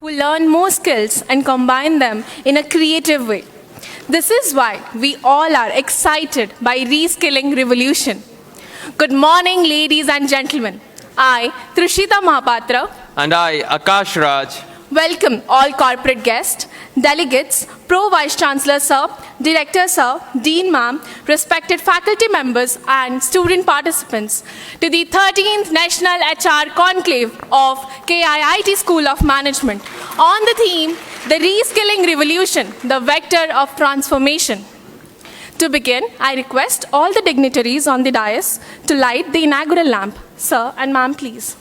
who learn more skills and combine them in a creative way. This is why we all are excited by reskilling revolution. Good morning, ladies and gentlemen. I, Trishita Mahapatra, And I, Akash Raj, welcome all corporate guests, delegates, Pro Vice Chancellor Sir, Director Sir, Dean Ma'am, respected faculty members and student participants to the 13th National HR Conclave of KIIT School of Management on the theme, The Reskilling Revolution, the Vector of Transformation. To begin, I request all the dignitaries on the dais to light the inaugural lamp. Sir and Ma'am, please.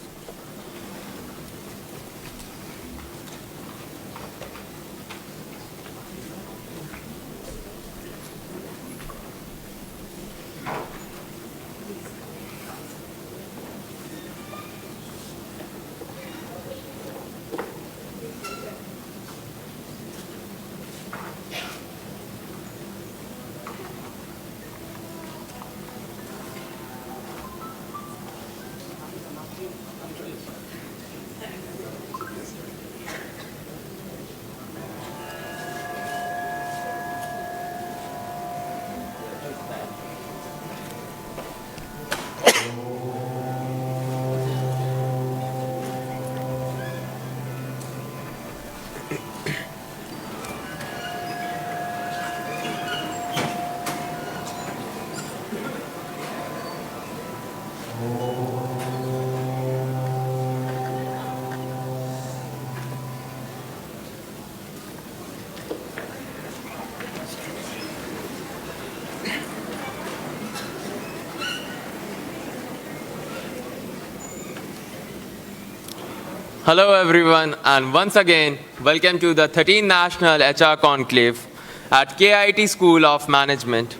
hello everyone, and once again, welcome to the 13th National HR Conclave at KIIT School of Management.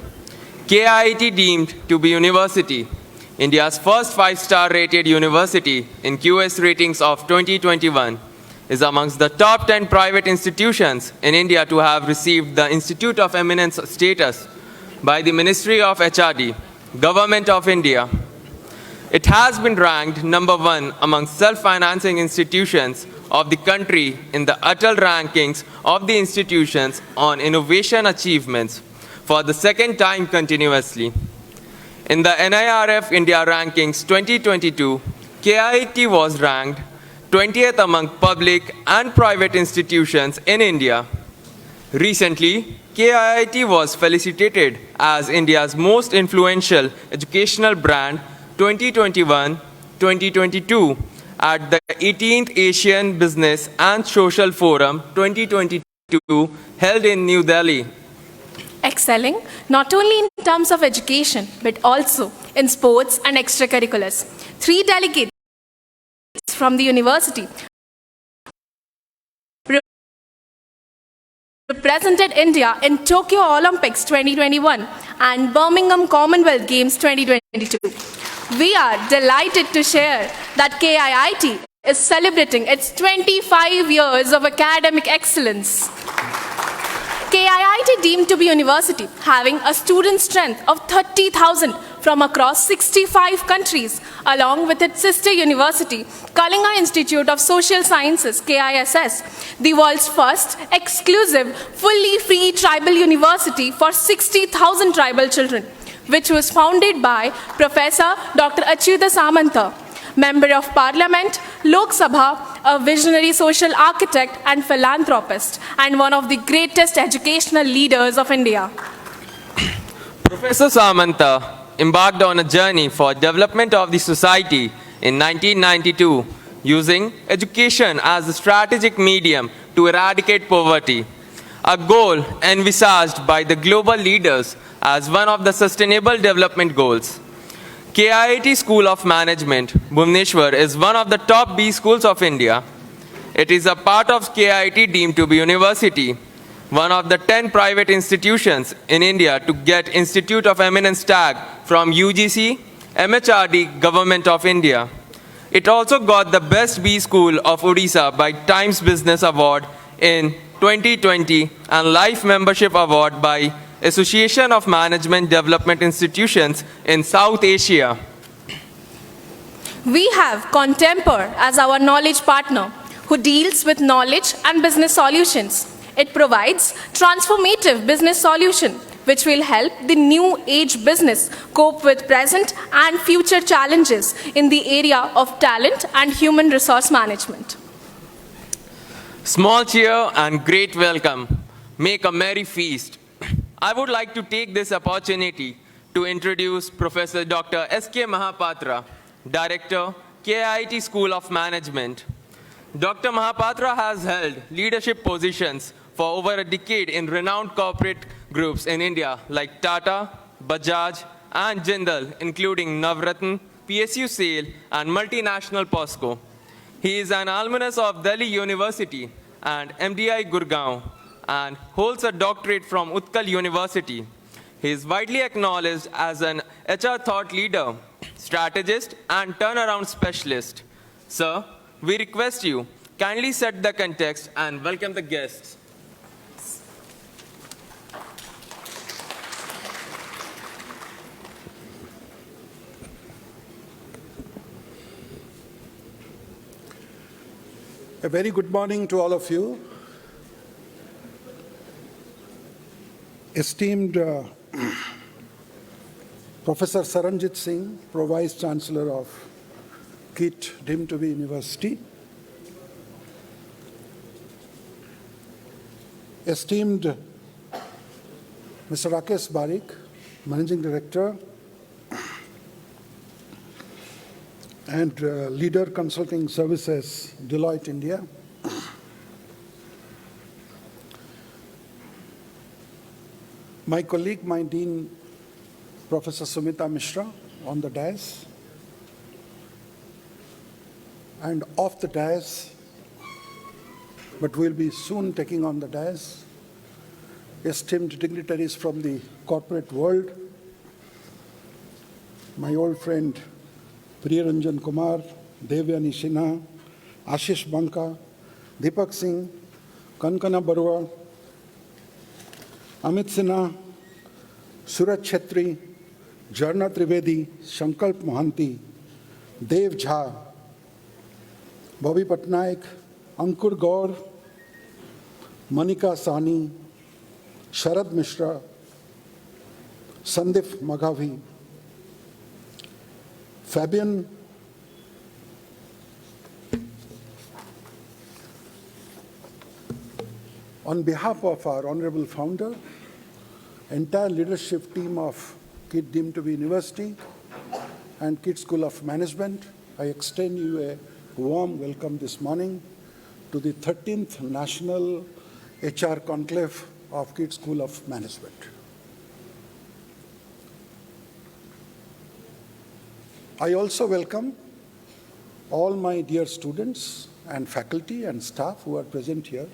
KIIT deemed to be university, India's first 5-star rated university in QS ratings of 2021, is amongst the top 10 private institutions in India to have received the Institute of Eminence status by the Ministry of HRD, Government of India. It has been ranked number 1 among self-financing institutions of the country in the Atal rankings of the institutions on innovation achievements for the second time continuously. In the NIRF India Rankings 2022, KIIT was ranked 20th among public and private institutions in India. Recently, KIIT was felicitated as India's most influential educational brand 2021-2022 at the 18th Asian Business and Social Forum 2022 held in New Delhi. Excelling not only in terms of education but also in sports and extracurriculars. 3 delegates from the university represented India in Tokyo Olympics 2021 and Birmingham Commonwealth Games 2022. We are delighted to share that KIIT is celebrating its 25 years of academic excellence. KIIT deemed to be university, having a student strength of 30,000 from across 65 countries, along with its sister university, Kalinga Institute of Social Sciences, KISS, the world's first exclusive, fully free tribal university for 60,000 tribal children, which was founded by Professor Dr. Achyuta Samanta, Member of Parliament, Lok Sabha, a visionary social architect and philanthropist, and one of the greatest educational leaders of India. Professor Samanta embarked on a journey for development of the society in 1992, using education as a strategic medium to eradicate poverty, a goal envisaged by the global leaders as one of the Sustainable Development Goals. KIIT School of Management, Bhubaneswar, is one of the top B schools of India. It is a part of KIIT deemed to be university, one of the 10 private institutions in India to get Institute of Eminence tag from UGC, MHRD, Government of India. It also got the Best B School of Odisha by Times Business Award in 2020 and Life Membership Award by Association of Management Development Institutions in South Asia. We have Contempor as our knowledge partner, who deals with knowledge and business solutions. It provides transformative business solution, which will help the new age business cope with present and future challenges in the area of talent and human resource management. Small cheer and great welcome make a merry feast. I would like to take this opportunity to introduce Professor Dr. S.K. Mahapatra, Director, KIIT School of Management. Dr. Mahapatra has held leadership positions for over a decade in renowned corporate groups in India like Tata, Bajaj, and Jindal, including Navratna, PSU SAIL, and multinational POSCO. He is an alumnus of Delhi University and MDI Gurgaon and holds a doctorate from Utkal University. He is widely acknowledged as an HR thought leader, strategist, and turnaround specialist. Sir, we request you kindly set the context and welcome the guests. A very good morning to all of you. Esteemed Professor Saranjit Singh, Vice Chancellor of KIIT deemed to be University. Esteemed Mr. Rakesh Barik, Managing Director and Leader Consulting Services, Deloitte India. My colleague, my Dean, Professor Sumita Mishra, on the dais. And off the dais, but we'll be soon taking on the dais, esteemed dignitaries from the corporate world, my old friend, Priya Ranjan Kumar, Debyani Sinha, Ashish Banka, Deepak Singh, Kankana Barua, Amit Sinha, Surat Chetri, Jarna Trivedi, Shankalp Mohanty, Dev Jha, Bobby Patnaik, Ankur Gaur, Manika Sani, Sharad Mishra, Sandip Maghavi, Fabian on behalf of our honorable founder, entire leadership team of KIIT deemed to be University and KIIT School of Management, I extend you a warm welcome this morning to the 13th National HR Conclave of KIIT School of Management. I also welcome all my dear students and faculty and staff who are present here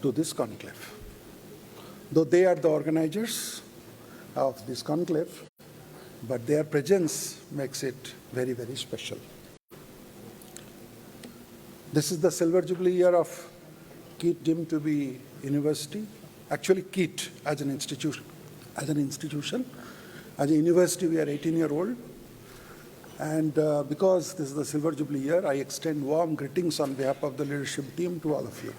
to this conclave. Though they are the organizers of this conclave, but their presence makes it very, very special. This is the silver jubilee year of KIIT deemed to be University. Actually, KIIT as an institution. As a university, we are 18-year-old. And because this is the silver jubilee year, I extend warm greetings on behalf of the leadership team to all of you.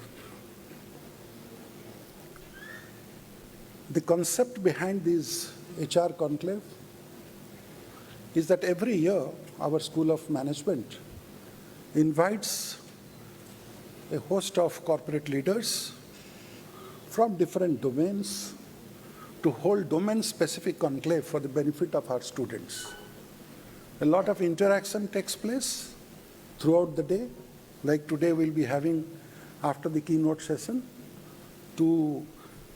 The concept behind this HR conclave is that every year our School of Management invites a host of corporate leaders from different domains to hold domain-specific conclave for the benefit of our students. A lot of interaction takes place throughout the day. Like today, we'll be having, after the keynote session, two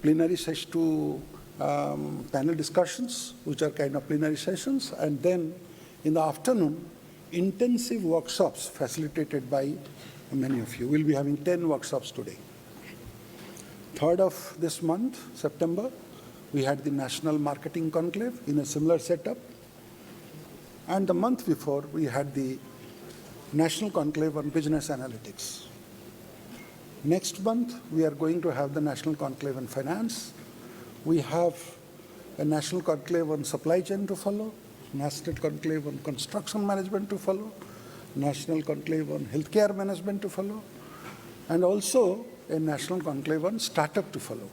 panel discussions, which are kind of plenary sessions, and then in the afternoon, intensive workshops facilitated by many of you. We'll be having 10 workshops today. 3rd of this month, September, we had the National Marketing Conclave in a similar setup. And the month before, we had the National Conclave on Business Analytics. Next month, we are going to have the National Conclave on Finance. We have a National Conclave on Supply Chain to follow, National Conclave on Construction Management to follow, National Conclave on Healthcare Management to follow, and also a national conclave on startup to follow.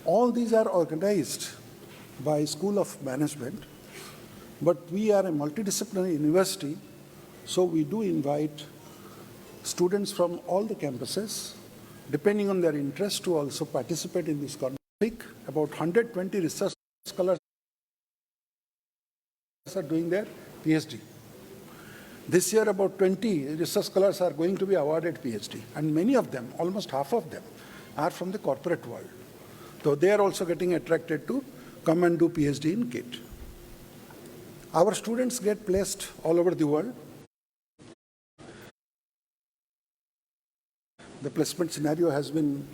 All these are organized by School of Management, but we are a multidisciplinary university, so we do invite students from all the campuses, depending on their interest, to also participate in this conference. About 120 research scholars are doing their PhD. This year, about 20 research scholars are going to be awarded PhD, and many of them, almost half of them, are from the corporate world. So they are also getting attracted to come and do PhD in KIIT. Our students get placed all over the world. The placement scenario has been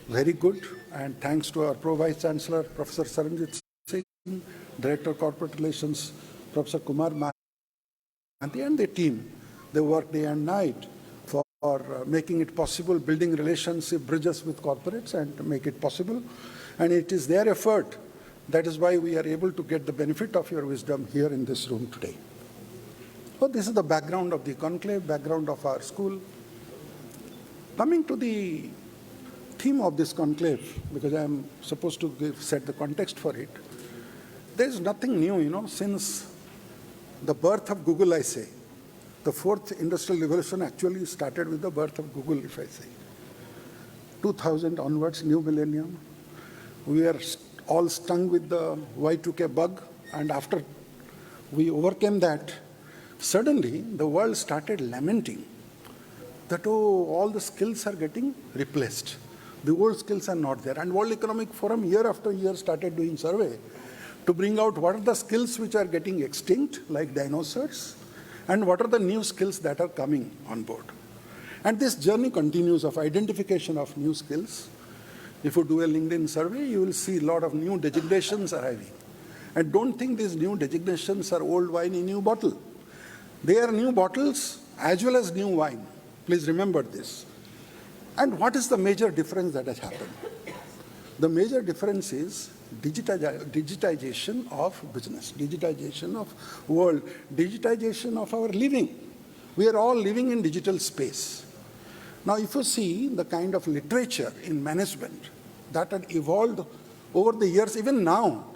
very good, and thanks to our Pro-Vice Chancellor, Professor Saranjit Singh, Director of Corporate Relations, Professor Kumar, and the team. They work day and night for making it possible, building relationship bridges with corporates and make it possible. And it is their effort. That is why we are able to get the benefit of your wisdom here in this room today. So this is the background of the conclave, background of our school. Coming to the theme of this conclave, because I am supposed to set the context for it, there is nothing new, since the birth of Google, I say. The fourth industrial revolution actually started with the birth of Google, if I say. 2000 onwards, new millennium, we are all stung with the Y2K bug, and after we overcame that, suddenly the world started lamenting that, all the skills are getting replaced. The old skills are not there. And World Economic Forum year after year started doing survey to bring out what are the skills which are getting extinct, like dinosaurs, and what are the new skills that are coming on board. And this journey continues of identification of new skills. If you do a LinkedIn survey, you will see a lot of new designations arriving. And don't think these new designations are old wine in new bottle. They are new bottles as well as new wine. Please remember this. And what is the major difference that has happened? The major difference is digitization of business, digitization of world, digitization of our living. We are all living in digital space. Now, if you see the kind of literature in management that had evolved over the years, even now,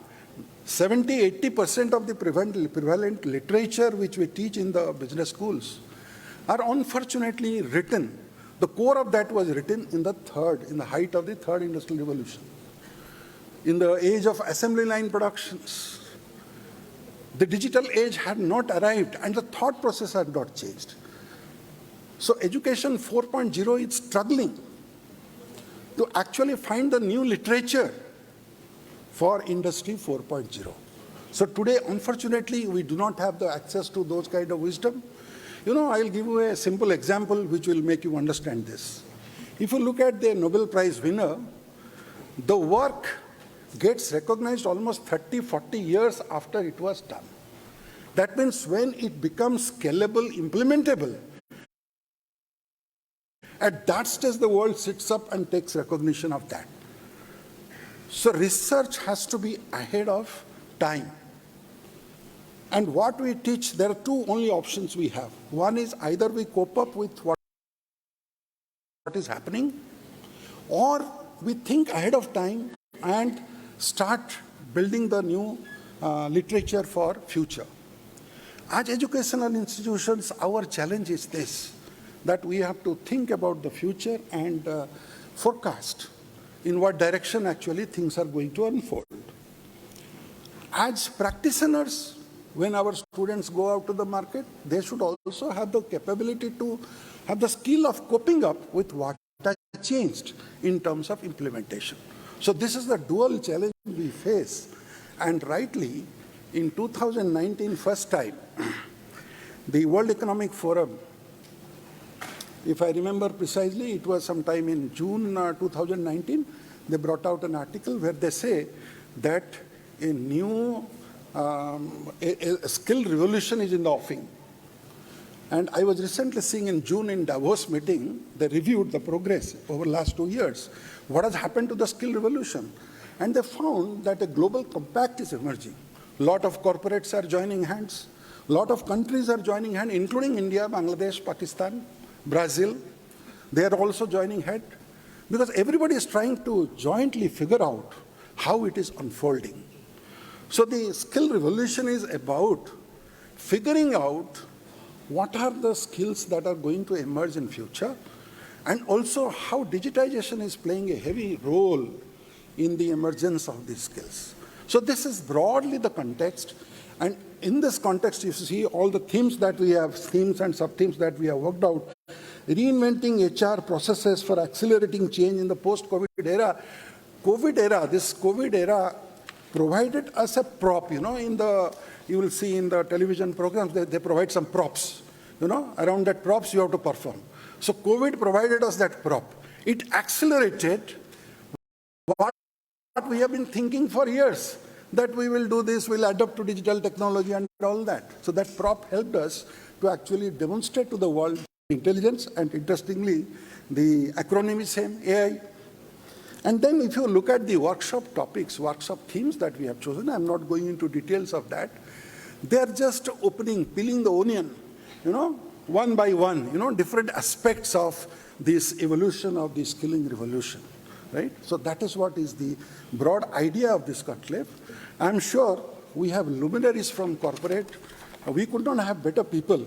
70–80% of the prevalent literature which we teach in the business schools are unfortunately written. The core of that was written in the height of the third industrial revolution. In the age of assembly line productions, the digital age had not arrived and the thought process had not changed. So education 4.0 is struggling to actually find the new literature for industry 4.0. So today, unfortunately, we do not have the access to those kind of wisdom. I'll give you a simple example which will make you understand this. If you look at the Nobel Prize winner, the work gets recognized almost 30–40 years after it was done. That means when it becomes scalable, implementable, at that stage the world sits up and takes recognition of that. So research has to be ahead of time. And what we teach, there are two only options we have. One is either we cope up with what is happening, or we think ahead of time and start building the new literature for future. As educational institutions, our challenge is this, that we have to think about the future and forecast in what direction actually things are going to unfold. As practitioners, when our students go out to the market, they should also have the capability to have the skill of coping up with what has changed in terms of implementation. So this is the dual challenge we face. And rightly, in 2019, first time, the World Economic Forum, if I remember precisely, it was sometime in June 2019, they brought out an article where they say that a new a skill revolution is in the offing. And I was recently seeing in June in Davos meeting, they reviewed the progress over the last 2 years. What has happened to the skill revolution? And they found that a global compact is emerging. A lot of corporates are joining hands. A lot of countries are joining hands, including India, Bangladesh, Pakistan, Brazil. They are also joining head because everybody is trying to jointly figure out how it is unfolding. So the skill revolution is about figuring out what are the skills that are going to emerge in future, and also how digitization is playing a heavy role in the emergence of these skills. So this is broadly the context, and in this context you see all the themes that we have, themes and sub-themes that we have worked out. Reinventing HR processes for accelerating change in the post-COVID era. This COVID era provided us a prop, you will see in the television programs, they provide some props, around that props you have to perform. So COVID provided us that prop. It accelerated what we have been thinking for years, that we will do this, we'll adapt to digital technology and all that. So that prop helped us to actually demonstrate to the world intelligence, and interestingly, the acronym is same, AI. And then if you look at the workshop topics, workshop themes that we have chosen, I'm not going into details of that. They're just peeling the onion, one by one, different aspects of this evolution of the skilling revolution, right? So that is what is the broad idea of this conclave. I'm sure we have luminaries from corporate. We could not have better people,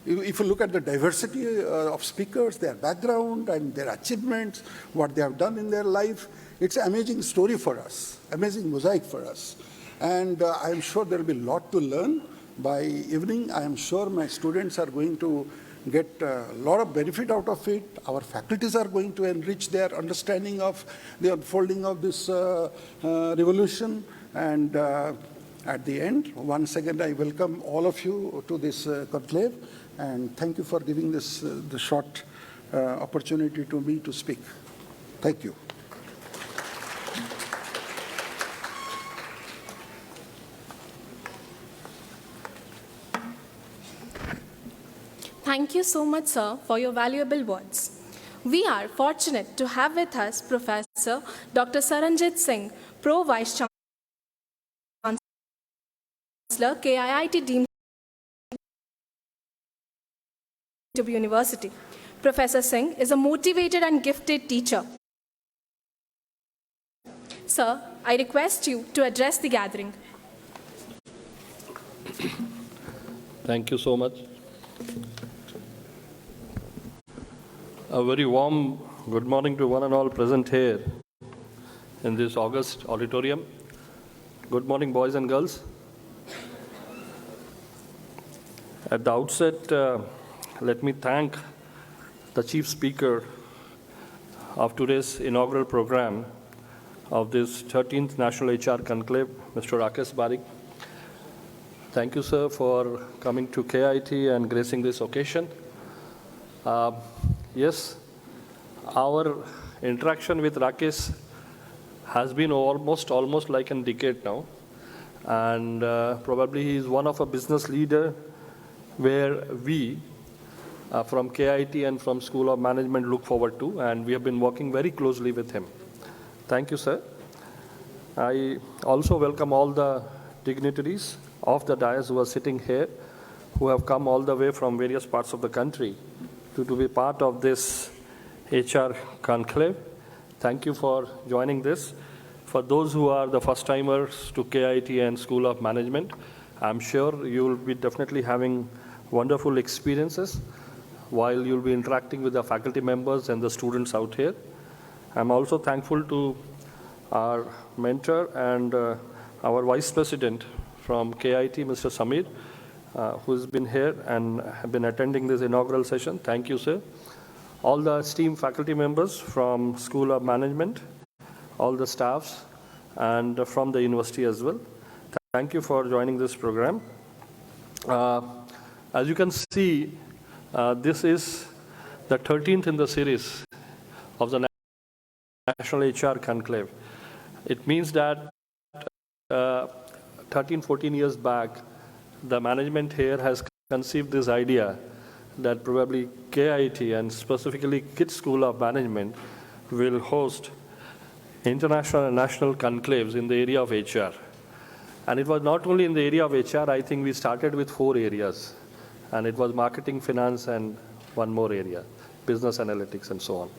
if you look at the diversity of speakers, their background and their achievements, what they have done in their life, it's an amazing story for us, amazing mosaic for us. And I'm sure there will be a lot to learn by evening. I am sure my students are going to get a lot of benefit out of it. Our faculties are going to enrich their understanding of the unfolding of this revolution. And at the end, once again, I welcome all of you to this conclave. And thank you for giving this the short opportunity to me to speak. Thank you. Thank you so much, sir, for your valuable words. We are fortunate to have with us Professor Dr. Saranjit Singh, Pro Vice Chancellor, KIIT Dean University. Professor Singh is a motivated and gifted teacher. Sir, I request you to address the gathering. Thank you so much. A very warm good morning to one and all present here in this August auditorium. Good morning, boys and girls. At the outset, let me thank the chief speaker of today's inaugural program of this 13th National HR Conclave, Mr. Rakesh Barik. Thank you, sir, for coming to KIIT and gracing this occasion. Yes, our interaction with Rakesh has been almost like a decade now. And probably he is one of a business leader where we from KIIT and from School of Management look forward to, and we have been working very closely with him. Thank you, sir. I also welcome all the dignitaries of the dais who are sitting here, who have come all the way from various parts of the country to be part of this HR conclave. Thank you for joining this. For those who are the first-timers to KIIT and School of Management, I'm sure you will be definitely having wonderful experiences while you'll be interacting with the faculty members and the students out here. I'm also thankful to our mentor and our vice president from KIIT, Mr. Samir, who's been here and have been attending this inaugural session. Thank you, sir. All the esteemed faculty members from School of Management, all the staffs, and from the university as well. Thank you for joining this program. As you can see, this is the 13th in the series of the National HR Conclave. It means that 13, 14 years back, the management here has conceived this idea that probably KIIT and specifically KIIT School of Management will host international and national conclaves in the area of HR. And it was not only in the area of HR, I think we started with 4 areas. And it was marketing, finance, and one more area. business analytics and so on.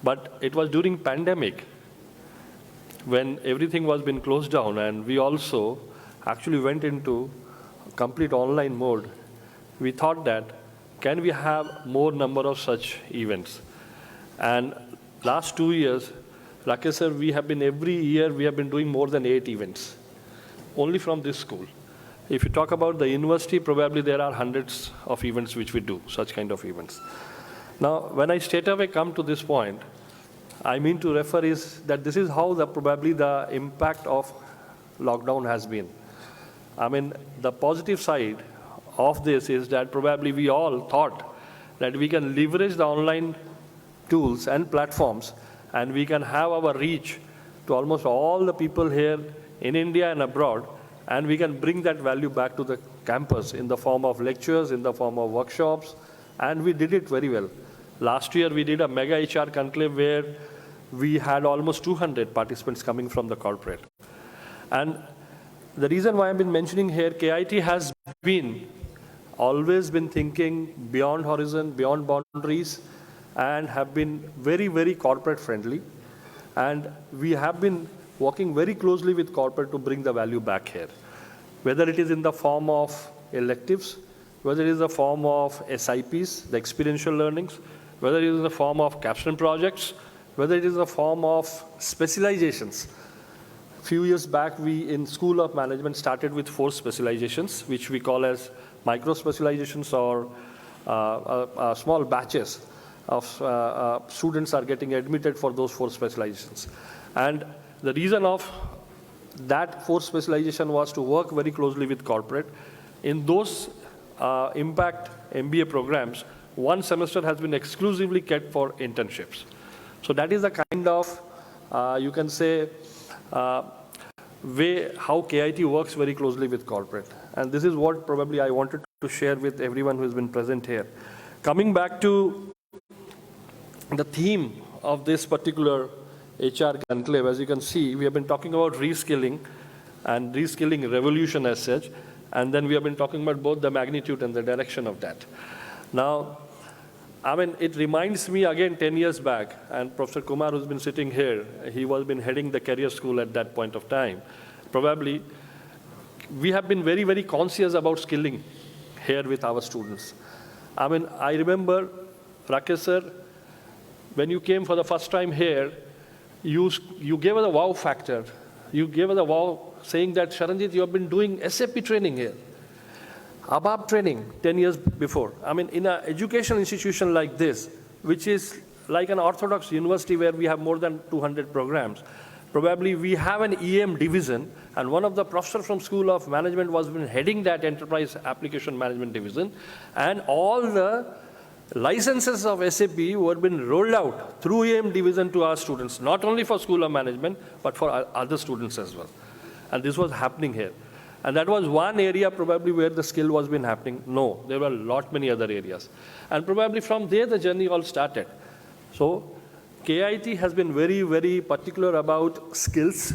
But it was during pandemic when everything was being closed down, and we also actually went into complete online mode. We thought that, can we have more number of such events? And last 2 years, Rakesh sir, we have been every year, we have been doing more than 8 events, only from this school. If you talk about the university, probably there are hundreds of events which we do, such kind of events. Now, when I straight away come to this point, I mean to refer is that this is how probably the impact of lockdown has been. I mean, the positive side of this is that probably we all thought that we can leverage the online tools and platforms, and we can have our reach to almost all the people here in India and abroad, and we can bring that value back to the campus in the form of lectures, in the form of workshops, and we did it very well. Last year, we did a mega HR conclave where we had almost 200 participants coming from the corporate. And the reason why I've been mentioning here, KIIT has always been thinking beyond horizon, beyond boundaries, and have been very, very corporate friendly. And we have been working very closely with corporate to bring the value back here. Whether it is in the form of electives, whether it is the form of SIPs, the experiential learnings, whether it is in the form of capstone projects, whether it is in the form of specializations. A few years back, we in School of Management started with 4 specializations, which we call as micro specializations, or small batches of students are getting admitted for those 4 specializations. And the reason of that 4 specialization was to work very closely with corporate. In those impact MBA programs, 1 semester has been exclusively kept for internships. So that is the kind of, you can say, way how KIIT works very closely with corporate. And this is what probably I wanted to share with everyone who has been present here. Coming back to the theme of this particular HR conclave, as you can see, we have been talking about reskilling and reskilling revolution as such, and then we have been talking about both the magnitude and the direction of that. Now, I mean, it reminds me again 10 years back, and Professor Kumar, who's been sitting here, he was been heading the career school at that point of time. Probably, we have been very, very conscious about skilling here with our students. I mean, I remember, Rakesh sir, when you came for the first time here, you gave us a wow factor. You gave us a wow saying that, Sharanjit, you have been doing SAP training here. ABAP training 10 years before. I mean, in an educational institution like this, which is like an orthodox university where we have more than 200 programs, probably we have an EM division, and one of the professors from School of Management was been heading that enterprise application management division, and all the licenses of SAP were been rolled out through EM division to our students, not only for School of Management, but for other students as well. And this was happening here. And that was one area probably where the skill was been happening. No, there were a lot many other areas. And probably from there the journey all started. So KIIT has been very, very particular about skills.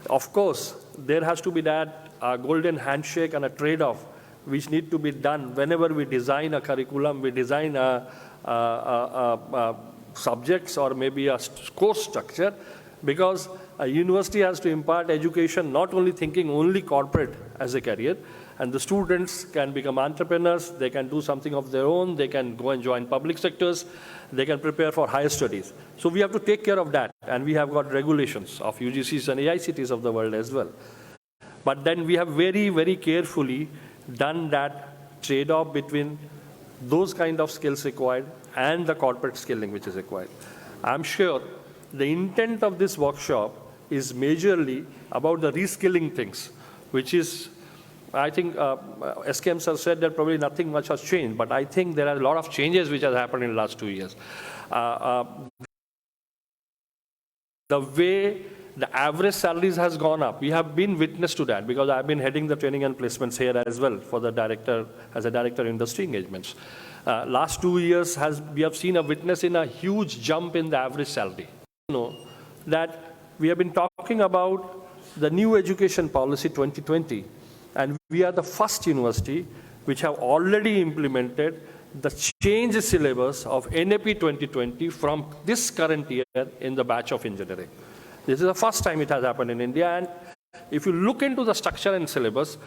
Of course, there has to be that golden handshake and a trade-off which need to be done whenever we design a curriculum, we design subjects or maybe a course structure, because a university has to impart education not only thinking only corporate as a career, and the students can become entrepreneurs, they can do something of their own, they can go and join public sectors, they can prepare for higher studies. So we have to take care of that, and we have got regulations of UGCs and AICTs of the world as well. But then we have very, very carefully done that trade-off between those kind of skills required and the corporate skilling which is required. I'm sure the intent of this workshop is majorly about the reskilling things, which is, I think, SKM sir said that probably nothing much has changed, but I think there are a lot of changes which have happened in the last 2 years. The way the average salaries has gone up, we have been witness to that, because I've been heading the training and placements here as well for the director, as a director of industry engagements. Last 2 years we have seen a witness in a huge jump in the average salary. You know that we have been talking about the new education policy 2020, and we are the first university which have already implemented the change syllabus of NAP 2020 from this current year in the batch of engineering. This is the first time it has happened in India, and if you look into the structure and syllabus,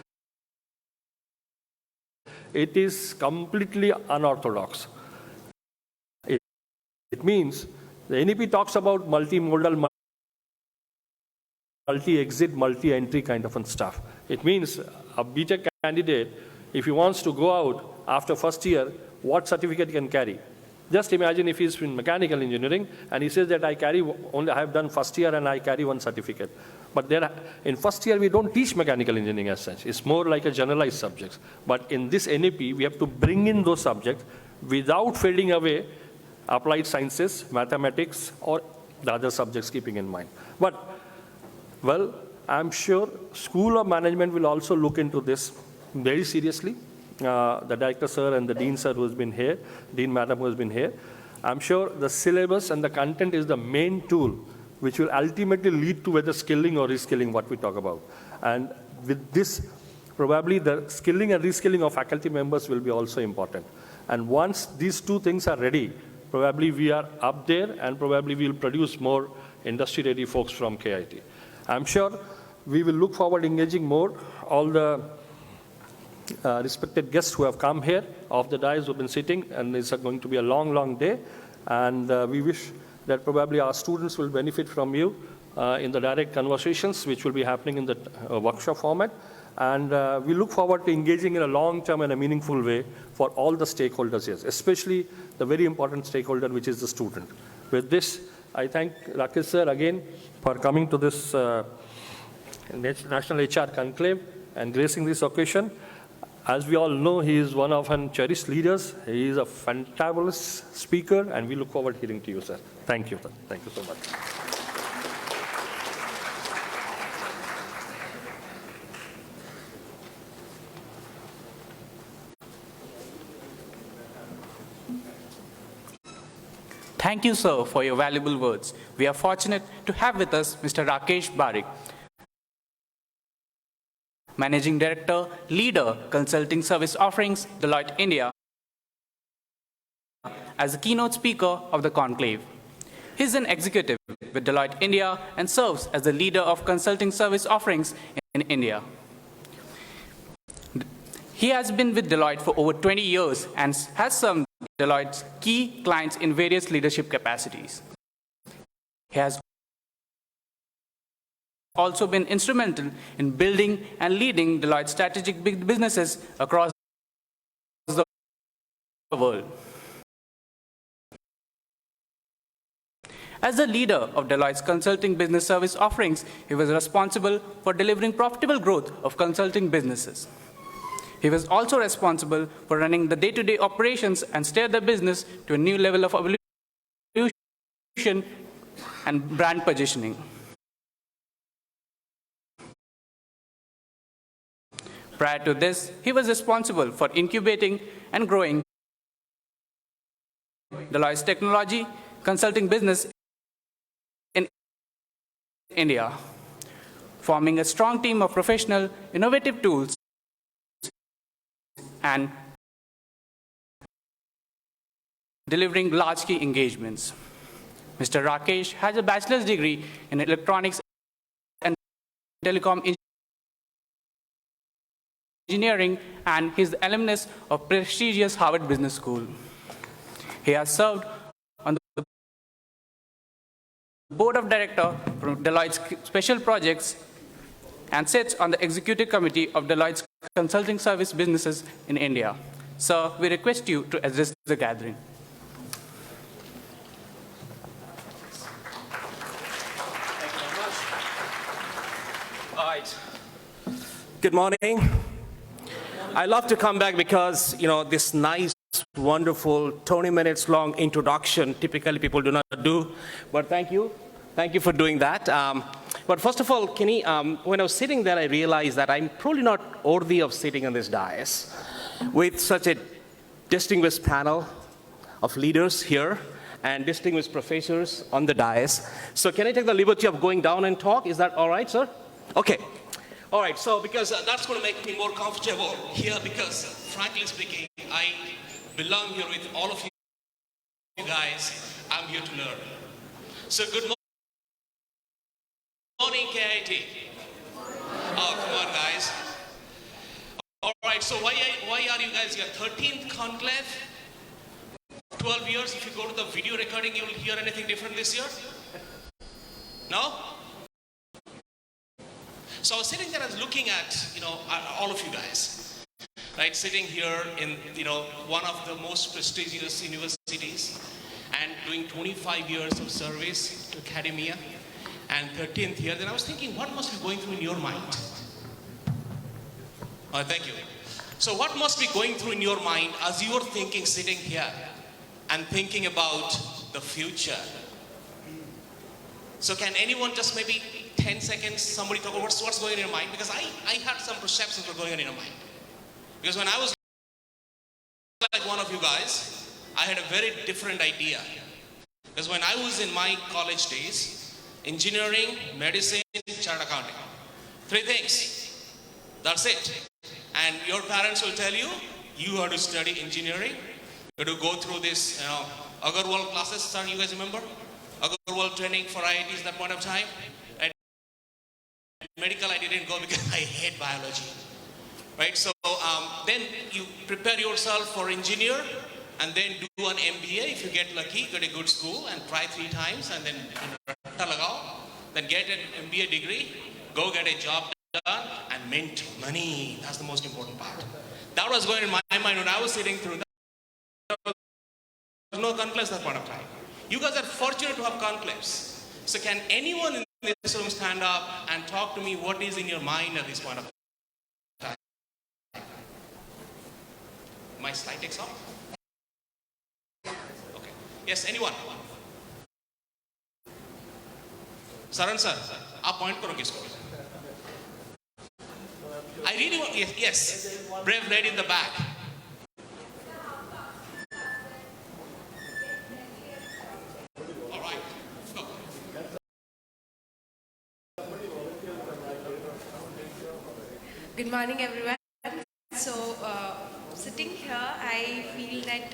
it is completely unorthodox. It means the NEP talks about multimodal, multi-exit, multi-entry kind of stuff. It means a BTech candidate, if he wants to go out after first year, what certificate he can carry? Just imagine if he's in mechanical engineering and he says that I have done first year and I carry one certificate. But there, in first year, we don't teach mechanical engineering as such. It's more like a generalized subjects. But in this NAP, we have to bring in those subjects without fading away applied sciences, mathematics, or the other subjects keeping in mind. But, well, I'm sure School of Management will also look into this very seriously. The director sir and the dean sir who has been here, dean madam who has been here. I'm sure the syllabus and the content is the main tool which will ultimately lead to whether skilling or reskilling what we talk about. And with this, probably the skilling and reskilling of faculty members will be also important. And once these two things are ready, probably we are up there and probably we will produce more industry-ready folks from KIIT. I'm sure we will look forward to engaging more all the respected guests who have come here, off the dais who have been sitting, and it's going to be a long, long day. And we wish that probably our students will benefit from you in the direct conversations which will be happening in the workshop format. And we look forward to engaging in a long-term and a meaningful way for all the stakeholders here, especially the very important stakeholder, which is the student. With this, I thank Rakesh sir again for coming to this National HR Conclave and gracing this occasion. As we all know, he is one of our cherished leaders. He is a fantabulous speaker, and we look forward to hearing to you, sir. Thank you, sir. Thank you so much. Thank you, sir, for your valuable words. We are fortunate to have with us Mr. Rakesh Barik, Managing Director, Leader, Consulting Service Offerings, Deloitte India, as the keynote speaker of the conclave. He is an executive with Deloitte India and serves as the leader of Consulting Service Offerings in India. He has been with Deloitte for over 20 years and has served Deloitte's key clients in various leadership capacities. He has also been instrumental in building and leading Deloitte's strategic businesses across the world. As the leader of Deloitte's consulting business service offerings, he was responsible for delivering profitable growth of consulting businesses. He was also responsible for running the day-to-day operations and steer the business to a new level of evolution and brand positioning. Prior to this, he was responsible for incubating and growing Deloitte's technology consulting business in India, forming a strong team of professional, innovative tools and delivering large key engagements. Mr. Rakesh has a bachelor's degree in electronics and telecom engineering, and he is the alumnus of prestigious Harvard Business School. He has served on the board of directors for Deloitte's special projects and sits on the executive committee of Deloitte's consulting service businesses in India. Sir, we request you to address the gathering. Thank you very much. All right. Good morning. I love to come back because, this nice, wonderful 20 minutes long introduction, typically people do not do, but thank you. Thank you for doing that. But first of all, Kenny, when I was sitting there, I realized that I'm probably not worthy of sitting on this dais with such a distinguished panel of leaders here and distinguished professors on the dais. So can I take the liberty of going down and talk? Is that all right, sir? Okay. All right, so because that's going to make me more comfortable here because, frankly speaking, I belong here with all of you guys. I'm here to learn. So good morning, KIIT. Oh, come on, guys. All right, so why are you guys here? 13th conclave, 12 years. If you go to the video recording, you will hear anything different this year? No? So I was sitting there, I was looking at, all of you guys, right? Sitting here in, one of the most prestigious universities and doing 25 years of service to academia and 13th year. Then I was thinking, what must be going through in your mind? Oh, thank you. So what must be going through in your mind as you are thinking, sitting here and thinking about the future? So can anyone just maybe 10 seconds, somebody talk about what's going on in your mind? Because I had some perceptions were going on in your mind. Because when I was like one of you guys, I had a very different idea. Because when I was in my college days, engineering, medicine, chartered accounting. 3 things. That's it. And your parents will tell you, you have to study engineering. You have to go through this, Agarwal classes. Sir, you guys remember? Agarwal training for IITs at that point of time. And medical I didn't go because I hate biology. Right? So then you prepare yourself for engineer and then do an MBA. If you get lucky, go to a good school and try 3 times and then get an MBA degree, go get a job done and mint money. That's the most important part. That was going in my mind when I was sitting through that. There was no conclaves at that point of time. You guys are fortunate to have conclaves. So can anyone in this room stand up and talk to me what is in your mind at this point of time? My slide takes off? Okay. Yes, anyone? Saran sir, आप point करो किसको? I really want, yes, brave lady in the back. All right, go. Good morning, everyone. So, sitting here, I feel that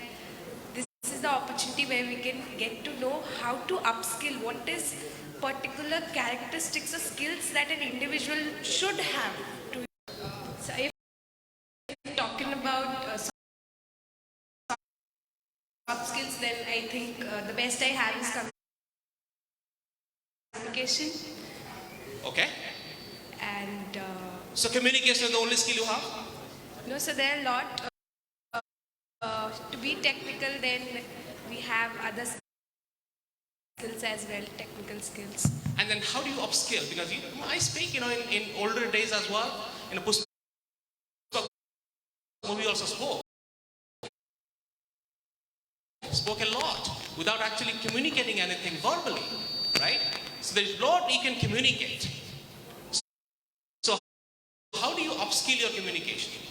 this is the opportunity where we can get to know how to upskill, what is particular characteristics or skills that an individual should have. So, if you're talking about soft skills, then I think the best I have is communication. Okay. And so communication is the only skill you have? No, so there are a lot. To be technical, then we have other skills as well, technical skills. And then how do you upskill? Because I speak, in older days as well. In a Puspaka movie also spoke a lot without actually communicating anything verbally, right? So there's a lot you can communicate. So how do you upskill your communication?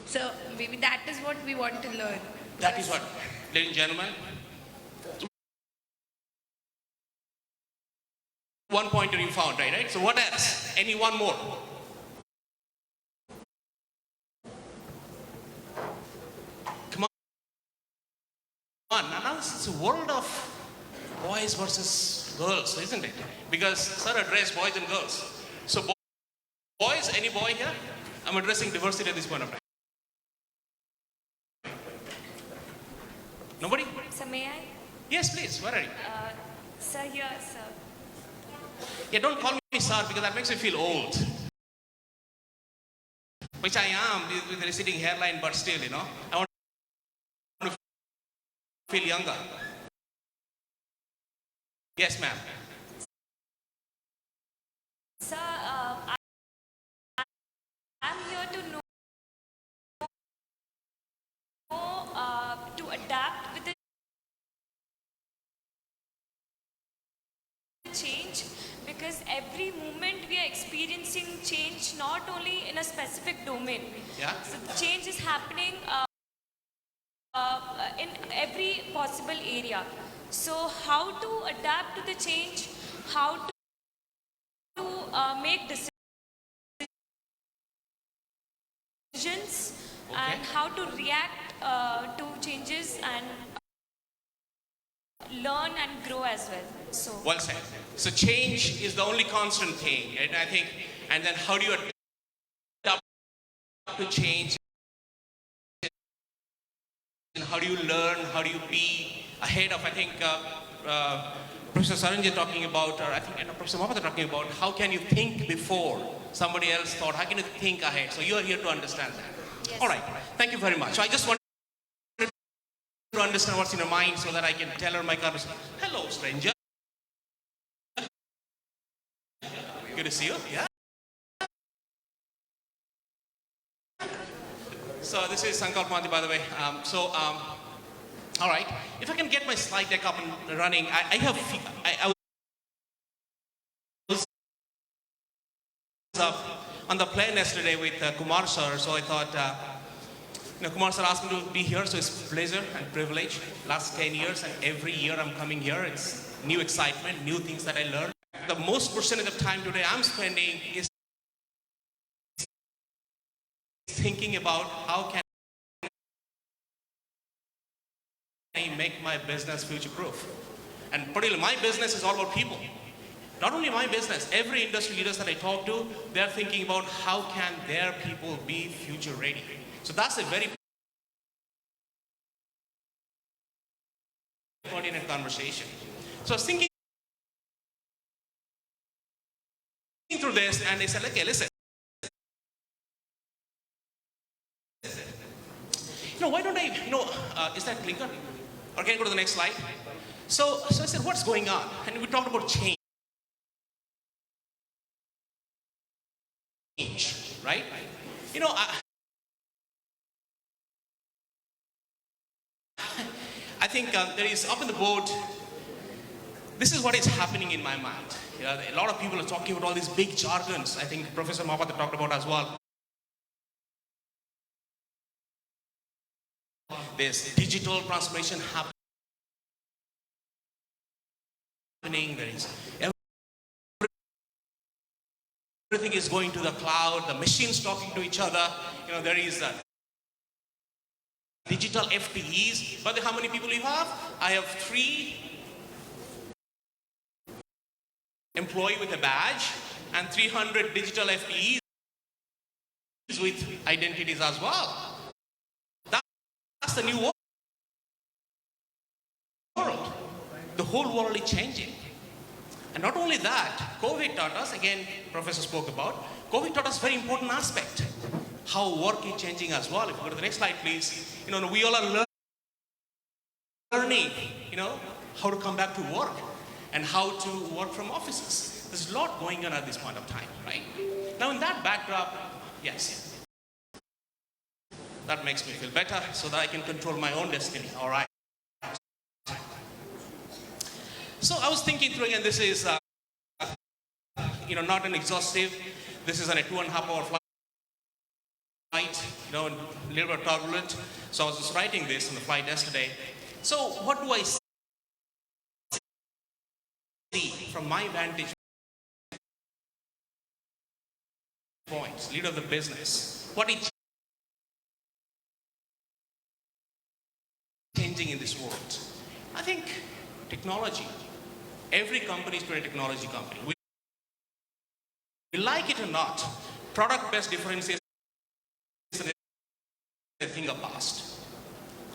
So maybe that is what we want to learn. That is what, ladies and gentlemen. One pointer you found, right? So what else? Any one more? Come on. Now it's a world of boys versus girls, isn't it? Because sir addressed boys and girls. So boys, any boy here? I'm addressing diversity at this point of time. Nobody? Sir, may I? Yes, please. Where are you? Sir, here, sir. Yeah, don't call me sir because that makes me feel old. Which I am with a receding hairline, but still, I want to feel younger. Yes, ma'am. Sir, I'm here to know to adapt with the change, because every moment we are experiencing change not only in a specific domain. Yeah. So the change is happening in every possible area. So how to adapt to the change, how to make decisions to react to changes and learn and grow as well. So Well said. So change is the only constant thing, and I think, and then how do you adapt to change? And how do you learn? How do you be ahead of, I think, Professor Ranjan talking about, or I think Professor Mohammed talking about, how can you think before somebody else thought? How can you think ahead? So you are here to understand that. Yes. All right. Thank you very much. So I just want to understand what's in your mind so that I can tailor my conversation. Hello, stranger. Good to see you. Yeah. So this is Sankal Panti, by the way. All right. If I can get my slide deck up and running, I was on the plane yesterday with Kumar sir, so I thought, Kumar sir asked me to be here, so it's a pleasure and privilege. Last 10 years, and every year I'm coming here. It's new excitement, new things that I learned. The most percentage of time today I'm spending is thinking about how can I make my business future-proof. And particularly my business is all about people. Not only my business, every industry leaders that I talk to, they're thinking about how can their people be future-ready. So that's a very pertinent conversation. So I was thinking through this, and they said, okay, listen. Why don't I, is that clicker? Or can I go to the next slide? So I said, what's going on? And we talked about change, right? I think there is up in the board, this is what is happening in my mind. A lot of people are talking about all these big jargons. I think Professor Mahapatra talked about as well. There's digital transformation happening. There is everything is going to the cloud. The machines talking to each other. There is digital FTEs. But how many people you have? I have 3 employees with a badge and 300 digital FTEs with identities as well. That's the new world. The whole world is changing. And not only that, COVID taught us, again, Professor spoke about, COVID taught us a very important aspect, how work is changing as well. If you go to the next slide, please. We all are learning, how to come back to work and how to work from offices. There's a lot going on at this point of time, right? Now, in that backdrop, yes. That makes me feel better so that I can control my own destiny. All right. So I was thinking through again, this is, not an exhaustive. This is on a 2.5-hour flight, a little bit turbulent. So I was just writing this on the flight yesterday. So what do I see from my vantage point, leader of the business? What is changing in this world? I think technology. Every company is a technology company. We like it or not, product-based differentiation is a thing of past.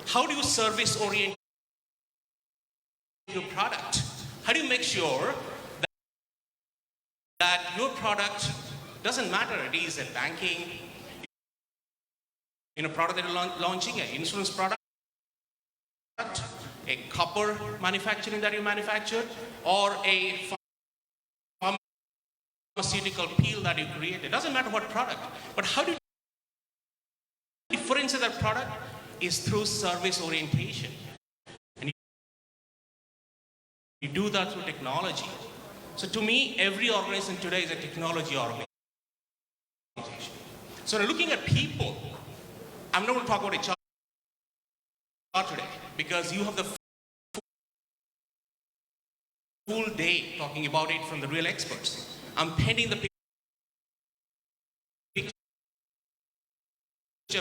How do you service-orient your product? How do you make sure that your product doesn't matter? It is a banking, product that you're launching, an insurance product, a copper manufacturing that you manufactured, or a pharmaceutical peel that you create. It doesn't matter what product, but how do you differentiate that product is through service orientation. And you do that through technology. So to me, every organization today is a technology organization. So now looking at people, I'm not going to talk about HR today, because you have the full day talking about it from the real experts. I'm painting the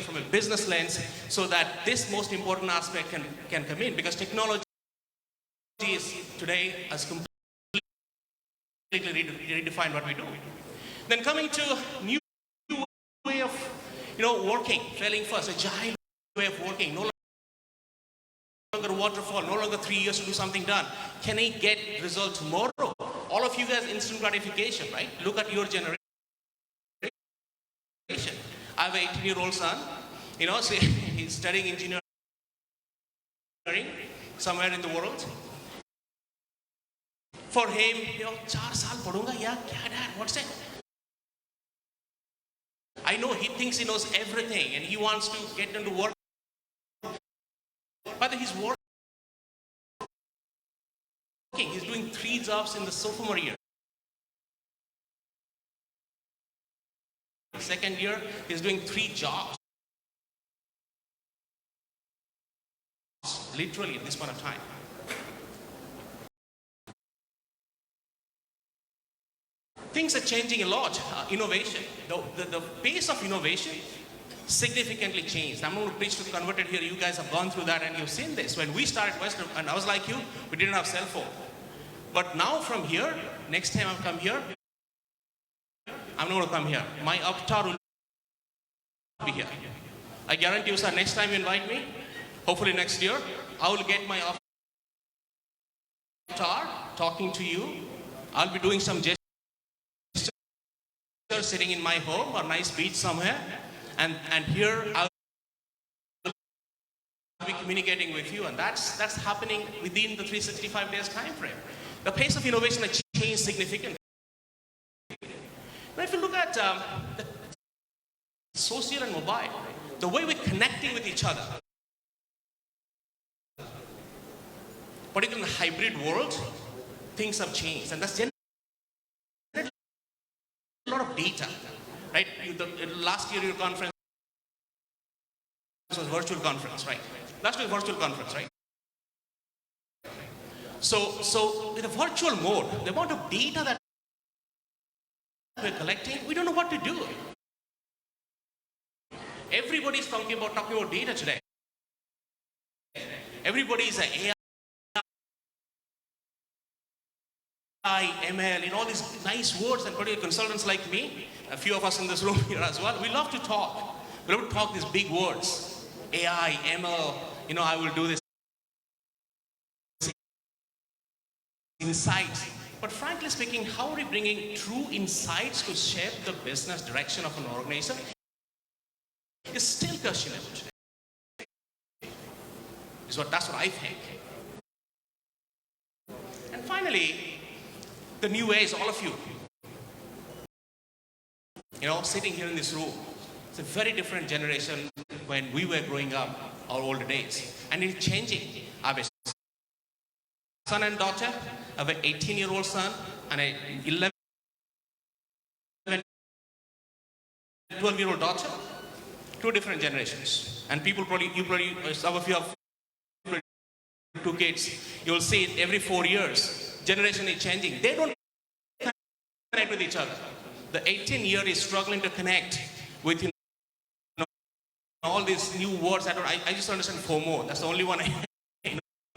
from a business lens so that this most important aspect can come in, because technology is today has completely redefined what we do. Then coming to new way of working, failing first, agile way of working, no longer waterfall, no longer 3 years to do something done. Can I get result tomorrow? All of you guys, instant gratification, right? Look at your generation. I have an 18-year-old son, so he's studying engineering somewhere in the world. For him, 4 saal padunga, yeah, kya dad, what's that? I know he thinks he knows everything and he wants to get into work, but he's working. He's doing 3 jobs in the sophomore year. Second year, he's doing 3 jobs. Literally at this point of time. Things are changing a lot. Innovation, the pace of innovation significantly changed. I'm not going to preach to the converted here. You guys have gone through that and you've seen this. When we started Western, and I was like you, we didn't have cell phone. But now from here, next time I come here, I'm not going to come here. My avatar will be here. I guarantee you, sir, next time you invite me, hopefully next year, I will get my avatar talking to you. I'll be doing some gestures sitting in my home or nice beach somewhere. And here I'll be communicating with you. And that's happening within the 365 days time frame. The pace of innovation has changed significantly. But if you look at the social and mobile, the way we're connecting with each other, particularly in the hybrid world, things have changed. And that's generated a lot of data, right? Last year your conference was virtual conference, right? Last year virtual conference, right? So with a virtual mode, the amount of data that we're collecting, we don't know what to do. Everybody's talking about data today. Everybody's an AI, ML, all these nice words, and particularly consultants like me, a few of us in this room here as well, we love to talk. We love to talk these big words. AI, ML, I will do this. Insights. But frankly speaking, how are we bringing true insights to shape the business direction of an organization? It's still questionable today. That's what I think. And finally, the new ways, all of you, sitting here in this room, it's a very different generation when we were growing up, our older days. And it's changing. I have a son and daughter. I have an 18-year-old son and an 12-year-old daughter. 2 different generations. And some of you have 2 kids. You'll see it every 4 years. Generation is changing. They don't connect with each other. The 18-year is struggling to connect with all these new words. I just understand FOMO. That's the only one I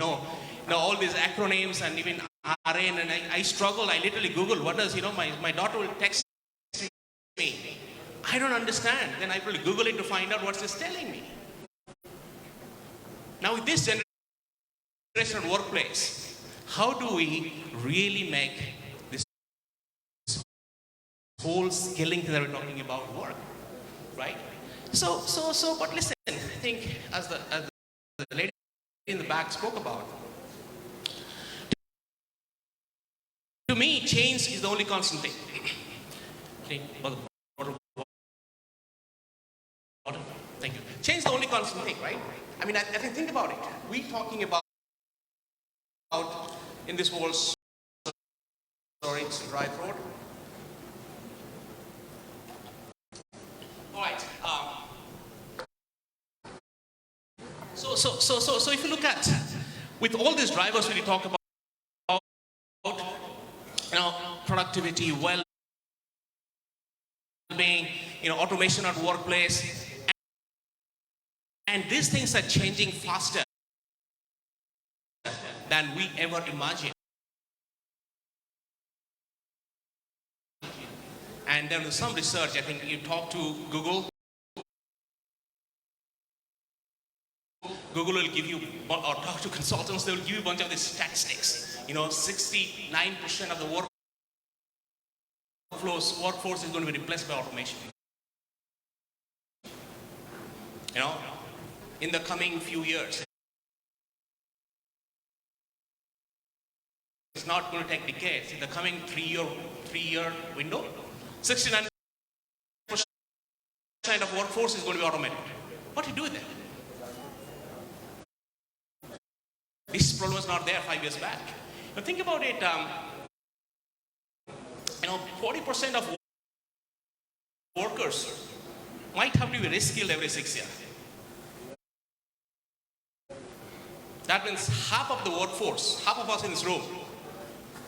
know. All these acronyms and even RN, and I struggle. I literally Google what does, my daughter will text me. I don't understand. Then I will Google it to find out what's this telling me. Now with this generation workplace, how do we really make this whole skilling that we're talking about work, right? So, but listen, I think as the lady in the back spoke about, to me, change is the only constant thing. Thank you. Change is the only constant thing, right? I mean, I think about it. We're talking about in this whole, sorry, it's a dry throat. All right. So if you look at, with all these drivers when you talk about, productivity, well-being, automation at workplace, And these things are changing faster than we ever imagined. And there was some research, I think you talk to Google. Google will give you, or talk to consultants, they will give you a bunch of these statistics. 69% of the workforce is going to be replaced by automation. In the coming few years. It's not going to take decades. In the coming three-year window, 69% of workforce is going to be automated. What do you do with that? This problem was not there 5 years back. Now think about it. 40% of workers might have to be reskilled every 6 years. That means half of the workforce, half of us in this room,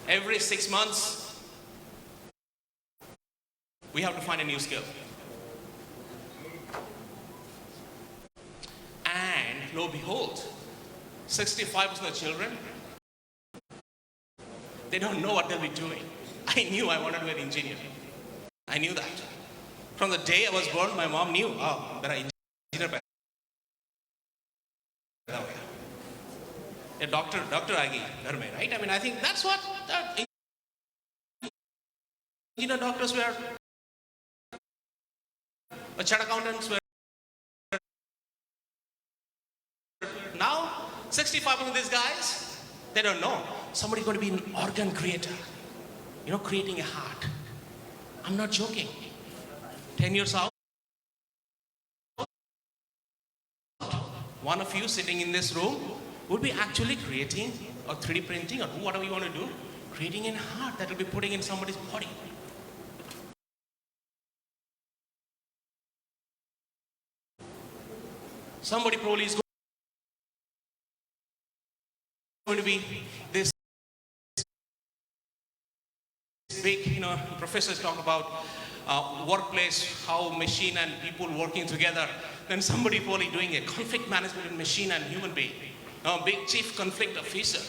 every 6 months, we have to find a new skill. And lo and behold, 65% of children, they don't know what they'll be doing. I knew I wanted to be an engineer. I knew that. From the day I was born, my mom knew, that I engineer. A doctor agi ghar mein, right? I mean, I think that's what doctors were, chartered accountants were. Now, 65% of these guys, they don't know. Somebody's going to be an organ creator, creating a heart. I'm not joking. 10 years out, one of you sitting in this room would be actually creating or 3D printing or whatever you want to do, creating a heart that will be putting in somebody's body. Somebody probably is going to be this big, professors talk about workplace, how machine and people working together. Then somebody probably doing a conflict management in machine and human being. Big chief conflict officer,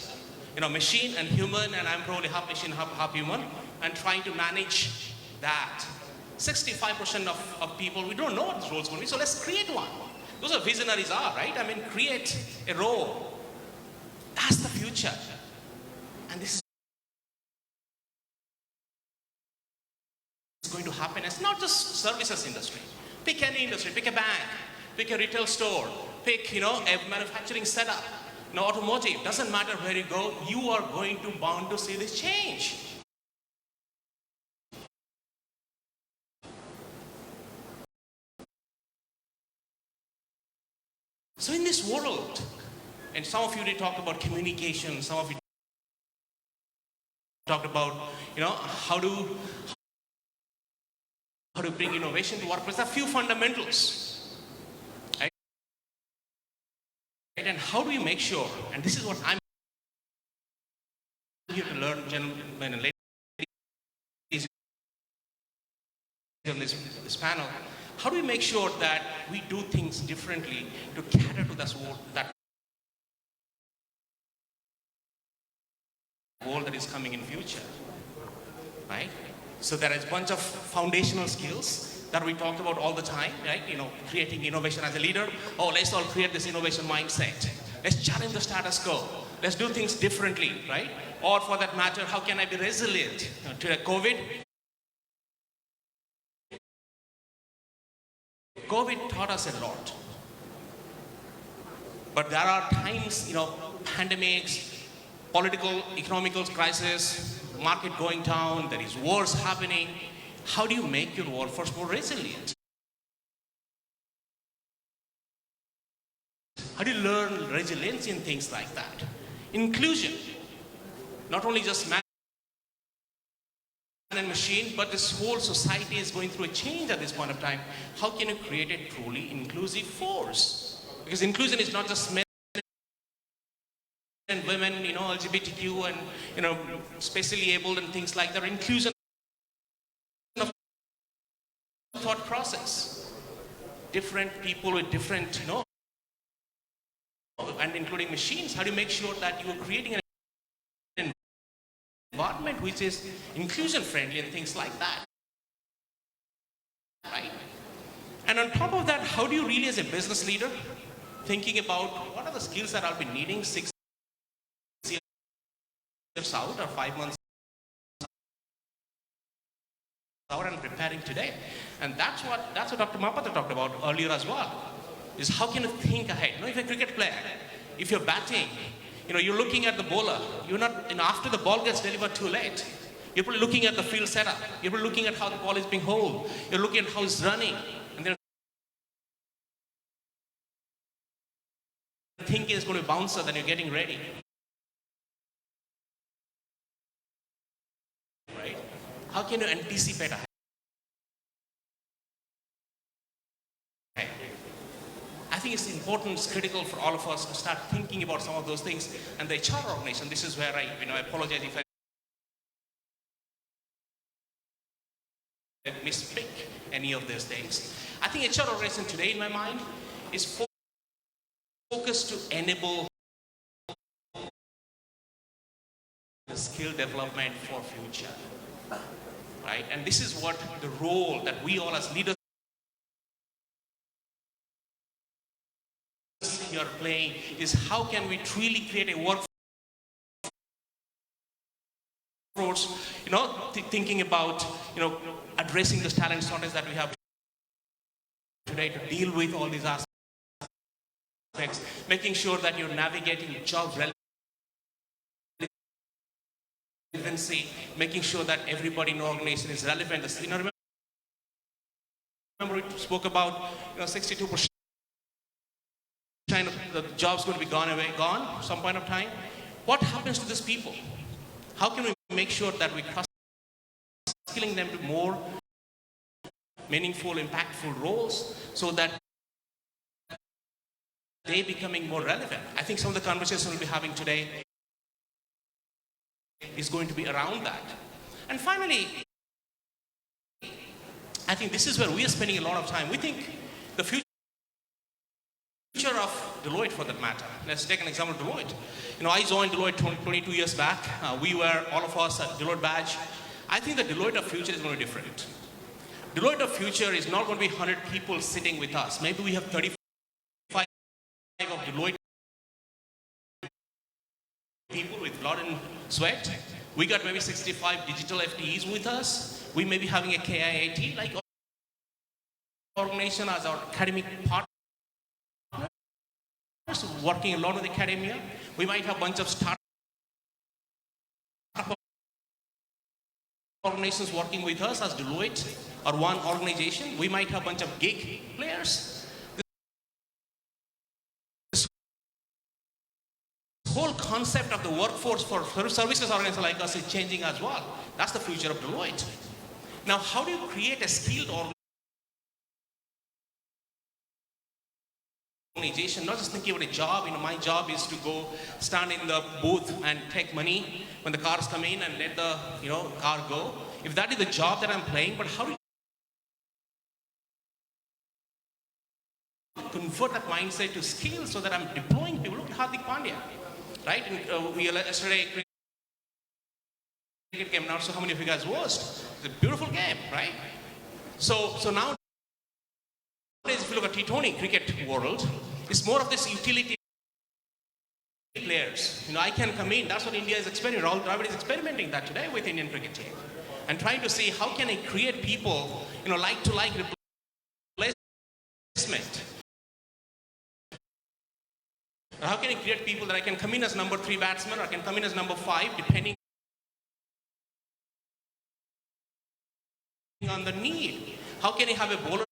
machine and human, and I'm probably half machine, half human, and trying to manage that. 65% of people, we don't know what this role is going to be, so let's create one. Those are visionaries are, right? I mean, create a role. That's the future. And this is going to happen. It's not just services industry. Pick any industry, pick a bank, pick a retail store, pick, a manufacturing setup, automotive. Doesn't matter where you go, you are going to bound to see this change. So in this world, and some of you did talk about communication, some of you talked about, how to bring innovation to workplace. There are a few fundamentals. Right? And how do you make sure, and this is what I'm here to learn, gentlemen and ladies, on this panel, how do we make sure that we do things differently to cater to that world that is coming in future, right? So there is a bunch of foundational skills that we talked about all the time, right? Creating innovation as a leader. Let's all create this innovation mindset. Let's challenge the status quo. Let's do things differently, right? Or for that matter, how can I be resilient to COVID? COVID taught us a lot. But there are times, pandemics, political, economical crisis, market going down, there is wars happening. How do you make your workforce more resilient? How do you learn resilience in things like that? Inclusion, not only just man and machine, but this whole society is going through a change at this point of time. How can you create a truly inclusive force? Because inclusion is not just men and women, LGBTQ and, specially abled and things like that. Inclusion of thought process. Different people with different, and including machines, how do you make sure that you are creating an environment which is inclusion friendly and things like that, right? And on top of that, how do you really as a business leader, thinking about what are the skills that I'll be needing 6 years out or 5 months out and preparing today. And that's what Dr. Mapata talked about earlier as well, is how can you think ahead? You know, if you're a cricket player, if you're batting, you know, you're looking at the bowler, you're not, you know, after the ball gets delivered too late, you're probably looking at the field setup, you're probably looking at how the ball is being held, you're looking at how it's running, and then thinking it's going to bounce, then you're getting ready. Right? How can you anticipate ahead? I think it's important, it's critical for all of us to start thinking about some of those things. And the HR organization, this is where I apologize if I mispick any of those things. I think HR organization today, in my mind, is focused to enable the skill development for future, right? And this is what the role that we all as leaders here playing is, how can we truly create a workforce, you know, thinking about, you know, addressing the talent shortage that we have today to deal with all these aspects, making sure that you're navigating job relevancy, making sure that everybody in the organization is relevant. You know, remember we spoke about, you know, 62% of the jobs going to be gone some point of time. What happens to these people? How can we make sure that we cross-skilling them to more meaningful, impactful roles so that they're becoming more relevant? I think some of the conversations we'll be having today is going to be around that. And finally, I think this is where we are spending a lot of time. We think the future of Deloitte, for that matter. Let's take an example of Deloitte. You know, I joined Deloitte 22 years back. We were, all of us, at Deloitte badge. I think the Deloitte of future is going to be different. Deloitte of future is not going to be 100 people sitting with us. Maybe we have 35 of Deloitte people with blood and sweat. We got maybe 65 digital FTEs with us. We may be having a KIIT like organization as our academic partner, working a lot with academia. We might have a bunch of startup organizations working with us as Deloitte or one organization. We might have a bunch of gig players. This whole concept of the workforce for services organizations like us is changing as well. That's the future of Deloitte. Now, how do you create a skilled organization, not just thinking about a job? You know, my job is to go stand in the booth and take money when the cars come in and let the, you know, car go. If that is the job that I'm playing, but how do you convert that mindset to skills so that I'm deploying people? Look at Hardik Pandya, right? And, we yesterday cricket game. Not so how many of you guys watched? It's a beautiful game, right? So now, if you look at T20 cricket world, it's more of this utility players. You know, I can come in. That's what India is experimenting. Rahul Dravid is experimenting that today with Indian cricket team, and trying to see how can I create people, you know, like to like replacement. Or how can I create people that I can come in as number 3 batsman, or I can come in as number 5, depending on the need. How can I have a bowler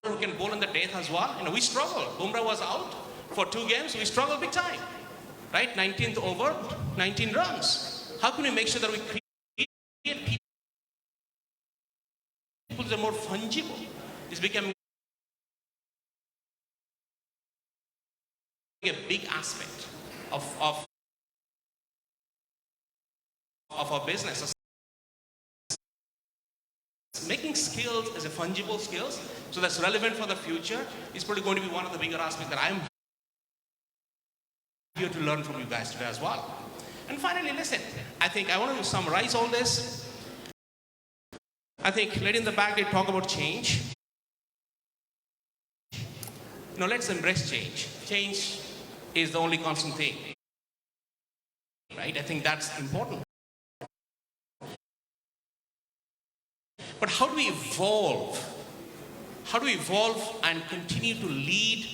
who can bowl in the death as well? You know, we struggled. Bumrah was out for 2 games. We struggled big time, right? 19th over, 19 runs. How can we make sure that we create people that are more fungible? It's becoming a big aspect of our business. making skills as a fungible skills, so that's relevant for the future, is probably going to be one of the bigger aspects that I'm here to learn from you guys today as well. And finally, listen, I think I want to summarize all this. I think lady in the back, they talk about change. Now let's embrace change. Change is the only constant thing, right? I think that's important. But how do we evolve? How do we evolve and continue to lead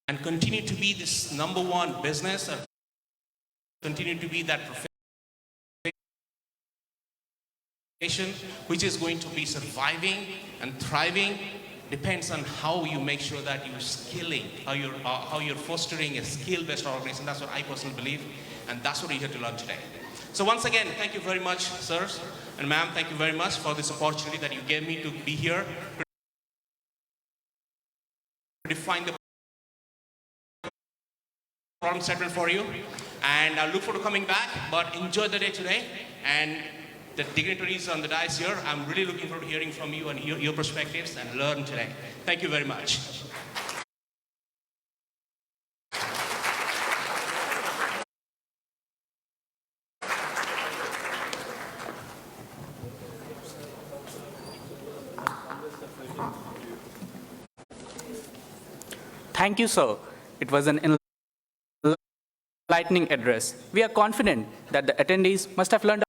and continue to be this number one business, and continue to be that profession which is going to be surviving and thriving? Depends on how you make sure that you're skilling, how you're fostering a skill-based organization. That's what I personally believe, and that's what we're here to learn today. So once again, thank you very much, sirs and ma'am. Thank you very much for this opportunity that you gave me to be here to define the problem statement for you. And I look forward to coming back, but enjoy the day today. And the dignitaries on the dais here, I'm really looking forward to hearing from you and your perspectives and learn today. Thank you very much. Thank you, sir. It was an enlightening address. We are confident that the attendees must have learned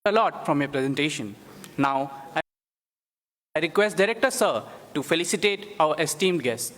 a lot from your presentation. Now, I request Director Sir to felicitate our esteemed guest.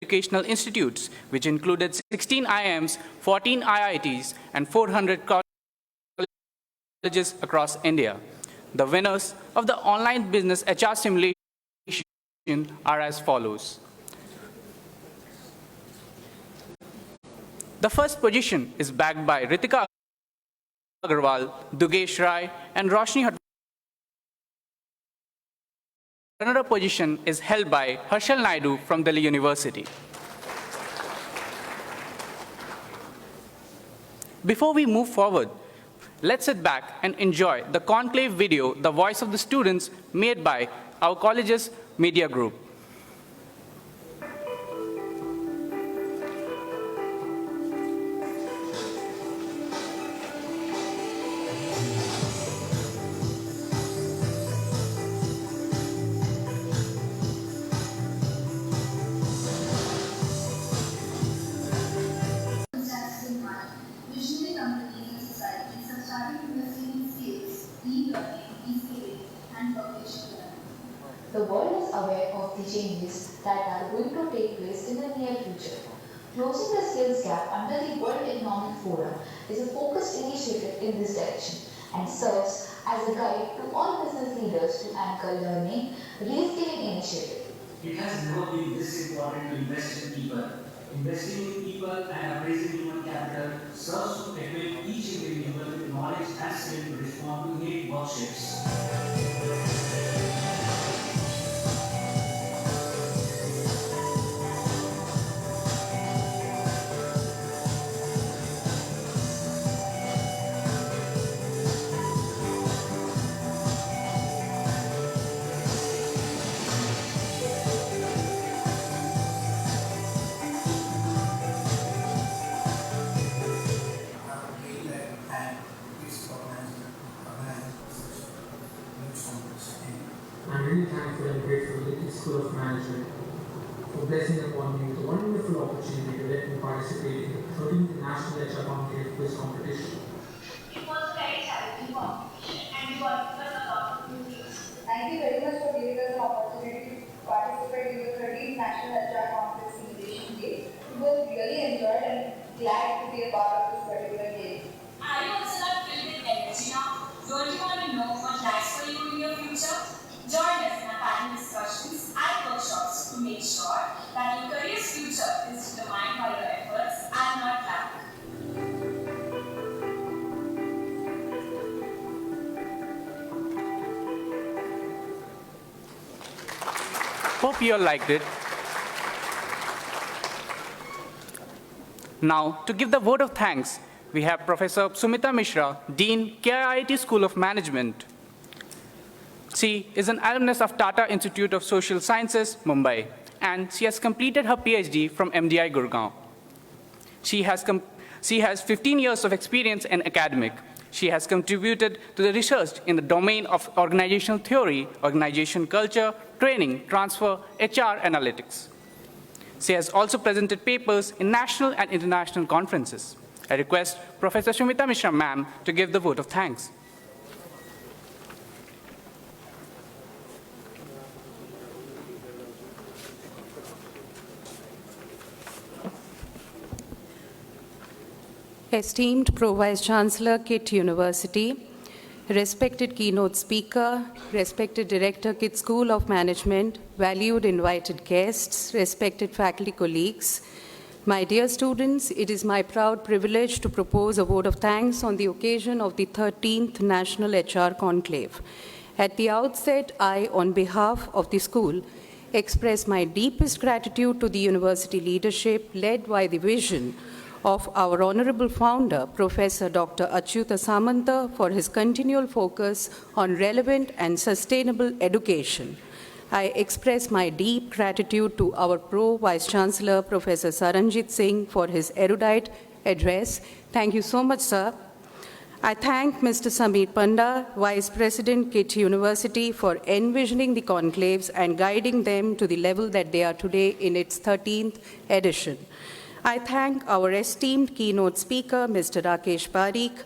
Educational institutes, which included 16 IIMs, 14 IITs, and 400 colleges across India. The winners of the online business HR simulation are as follows. The first position is backed by Ritika Agarwal, Dugesh Rai, and Roshni Hatwani. Another position is held by Harshal Naidu from Delhi University. Before we move forward, let's sit back and enjoy the conclave video, The Voice of the Students, made by our college's media group. The world is aware of the changes that are going to take place in the near future. Closing the skills gap under the World Economic Forum is a focused initiative in this direction and serves as a guide to all business leaders to anchor learning, reskilling initiative. It has never been this important to invest in people. Investing in people and appraising human capital serves to equip each individual with knowledge and skill to respond to unique work shifts. Management, for blessing upon me with a wonderful opportunity to let me participate in the 13th National HR Conclave Quiz Competition. It was a very challenging competition and you got us a lot of new things. Thank you very much for giving us an opportunity to participate in the 13th National HR Conclave Simulation Game. It was really enjoyed and glad to be a part of this particular game. Are you also not filled with energy now? Don't you want to know what lies for you in your future? Join us in our panel discussions and workshops to make sure that your career's future is determined by your efforts and not luck. Hope you all liked it. Now, to give the vote of thanks, we have Professor Sumita Mishra, Dean, KIIT School of Management. She is an alumnus of Tata Institute of Social Sciences, Mumbai, and she has completed her PhD from MDI Gurgaon. She has 15 years of experience in academic. She has contributed to the research in the domain of organizational theory, organization culture, training, transfer, HR analytics. She has also presented papers in national and international conferences. I request Professor Sumita Mishra, ma'am, to give the vote of thanks. Esteemed Pro-Vice Chancellor, KIIT University, respected keynote speaker, respected Director, KIIT School of Management, valued invited guests, respected faculty colleagues, my dear students, it is my proud privilege to propose a vote of thanks on the occasion of the 13th National HR Conclave. At the outset, I, on behalf of the school, express my deepest gratitude to the university leadership led by the vision of our honorable founder, Professor Dr. Achyuta Samanta, for his continual focus on relevant and sustainable education. I express my deep gratitude to our Pro-Vice Chancellor, Professor Saranjit Singh, for his erudite address. Thank you so much, sir. I thank Mr. Sameer Panda, Vice President, KIIT University, for envisioning the conclaves and guiding them to the level that they are today in its 13th edition. I thank our esteemed keynote speaker, Mr. Rakesh Barik,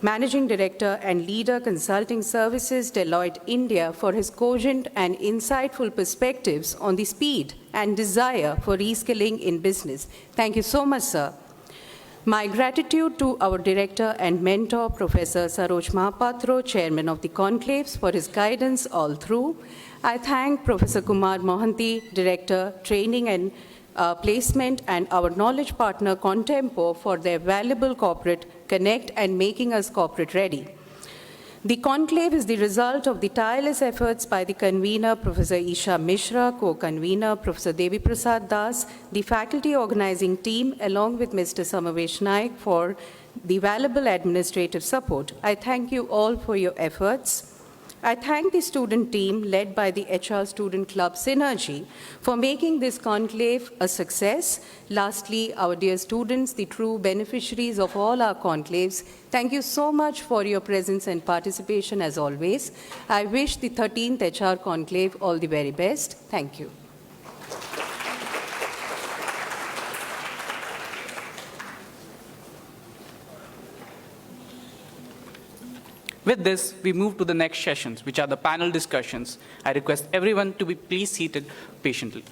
Managing Director and Leader Consulting Services, Deloitte India, for his cogent and insightful perspectives on the speed and desire for reskilling in business. Thank you so much, sir. My gratitude to our director and mentor, Professor Saroj Mahapatro, Chairman of the Conclaves, for his guidance all through. I thank Professor Kumar Mohanty, Director, Training and Placement, and our knowledge partner, Contempo, for their valuable corporate connect and making us corporate ready. The conclave is the result of the tireless efforts by the convener, Professor Isha Mishra, co-convener, Professor Devi Prasad Das, the faculty organizing team, along with Mr. Samavesh Naik for the valuable administrative support. I thank you all for your efforts. I thank the student team led by the HR Student Club Synergy for making this conclave a success. Lastly, our dear students, the true beneficiaries of all our conclaves, thank you so much for your presence and participation as always. I wish the 13th HR conclave all the very best. Thank you. With this, we move to the next sessions, which are the panel discussions. I request everyone to be please seated patiently.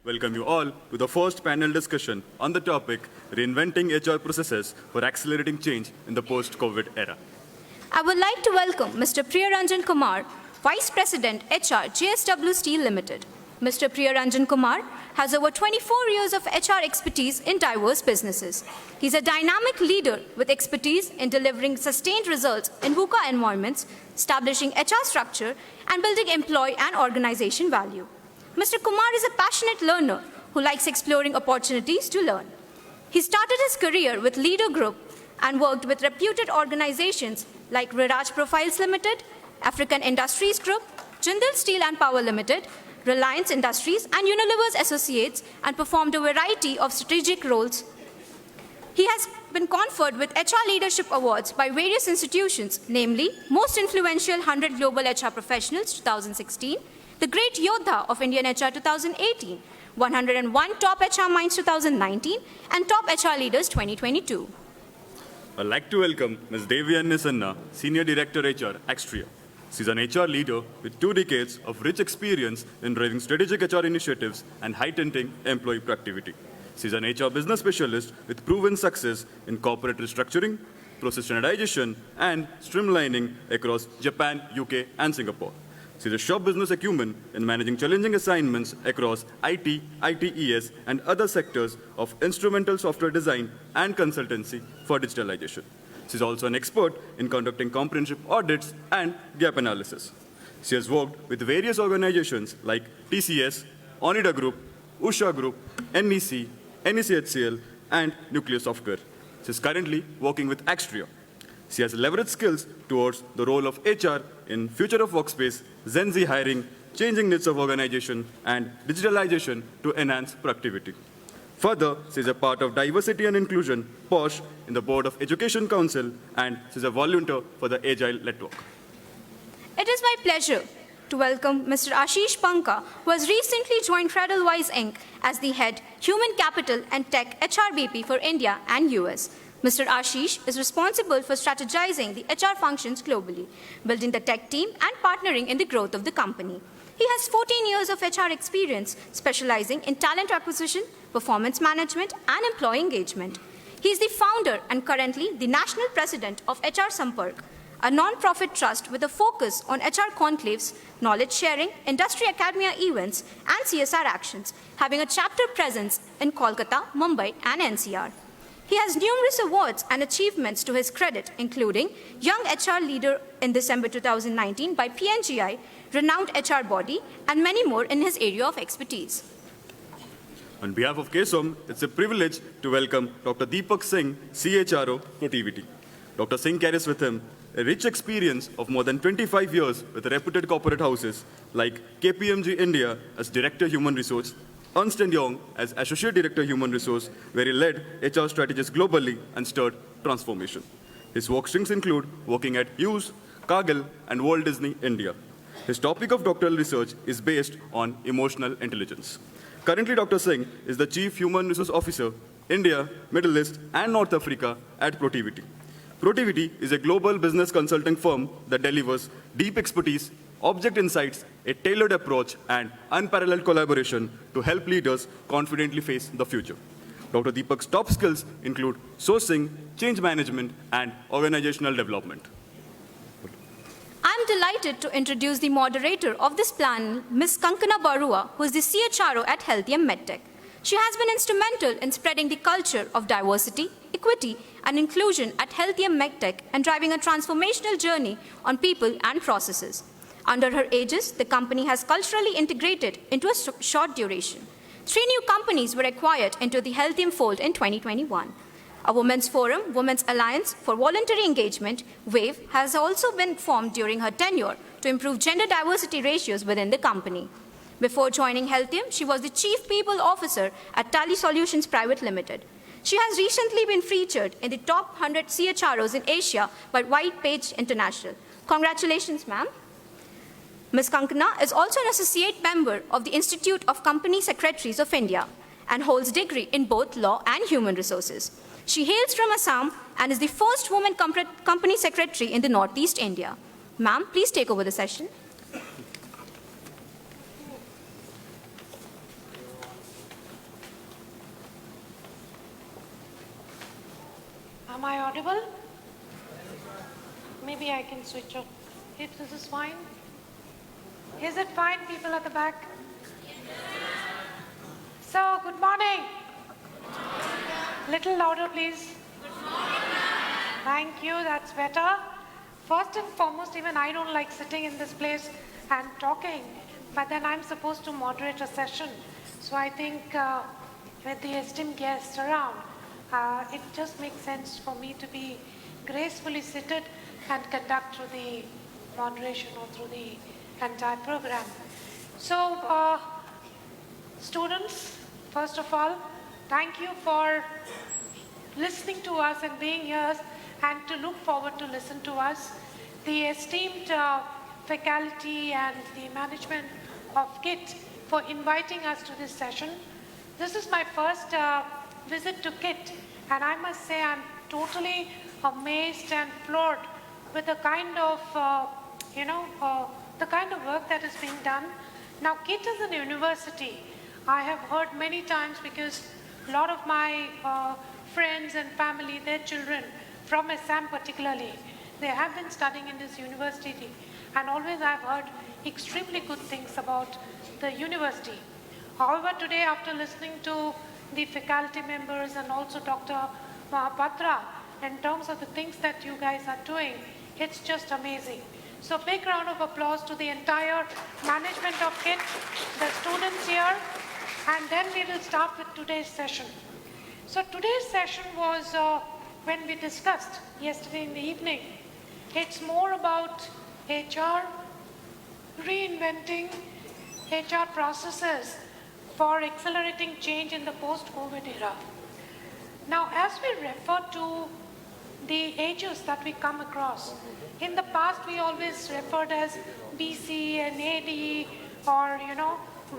welcome you all to the first panel discussion on the topic Reinventing HR Processes for Accelerating Change in the Post-COVID Era. I would like to welcome Mr. Priya Ranjan Kumar, Vice President HR, JSW Steel Limited. Mr. Priya Ranjan Kumar has over 24 years of HR expertise in diverse businesses. He's a dynamic leader with expertise in delivering sustained results in VUCA environments, establishing HR structure, and building employee and organization value. Mr. Kumar is a passionate learner who likes exploring opportunities to learn. He started his career with Leader Group and worked with reputed organizations like Viraj Profiles Limited, African Industries Group, Jindal Steel and Power Limited, Reliance Industries, and Unilever's Associates, and performed a variety of strategic roles. He has been conferred with HR Leadership Awards by various institutions, namely Most Influential 100 Global HR Professionals 2016, the Great Yodha of Indian HR 2018, 101 Top HR Minds 2019, and Top HR Leaders 2022. I'd like to welcome Ms. Debyani Sinha, Senior Director HR, Axtria. She's an HR leader with 2 decades of rich experience in driving strategic HR initiatives and heightening employee productivity. She's an HR business specialist with proven success in corporate restructuring, process standardization, and streamlining across Japan, UK, and Singapore. She's a shop business acumen in managing challenging assignments across IT, ITES, and other sectors of instrumental software design and consultancy for digitalization. She's also an expert in conducting comprehensive audits and gap analysis. She has worked with various organizations like TCS, Onida Group, Usha Group, NEC, NECHCL, and Nuclear Software. She's currently working with Axtria. She has leveraged skills towards the role of HR in future of workspace, Gen Z hiring, changing needs of organization, and digitalization to enhance productivity. Further, she is a part of Diversity and Inclusion, POSH, in the Board of Education Council, and she is a volunteer for the Agile Network. It is my pleasure to welcome Mr. Ashish Banka, who has recently joined Cradlewise Inc. as the head Human Capital and Tech HRBP for India and US. Mr. Ashish is responsible for strategizing the HR functions globally, building the tech team, and partnering in the growth of the company. He has 14 years of HR experience, specializing in talent acquisition, performance management, and employee engagement. He is the founder and currently the national president of HR Sampark, a non-profit trust with a focus on HR conclaves, knowledge sharing, industry academia events, and CSR actions, having a chapter presence in Kolkata, Mumbai, and NCR. He has numerous awards and achievements to his credit, including Young HR Leader in December 2019 by PNGI, renowned HR body, and many more in his area of expertise. On behalf of KSOM, it's a privilege to welcome Dr. Deepak Singh, CHRO, Protiviti. Dr. Singh carries with him a rich experience of more than 25 years with reputed corporate houses like KPMG India as Director Human Resource, Ernst & Young as Associate Director Human Resource, where he led HR strategies globally and stirred transformation. His work streams include working at Hughes, Cargill, and Walt Disney India. His topic of doctoral research is based on emotional intelligence. Currently, Dr. Singh is the Chief Human Resource Officer, India, Middle East, and North Africa at Protiviti. Protiviti is a global business consulting firm that delivers deep expertise, object insights, a tailored approach, and unparalleled collaboration to help leaders confidently face the future. Dr. Deepak's top skills include sourcing, change management, and organizational development. I'm delighted to introduce the moderator of this panel, Ms. Kankana Barua, who is the CHRO at Healthium Medtech. She has been instrumental in spreading the culture of diversity, equity, and inclusion at Healthium Medtech and driving a transformational journey on people and processes. Under her aegis, the company has culturally integrated into a short duration. 3 new companies were acquired into the Healthium fold in 2021. A Women's Forum, Women's Alliance for Voluntary Engagement, WAVE, has also been formed during her tenure to improve gender diversity ratios within the company. Before joining Healthium, she was the Chief People Officer at Tally Solutions Private Limited. She has recently been featured in the top 100 CHROs in Asia by White Page International. Congratulations, ma'am. Ms. Kankana is also an associate member of the Institute of Company Secretaries of India and holds a degree in both law and human resources. She hails from Assam and is the first woman company secretary in the Northeast India. Ma'am, please take over the session. Am I audible? Maybe I can switch on. If this is fine. Is it fine, people at the back? So, good morning. Little louder, please. Thank you, that's better. First and foremost, even I don't like sitting in this place and talking, but then I'm supposed to moderate a session. So I think with the esteemed guests around, it just makes sense for me to be gracefully seated and conduct through the moderation or through the entire program. So, students, first of all, thank you for listening to us and being here and to look forward to listen to us. The esteemed faculty and the management of KIIT for inviting us to this session. This is my first visit to KIIT, and I must say I'm totally amazed and floored with the kind of, the kind of work that is being done. Now, KIIT is a university. I have heard many times because a lot of my friends and family, their children, from Assam particularly, they have been studying in this university, and always I've heard extremely good things about the university. However, today after listening to the faculty members and also Dr. Mahapatra, in terms of the things that you guys are doing, it's just amazing. So big round of applause to the entire management of KIIT, the students here, and then we will start with today's session. So today's session was when we discussed yesterday in the evening. It's more about HR, reinventing HR processes for accelerating change in the post-COVID era. Now, as we refer to the ages that we come across, in the past we always referred as BC and AD or,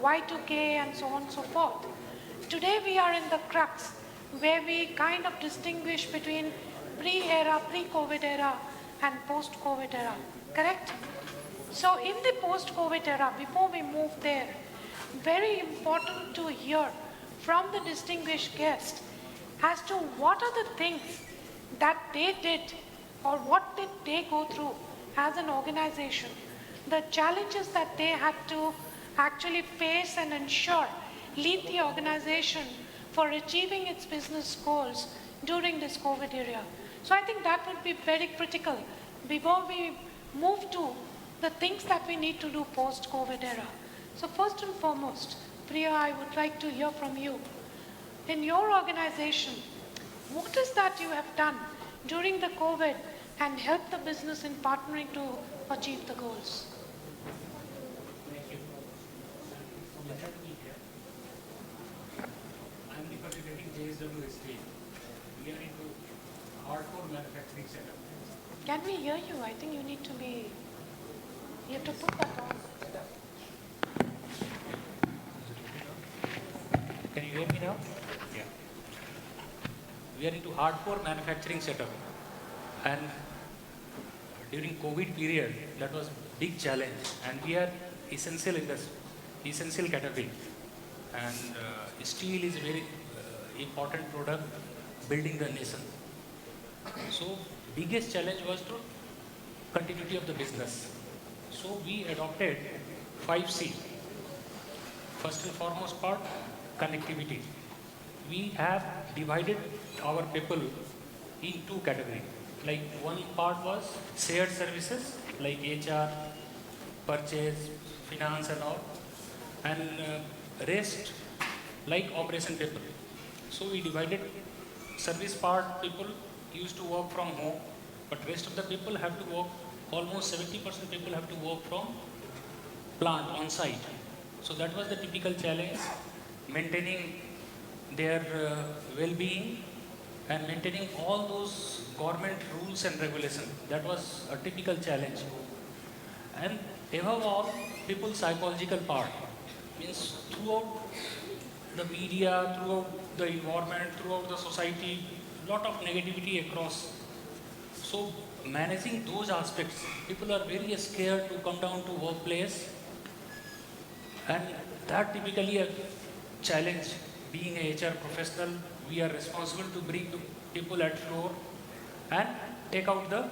Y2K and so on and so forth. Today we are in the crux where we kind of distinguish between pre-era, pre-COVID era and post-COVID era, correct? So in the post-COVID era, before we move there, very important to hear from the distinguished guest as to what are the things that they did or what did they go through as an organization, the challenges that they had to actually face and ensure lead the organization for achieving its business goals during this COVID era. So I think that would be very critical before we move to the things that we need to do post-COVID era. So first and foremost, Priya, I would like to hear from you. In your organization, what is that you have done during the COVID and helped the business in partnering to achieve the goals? Thank you. I'm representing JSW history. We are into hardcore manufacturing setup. Can we hear you? I think you need to be, you have to put that on. Can you hear me now? Yeah. We are into hardcore manufacturing setup. And during COVID period, that was big challenge. And we are essential industry, essential category. And steel is a very important product building the nation. So biggest challenge was to continuity of the business. So we adopted 5C. First and foremost part, connectivity. We have divided our people in two categories. Like one part was shared services like HR, purchase, finance and all. And rest like operation people. So we divided service part people used to work from home, but rest of the people have to work, almost 70% people have to work from plant on site. So that was the typical challenge, maintaining their well-being and maintaining all those government rules and regulations. That was a typical challenge. And above all, people's psychological part means throughout the media, throughout the environment, throughout the society, lot of negativity across. So managing those aspects, people are very scared to come down to workplace, and that typically a challenge. Being a HR professional, we are responsible to bring the people at floor and take out the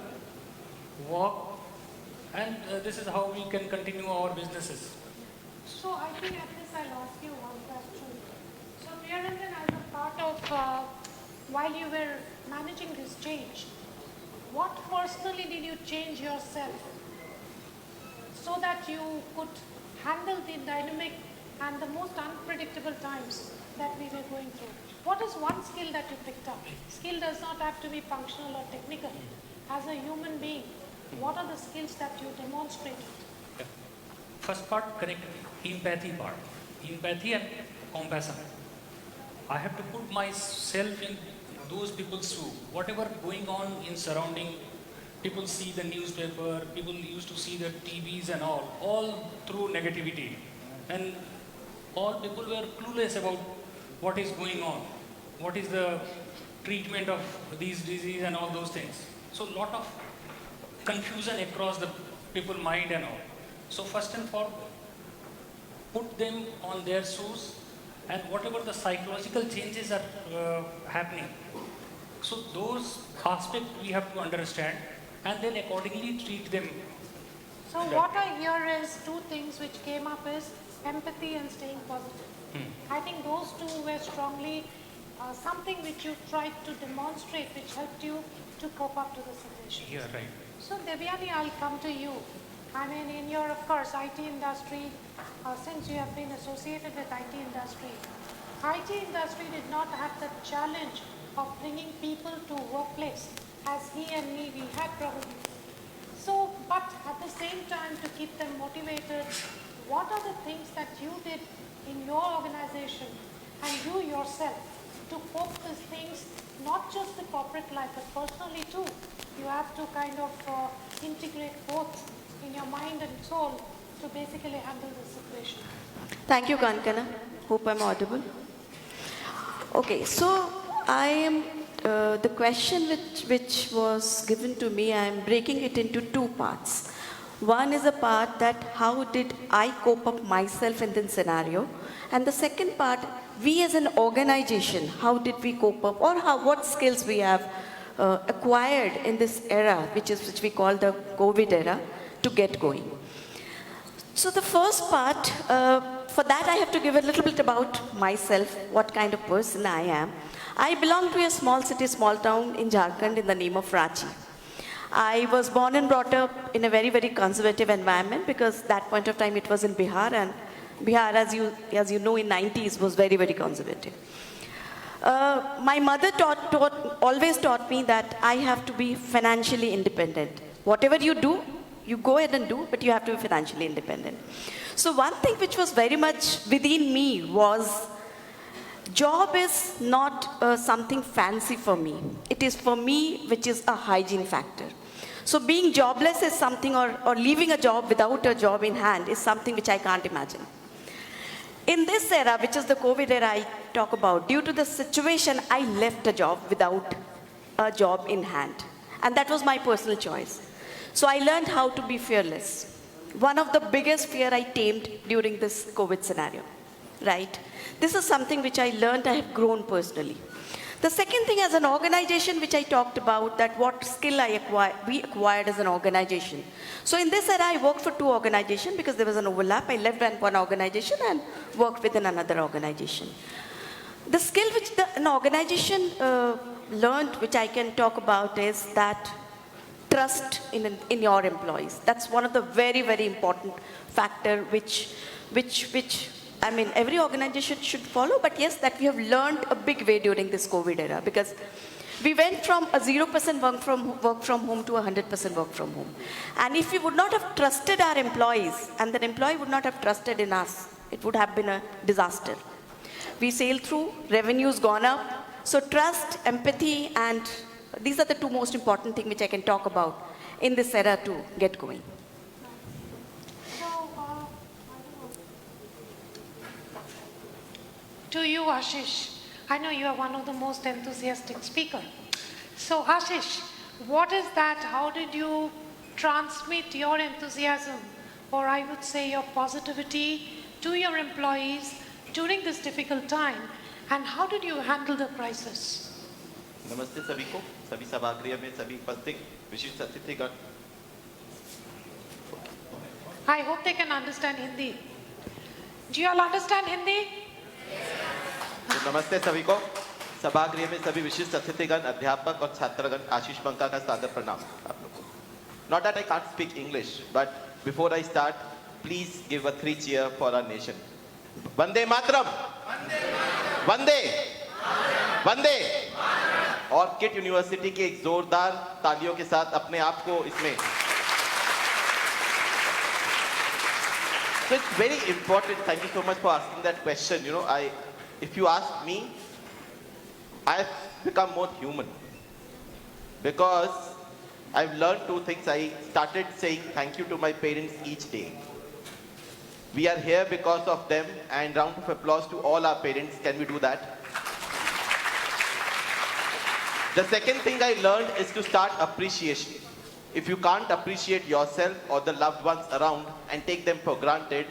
work, and this is how we can continue our businesses. So I think at this I'll ask you one question. So Ranjan, as a part of, while you were managing this change, what personally did you change yourself so that you could handle the dynamic and the most unpredictable times that we were going through? What is one skill that you picked up? Skill does not have to be functional or technical. As a human being, what are the skills that you demonstrated? Yeah. First part, correct, empathy part. Empathy and compassion. I have to put myself in those people's shoes. Whatever going on in surrounding, people see the newspaper, people used to see the TVs and all through negativity. And all people were clueless about what is going on, what is the treatment of these diseases and all those things. So a lot of confusion across the people's mind and all. So first and foremost, put them on their shoes, and whatever the psychological changes are happening. So those aspects we have to understand and then accordingly treat them. So what I hear is two things which came up is empathy and staying positive. I think those two were strongly something which you tried to demonstrate which helped you to cope up to the situation. Yeah, right. So Debyani, I'll come to you. I mean, in your, of course, IT industry, since you have been associated with IT industry did not have the challenge of bringing people to workplace as he and me, we had probably. So, but at the same time, to keep them motivated, what are the things that you did in your organization and you yourself to cope with things, not just the corporate life, but personally too? You have to kind of integrate both in your mind and soul to basically handle the situation. Thank you, Kankana. Hope I'm audible. Okay, so I am, the question which was given to me, I am breaking it into two parts. One is a part that how did I cope up myself in this scenario? And the second part, we as an organization, how did we cope up, or what skills we have acquired in this era, which we call the COVID era, to get going. So the first part, for that I have to give a little bit about myself, what kind of person I am. I belong to a small city, small town in Jharkhand in the name of Ranchi. I was born and brought up in a very, very conservative environment because that point of time it was in Bihar, and Bihar, as you know, in 90s was very, very conservative. My mother always taught me that I have to be financially independent. Whatever you do, you go ahead and do, but you have to be financially independent. So one thing which was very much within me was, job is not something fancy for me. It is for me which is a hygiene factor. So being jobless is something, or leaving a job without a job in hand is something which I can't imagine. In this era, which is the COVID era I talk about, due to the situation, I left a job without a job in hand. And that was my personal choice. So I learned how to be fearless. One of the biggest fear I tamed during this COVID scenario, right? This is something which I learned, I have grown personally. The second thing as an organization which I talked about, that what skill we acquired as an organization. So in this era, I worked for two organizations because there was an overlap. I left one organization and worked within another organization. The skill which an organization learned, which I can talk about, is that trust in your employees. That's one of the very, very important factor which I mean, every organization should follow, but yes, that we have learned a big way during this COVID era, because we went from a 0% work from home to 100% work from home. And if we would not have trusted our employees, and that employee would not have trusted in us, it would have been a disaster. We sailed through, revenues gone up. So trust, empathy, and these are the two most important things which I can talk about in this era to get going. To you, Ashish, I know you are one of the most enthusiastic speakers. So Ashish, what is that? How did you transmit your enthusiasm, or I would say your positivity, to your employees during this difficult time? And how did you handle the crisis? नमस्ते सभी को, सभी सभागृह में सभी उपस्थित विशिष्ट अतिथिगण। I hope they can understand Hindi. Do you all understand Hindi? तो नमस्ते सभी को, सभागृह में सभी विशिष्ट अतिथिगण, अध्यापक और छात्रगण, आशीष बंका का सादर प्रणाम आप लोगों को। Not that I can't speak English, but before I start, please give a 3 cheer for our nation. Vande Mataram, वंदे, वंदे। और किट यूनिवर्सिटी के एक जोरदार तालियों के साथ अपने आप को इसमें। So it's very important. Thank you so much for asking that question. You know, if you ask me, I've become more human because I've learned 2 things. I started saying thank you to my parents each day. We are here because of them, and round of applause to all our parents. Can we do that? The second thing I learned is to start appreciation. If you can't appreciate yourself or the loved ones around and take them for granted,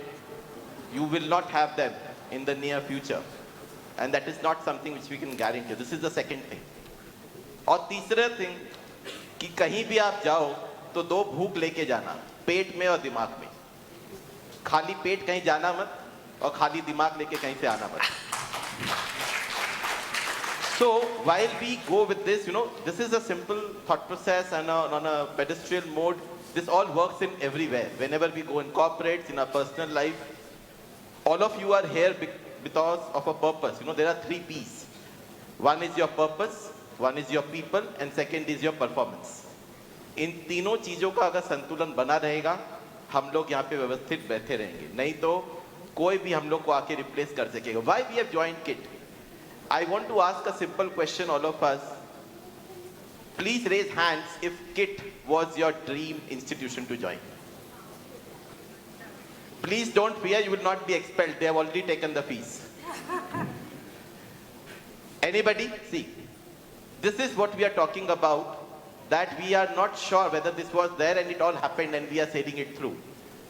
you will not have them in the near future. And that is not something which we can guarantee. This is the second thing. और तीसरा thing, कि कहीं भी आप जाओ तो 2 भूख लेके जाना, पेट में और दिमाग में। खाली पेट कहीं जाना मत और खाली दिमाग लेके कहीं से आना मत। So while we go with this, you know, this is a simple thought process and on a pedestrian mode. This all works in everywhere. Whenever we go in corporates, in our personal life, all of you are here because of a purpose. You know, there are 3 P's. One is your purpose, one is your people, and second is your performance. इन तीनों चीजों का अगर संतुलन बना रहेगा, हम लोग यहाँ पे व्यवस्थित बैठे रहेंगे। नहीं तो कोई भी हम लोग को आके रिप्लेस कर सकेगा। Why we have joined KIIT? I want to ask a simple question, all of us. Please raise hands if KIIT was your dream institution to join. Please don't fear, you will not be expelled. They have already taken the fees. Anybody? See, this is what we are talking about, that we are not sure whether this was there and it all happened and we are sailing it through.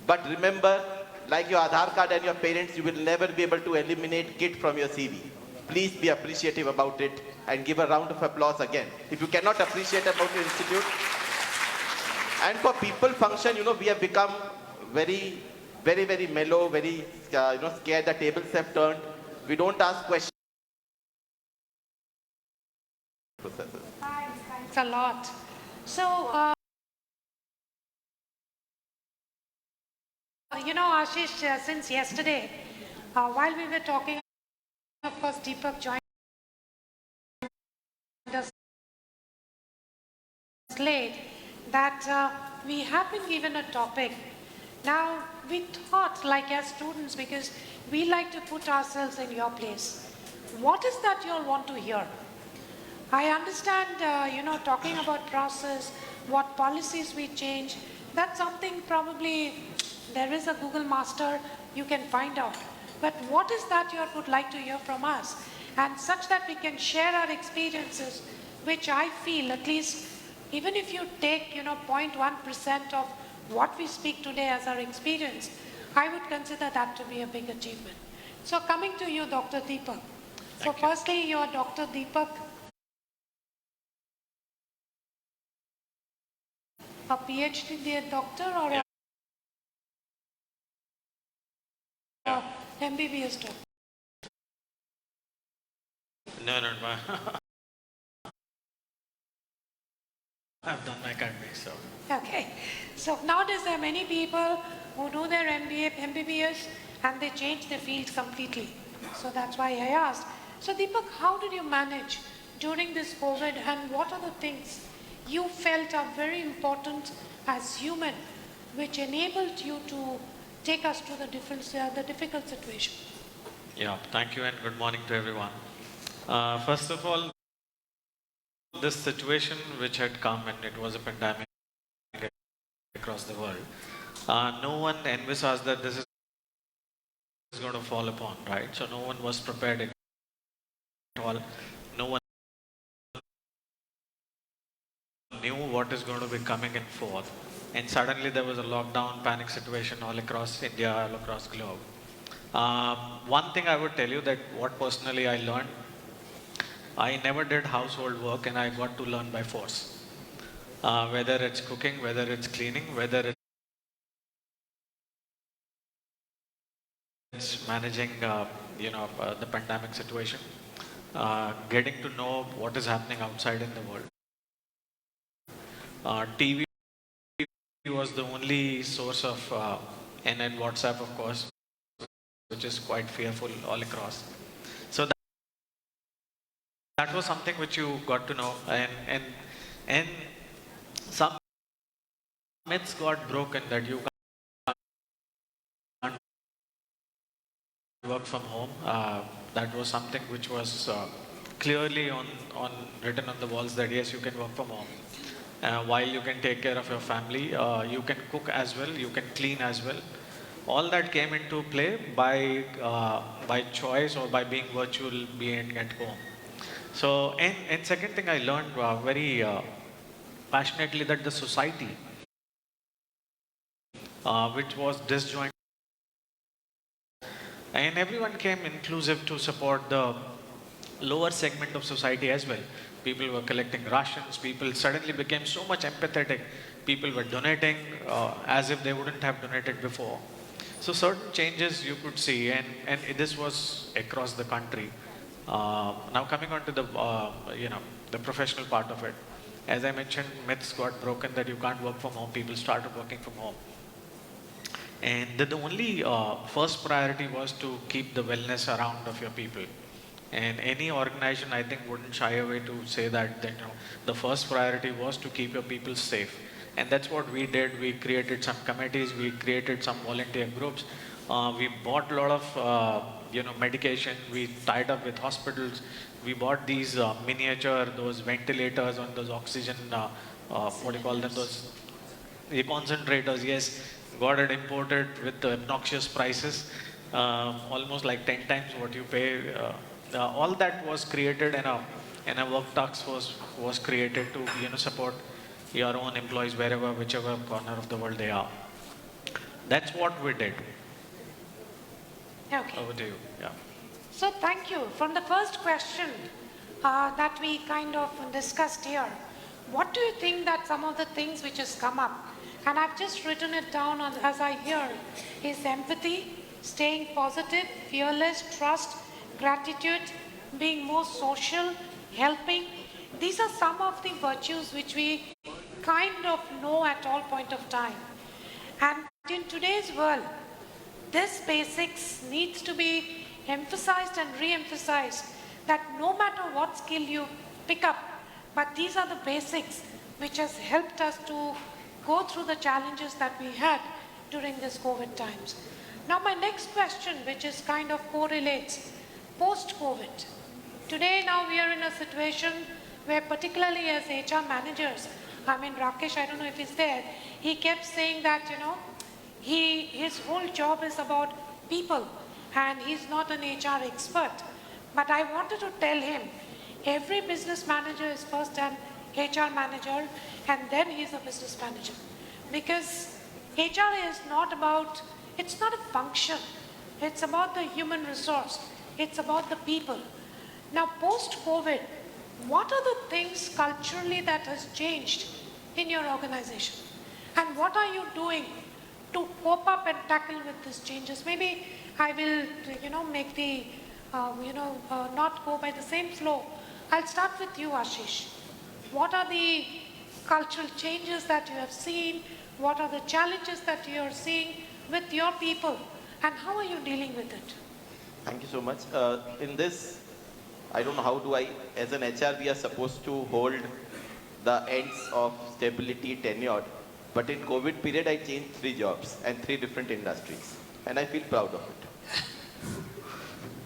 But remember, like your Aadhaar card and your parents, you will never be able to eliminate KIIT from your CV. Please be appreciative about it and give a round of applause again. If you cannot appreciate about your institute. And for people function, you know, we have become very mellow, very, scared. The tables have turned. We don't ask questions. Thanks a lot. So, you know, Ashish, since yesterday, while we were talking, of course, Deepak joined us late, that we have been given a topic. Now, we thought, like as students, because we like to put ourselves in your place, what is that you all want to hear? I understand, you know, talking about process, what policies we change, that's something probably, there is a Google Master, you can find out. But what is that you would like to hear from us? And such that we can share our experiences, which I feel, at least, even if you take, you know, 0.1% of what we speak today as our experience, I would consider that to be a big achievement. So coming to you, Dr. Deepak. So firstly, you're Dr. Deepak, a PhD doctor or a MBBS doctor? No. I've done my academics, so. Okay. So nowadays there are many people who do their MBA, MBBS and they change their field completely. So that's why I asked. So Deepak, how did you manage during this COVID, and what are the things you felt are very important as human, which enabled you to take us to the difficult situation? Yeah, thank you and good morning to everyone. First of all, this situation which had come, and it was a pandemic across the world, no one envisaged that this is going to fall upon, right? So no one was prepared at all. No one knew what is going to be coming in forth. And suddenly there was a lockdown, panic situation all across India, all across the globe. One thing I would tell you, that what personally I learned, I never did household work and I got to learn by force. Whether it's cooking, whether it's cleaning, whether it's managing, the pandemic situation, getting to know what is happening outside in the world. TV was the only source of, and then WhatsApp, of course, which is quite fearful all across. So that was something which you got to know, and some myths got broken that you can't work from home. That was something which was clearly written on the walls that yes, you can work from home. While you can take care of your family, you can cook as well, you can clean as well. All that came into play by choice or by being virtual, being at home. So, and second thing I learned very passionately that the society, which was disjointed, and everyone came inclusive to support the lower segment of society as well. People were collecting rations, people suddenly became so much empathetic, people were donating as if they wouldn't have donated before. So certain changes you could see, and this was across the country. Now coming on to the professional part of it. As I mentioned, myths got broken that you can't work from home, people started working from home. And the only first priority was to keep the wellness around of your people. And any organization, I think, wouldn't shy away to say that the first priority was to keep your people safe. And that's what we did. We created some committees, we created some volunteer groups. We bought a lot of medication, we tied up with hospitals. We bought these miniature, those ventilators on those oxygen, what do you call them, those concentrators, yes. Got it imported with the obnoxious prices, almost like 10 times what you pay. All that was created, and a work task was created to support your own employees wherever, whichever corner of the world they are. That's what we did. Okay. Over to you. Yeah. So thank you. From the first question that we kind of discussed here, what do you think that some of the things which has come up, and I've just written it down as I hear, is empathy, staying positive, fearless, trust, gratitude, being more social, helping. These are some of the virtues which we kind of know at all point of time. And in today's world, this basics needs to be emphasized and re-emphasized, that no matter what skill you pick up, but these are the basics which has helped us to go through the challenges that we had during this COVID times. Now my next question, which is kind of correlates, post-COVID. Today now we are in a situation where particularly as HR managers, I mean Rakesh, I don't know if he's there, he kept saying that, his whole job is about people and he's not an HR expert. But I wanted to tell him, every business manager is first an HR manager and then he's a business manager. Because HR is not about, it's not a function, it's about the human resource, it's about the people. Now post-COVID, what are the things culturally that has changed in your organization? And what are you doing to cope up and tackle with these changes? Maybe I will, make the, not go by the same flow. I'll start with you, Ashish. What are the cultural changes that you have seen? What are the challenges that you are seeing with your people? And how are you dealing with it? Thank you so much. In this, I don't know how do I, as an HR, we are supposed to hold the ends of stability, tenure. But in COVID period, I changed 3 jobs and 3 different industries. And I feel proud of it.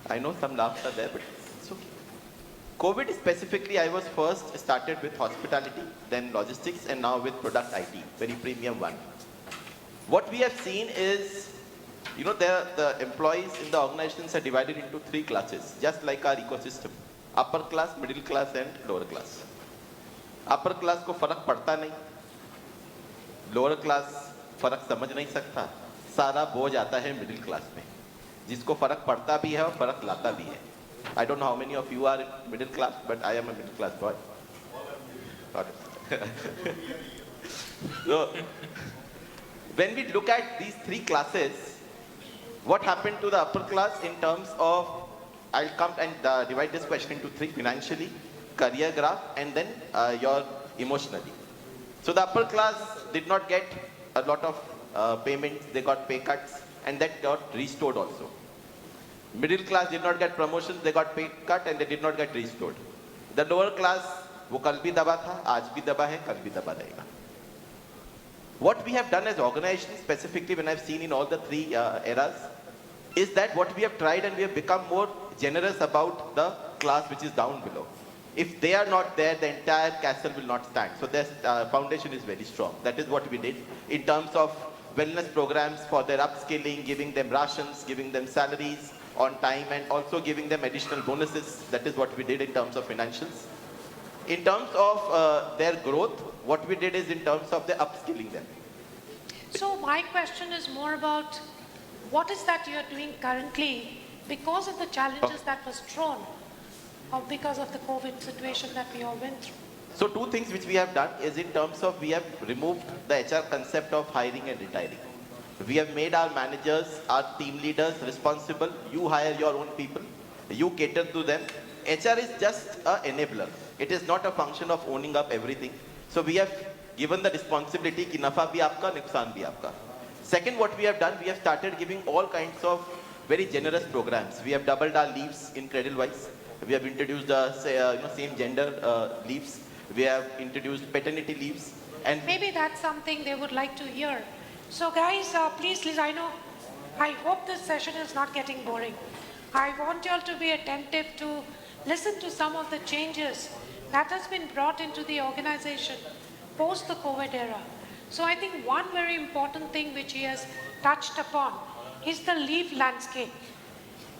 I know some laughs are there, but it's okay. COVID specifically, I was first started with hospitality, then logistics, and now with product IT, very premium one. What we have seen is, the employees in the organizations are divided into 3 classes, just like our ecosystem. Upper class, middle class, and lower class. Upper class को फर्क पड़ता नहीं, lower class फर्क समझ नहीं सकता, सारा बोझ आता है मिडिल क्लास में, जिसको फर्क पड़ता भी है और फर्क लाता भी है. I don't know how many of you are middle class, but I am a middle class boy. Got it. So, when we look at these three classes, what happened to the upper class in terms of, I'll come and divide this question into three: financially, career graph, and then your emotionally. So the upper class did not get a lot of payments, they got pay cuts, and that got restored also. Middle class did not get promotions, they got pay cut and they did not get restored. The lower class, वो कल भी दबा था, आज भी दबा है, कल भी दबा रहेगा. What we have done as organization, specifically when I've seen in all the three eras, is that what we have tried and we have become more generous about the class which is down below. If they are not there, the entire castle will not stand. So their foundation is very strong. That is what we did in terms of wellness programs for their upskilling, giving them rations, giving them salaries on time, and also giving them additional bonuses. That is what we did in terms of financials. In terms of their growth, what we did is in terms of the upskilling them. So my question is more about what is that you're doing currently because of the challenges that was thrown or because of the COVID situation that we all went through? So two things which we have done is in terms of we have removed the HR concept of hiring and retiring. We have made our managers, our team leaders responsible. You hire your own people. You cater to them. HR is just an enabler. It is not a function of owning up everything. So we have given the responsibility ki nafa bhi aapka, nuksan bhi aapka. Second, what we have done, we have started giving all kinds of very generous programs. We have doubled our leaves in Cradlewise. We have introduced same gender leaves. We have introduced paternity leaves. And maybe that's something they would like to hear. So guys, please, I hope this session is not getting boring. I want you all to be attentive to listen to some of the changes that has been brought into the organization post the COVID era. So I think one very important thing which he has touched upon is the leave landscape.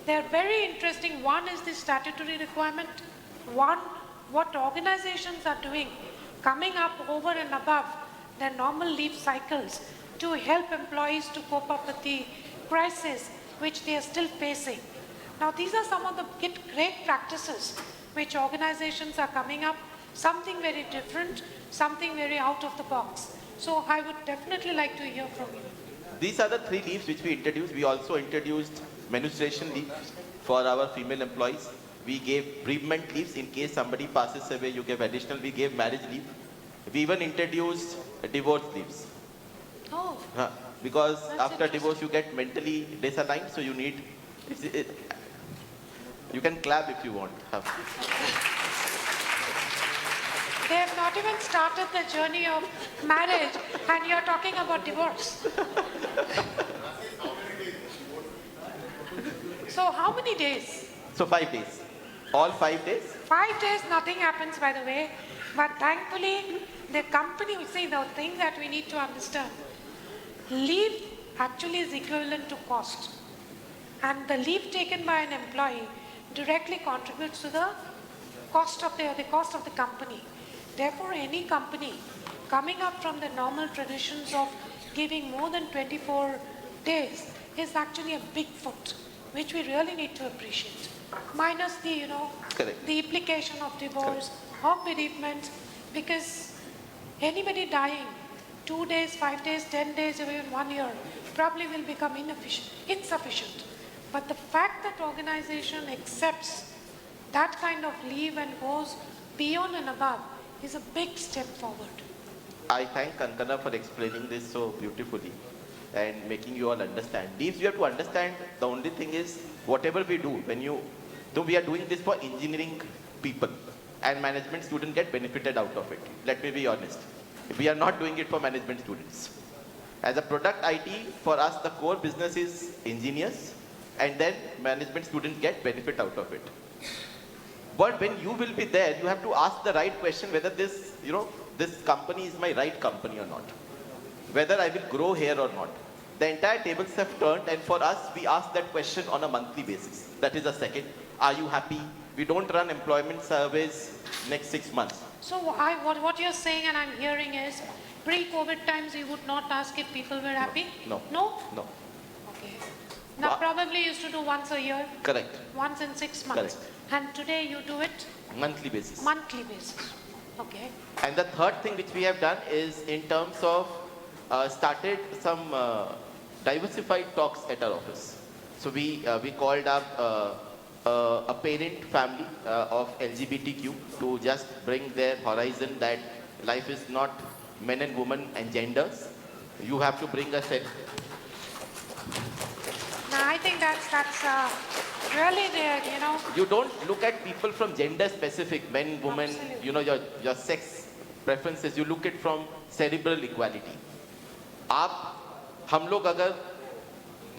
They're very interesting. One is the statutory requirement. One, what organizations are doing, coming up over and above their normal leave cycles to help employees to cope up with the crisis which they are still facing. Now these are some of the great practices which organizations are coming up, something very different, something very out of the box. So I would definitely like to hear from you. These are the three leaves which we introduced. We also introduced menstruation leave for our female employees. We gave bereavement leaves in case somebody passes away, you give additional. We gave marriage leave. We even introduced divorce leaves. Oh. Because after divorce you get mentally disaligned, so you need, you can clap if you want. They have not even started the journey of marriage and you're talking about divorce. So how many days? So 5 days. All 5 days? 5 days, nothing happens, by the way. But thankfully, the company, see, the thing that we need to understand, leave actually is equivalent to cost. And the leave taken by an employee directly contributes to the cost of the company. Therefore, any company coming up from the normal traditions of giving more than 24 days is actually a big foot, which we really need to appreciate. Minus the, the implication of divorce, of bereavement, because anybody dying 2 days, 5 days, 10 days, or even 1 year probably will become insufficient. But the fact that organization accepts that kind of leave and goes beyond and above is a big step forward. I thank Kankana for explaining this so beautifully and making you all understand. Leaves, you have to understand, the only thing is, whatever we do, though we are doing this for engineering people, and management students get benefited out of it. Let me be honest. We are not doing it for management students. As a product IT, for us, the core business is engineers, and then management students get benefit out of it. But when you will be there, you have to ask the right question whether this, this company is my right company or not. Whether I will grow here or not. The entire tables have turned, and for us, we ask that question on a monthly basis. That is the second. Are you happy? We don't run employment surveys next 6 months. So what you're saying and I'm hearing is, pre-COVID times you would not ask if people were happy? No. No? No. Okay. Now, probably used to do once a year. Correct. Once in 6 months. Correct. And today you do it? Monthly basis. Monthly basis. Okay. And the third thing which we have done is in terms of started some diversified talks at our office. So we called up a parent family of LGBTQ to just bring their horizon that life is not men and women and genders. You have to bring us in. Now, I think that's really there, you know. You don't look at people from gender specific, men, women, Absolutely. you know, your sex preferences. You look at from cerebral equality. हम लोग अगर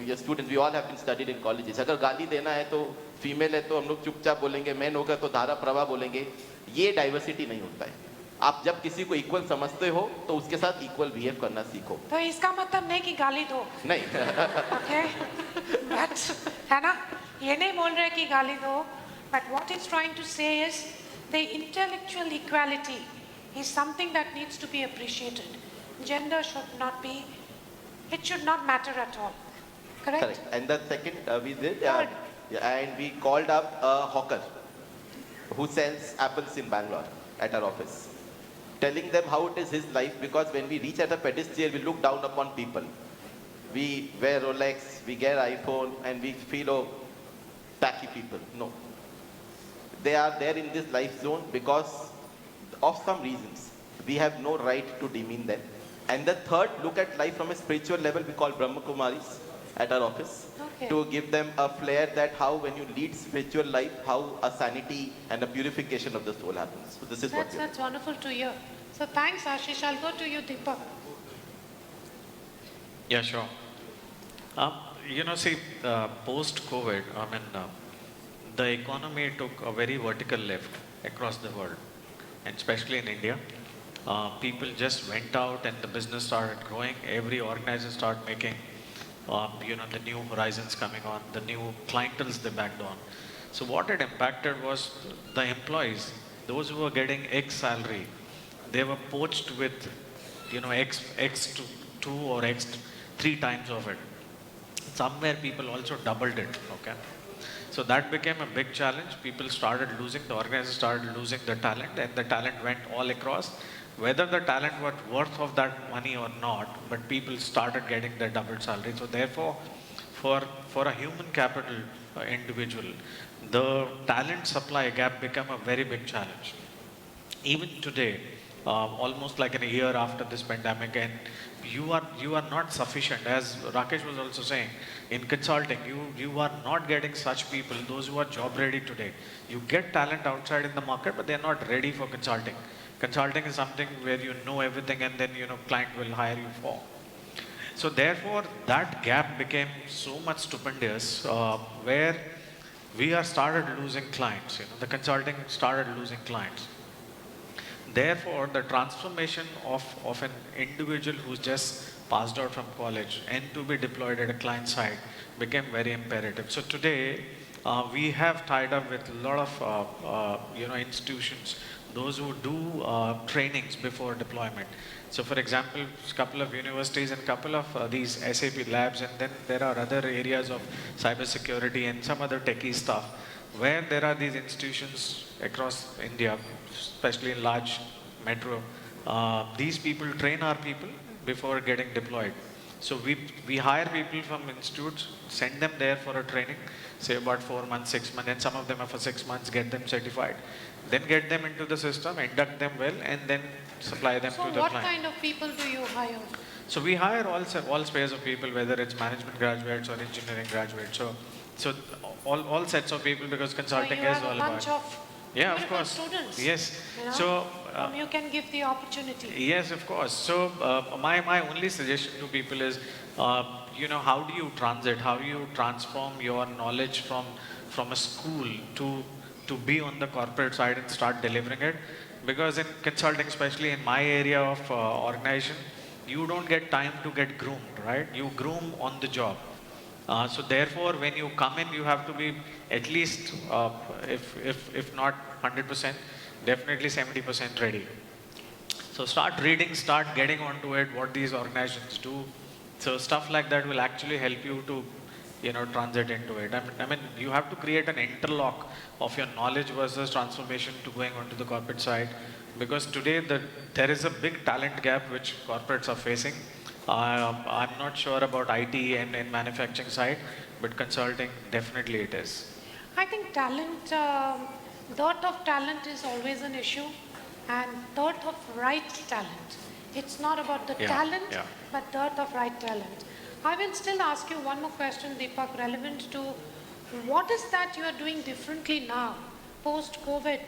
ये students, we all have been studied in colleges. अगर गाली देना है तो female है तो हम लोग चुपचाप बोलेंगे, मैन होगा तो धारा प्रवाह बोलेंगे. ये डाइवर्सिटी नहीं होता है. आप जब किसी को इक्वल समझते हो तो उसके साथ इक्वल बिहेव करना सीखो. तो इसका मतलब नहीं कि गाली दो. नहीं. Okay. है ना? ये नहीं बोल रहे कि गाली दो. But what he's trying to say is the intellectual equality is something that needs to be appreciated. Gender should not be, it should not matter at all. Correct? Correct. And the second we did, and we called up a hawker who sells apples in Bangalore at our office, telling them how it is his life, because when we reach at a pedestal, we look down upon people. We wear Rolex, we get iPhone, and we feel, oh, tacky people. No. They are there in this life zone because of some reasons. We have no right to demean them. And the third, look at life from a spiritual level, we call Brahma Kumaris at our office. Okay. To give them a flair that how when you lead spiritual life, how a sanity and a purification of the soul happens. So this is what we That's wonderful to hear. So thanks, Ashish. I'll go to you, Deepak. Yeah, sure. You know, see, post-COVID, the economy took a very vertical lift across the world, and especially in India. People just went out and the business started growing. Every organization started making, the new horizons coming on, the new clienteles they backed on. So what it impacted was the employees, those who were getting X salary, they were poached with, X2 or X3 times of it. Somewhere people also doubled it, okay? So that became a big challenge. People started losing, the organizers started losing the talent, and the talent went all across. Whether the talent was worth of that money or not, but people started getting their double salary. So therefore, for a human capital individual, the talent supply gap became a very big challenge. Even today, almost like a year after this pandemic, and you are not sufficient, as Rakesh was also saying, in consulting, you are not getting such people, those who are job ready today. You get talent outside in the market, but they're not ready for consulting. Consulting is something where you know everything and then, client will hire you for. So therefore, that gap became so much stupendous, where we are started losing clients, the consulting started losing clients. Therefore, the transformation of an individual who's just passed out from college and to be deployed at a client side became very imperative. So today, we have tied up with a lot of institutions, those who do trainings before deployment. So for example, a couple of universities and a couple of these SAP labs, and then there are other areas of cybersecurity and some other techie stuff, where there are these institutions across India, especially in large metro. These people train our people before getting deployed. So we hire people from institutes, send them there for a training, say about 4 months, 6 months, and some of them are for 6 months, get them certified. Then get them into the system, induct them well, and then supply them to the client. So what kind of people do you hire? So we hire all space of people, whether it's management graduates or engineering graduates. So all sets of people, because consulting is all about. Yeah, of course. Students, yes. So you can give the opportunity. Yes, of course. So my only suggestion to people is, how do you transit? How do you transform your knowledge from a school to be on the corporate side and start delivering it? Because in consulting, especially in my area of organization, you don't get time to get groomed, right? You groom on the job. So therefore, when you come in, you have to be at least, if not 100%, definitely 70% ready. So start reading, start getting onto it, what these organizations do. So stuff like that will actually help you to transit into it. I mean, you have to create an interlock of your knowledge versus transformation to going onto the corporate side, because today there is a big talent gap which corporates are facing. I'm not sure about IT and manufacturing side, but consulting, definitely it is. I think talent, dearth of talent is always an issue, and dearth of right talent. It's not about the talent, but dearth of right talent. I will still ask you one more question, Deepak, relevant to what is that you are doing differently now, post-COVID,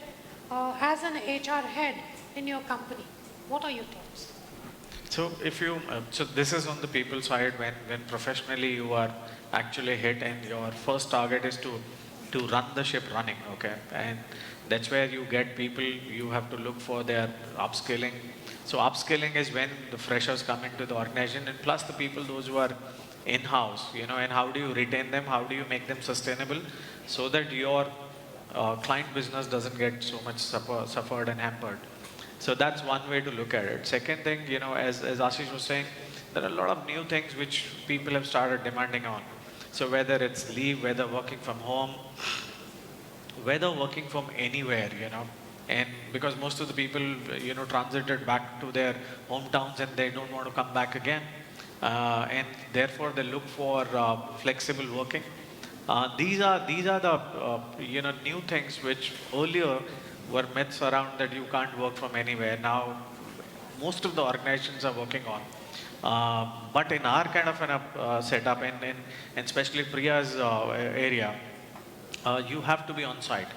as an HR head in your company? What are your thoughts? So if you, so this is on the people side when professionally you are actually hit and your first target is to run the ship running, okay? And that's where you get people, you have to look for their upskilling. So upskilling is when the freshers come into the organization, and plus the people, those who are in-house, and how do you retain them? How do you make them sustainable so that your client business doesn't get so much suffered and hampered? So that's one way to look at it. Second thing, as Ashish was saying, there are a lot of new things which people have started demanding on. So whether it's leave, whether working from home, whether working from anywhere, and because most of the people, transited back to their hometowns and they don't want to come back again. And therefore they look for flexible working. These are the, new things which earlier were myths around that you can't work from anywhere. Now, most of the organizations are working on. But in our kind of an, setup, and especially Priya's area, you have to be on site.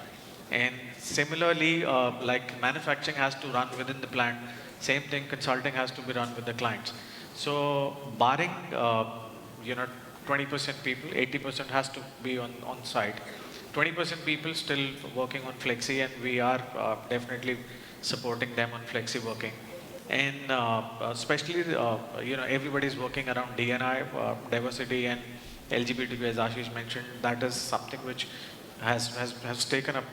And similarly, like manufacturing has to run within the plant, same thing, consulting has to be run with the clients. So barring, 20% people, 80% has to be on site. 20% people still working on flexi, and we are definitely supporting them on flexi working. And especially, everybody's working around D&I, diversity and LGBTQ, as Ashish mentioned. That is something which has taken up,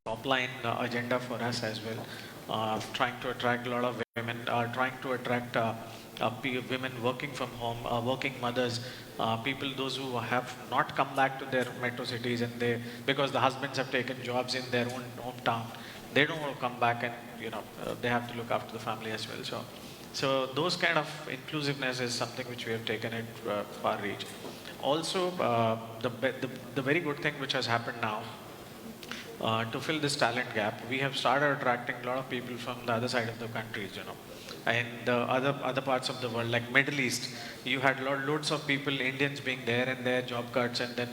top line agenda for us as well. Trying to attract a lot of women, trying to attract women working from home, working mothers, people those who have not come back to their metro cities, and because the husbands have taken jobs in their own hometown, they don't want to come back, and they have to look after the family as well. So those kind of inclusiveness is something which we have taken it far reach. Also, the very good thing which has happened now, to fill this talent gap, we have started attracting a lot of people from the other side of the countries, and other parts of the world, like Middle East. You had loads of people, Indians being there, and their job cuts, and then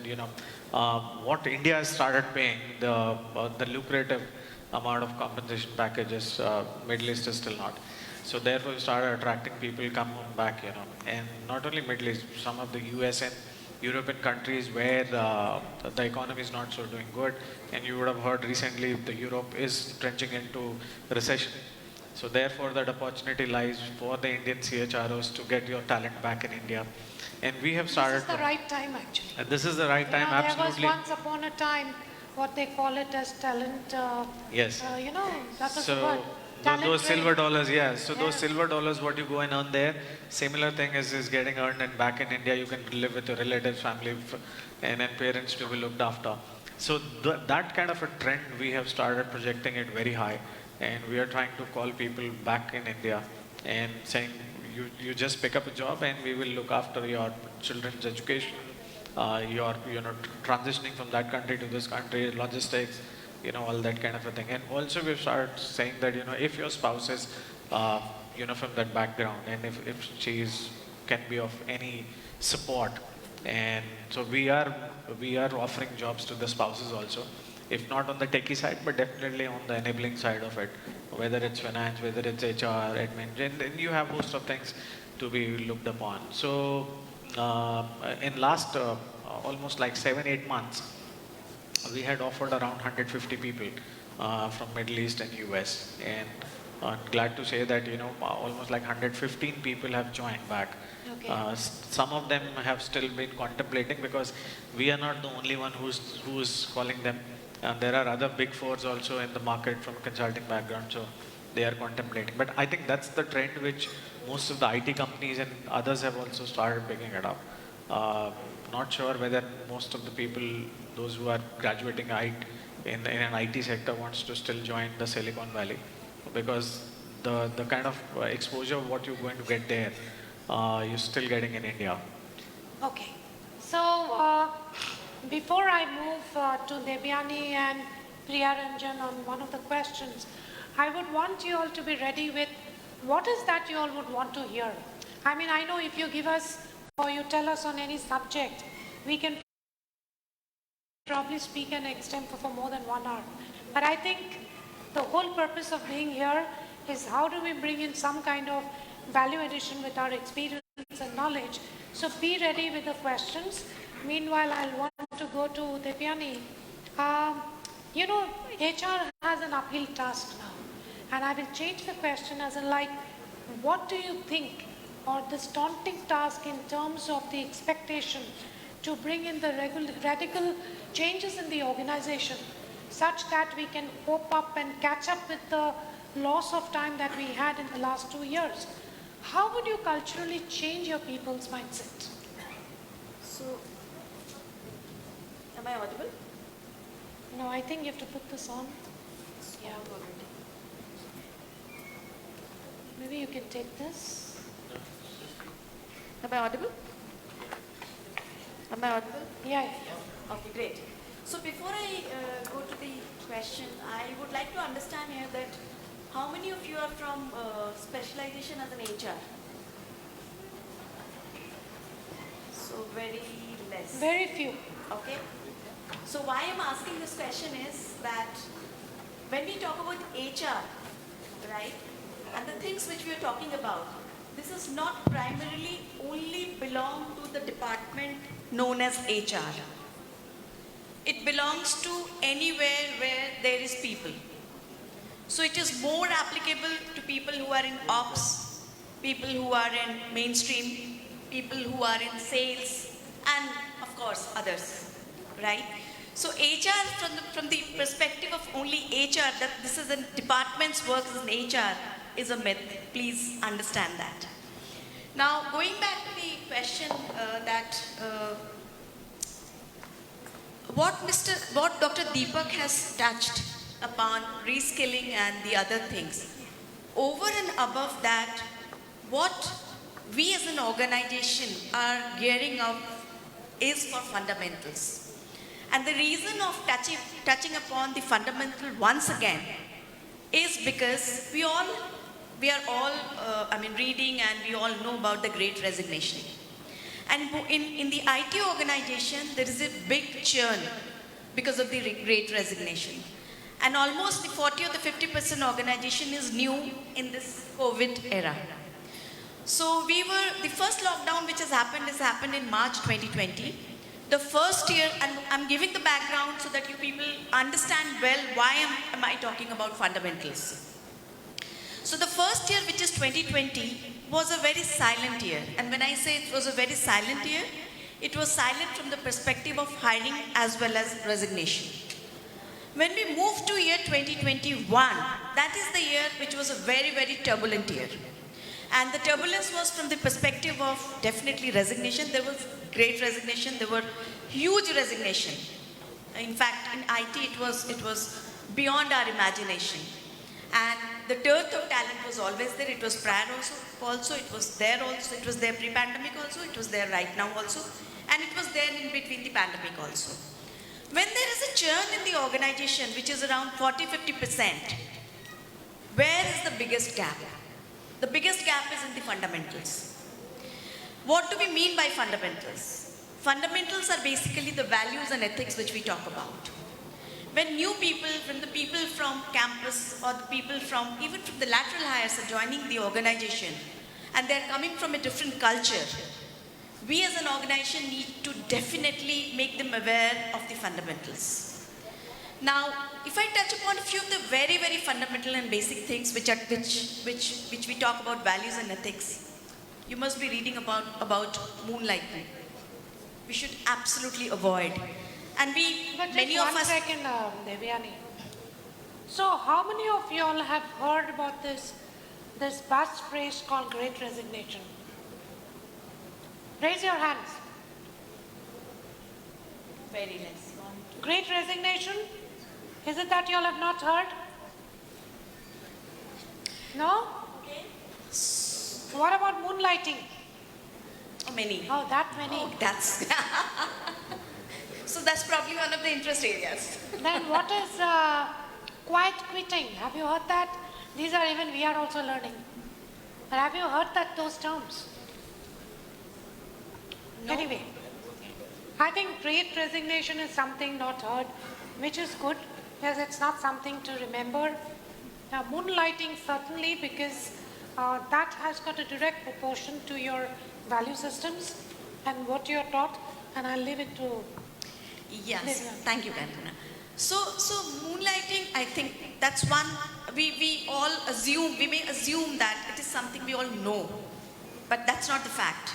what India has started paying, the lucrative amount of compensation packages, Middle East is still not. So therefore, we started attracting people, come home back, and not only Middle East, some of the US and European countries where the economy is not so doing good, and you would have heard recently the Europe is trenching into recession. So therefore, that opportunity lies for the Indian CHROs to get your talent back in India. And we have started... This is the right time, actually. This is the right time, absolutely. There was once upon a time what they call it as talent... yes. That was the word. Those silver dollars, yeah. So those silver dollars, what you go and earn there, similar thing is getting earned, and back in India, you can live with your relatives, family, and parents to be looked after. So that kind of a trend, we have started projecting it very high. And we are trying to call people back in India and saying, you just pick up a job and we will look after your children's education, your, transitioning from that country to this country, logistics, all that kind of a thing. And also we've started saying that, if your spouse is, from that background, and if she can be of any support, and so we are offering jobs to the spouses also. If not on the techie side, but definitely on the enabling side of it, whether it's finance, whether it's HR, admin, and then you have most of things to be looked upon. So in last almost like 7-8 months, we had offered around 150 people from Middle East and US, and I'm glad to say that almost like 115 people have joined back. Okay. Some of them have still been contemplating, because we are not the only one who's calling them. And there are other big fours also in the market from a consulting background, so they are contemplating. But I think that's the trend which most of the IT companies and others have also started picking it up. Not sure whether most of the people, those who are graduating in an IT sector, wants to still join the Silicon Valley, because the kind of exposure what you're going to get there, you're still getting in India. Okay. So before I move to Debyani and Priya Ranjan on one of the questions, I would want you all to be ready with what is that you all would want to hear. I mean, I know if you give us or you tell us on any subject, we can probably speak and extend for more than 1 hour. But I think the whole purpose of being here is how do we bring in some kind of value addition with our experience and knowledge. So be ready with the questions. Meanwhile, I'll want to go to Debyani. You know, HR has an uphill task now. And I will change the question as in like, what do you think, or this daunting task in terms of the expectation to bring in the radical changes in the organization such that we can cope up and catch up with the loss of time that we had in the last 2 years. How would you culturally change your people's mindset? So, am I audible? No, I think you have to put this on. Yeah. Maybe you can take this. Am I audible? Am I audible? Yeah. Okay, great. So before I go to the question, I would like to understand here that how many of you are from specialization as an HR? So very less. Very few. Okay. So why I'm asking this question is that when we talk about HR, right, and the things which we are talking about, this is not primarily only belong to the department known as HR. It belongs to anywhere where there is people. So it is more applicable to people who are in ops, people who are in mainstream, people who are in sales, and of course others, right? So HR from the perspective of only HR, that this is a department's work as an HR, is a myth. Please understand that. Now, going back to the question what Dr. Deepak has touched upon, reskilling and the other things. Over and above that, what we as an organization are gearing up is for fundamentals. And the reason of touching upon the fundamental once again is because we are all reading and we all know about the Great Resignation. And in the IT organization, there is a big churn because of the Great Resignation. And almost the 40 or the 50% organization is new in this COVID era. So the first lockdown which has happened in March 2020. The first year, and I'm giving the background so that you people understand well why am I talking about fundamentals. So the first year, which is 2020, was a very silent year. And when I say it was a very silent year, it was silent from the perspective of hiring as well as resignation. When we moved to year 2021, that is the year which was a very, very turbulent year. And the turbulence was from the perspective of definitely resignation. There was great resignation. There were huge resignation. In fact, in IT, it was beyond our imagination. And the dearth of talent was always there. It was prior also. It was there also. It was there pre-pandemic also. It was there right now also. And it was there in between the pandemic also. When there is a churn in the organization, which is around 40-50%, where is the biggest gap? The biggest gap is in the fundamentals. What do we mean by fundamentals? Fundamentals are basically the values and ethics which we talk about. When new people, when the people from campus or the people even from the lateral hires are joining the organization and they're coming from a different culture, we as an organization need to definitely make them aware of the fundamentals. Now, if I touch upon a few of the very, very fundamental and basic things which we talk about values and ethics, you must be reading about moonlighting. We should absolutely avoid. And many of us... Second, Debyani. So, how many of you all have heard about this buzz phrase called Great Resignation? Raise your hands. Very less. Great resignation? Is it that you all have not heard? No? Okay. What about moonlighting? Many. Oh, that many. Oh, that's... So that's probably one of the interest areas. Then what is quiet quitting? Have you heard that? These are even we are also learning. But have you heard those terms? No. Anyway, I think great resignation is something not heard, which is good, because it's not something to remember. Now, moonlighting certainly, because that has got a direct proportion to your value systems and what you're taught, and I'll leave it to Yes, thank you, Kankana. So moonlighting, I think that's one, we all assume, we may assume that it is something we all know, but that's not the fact.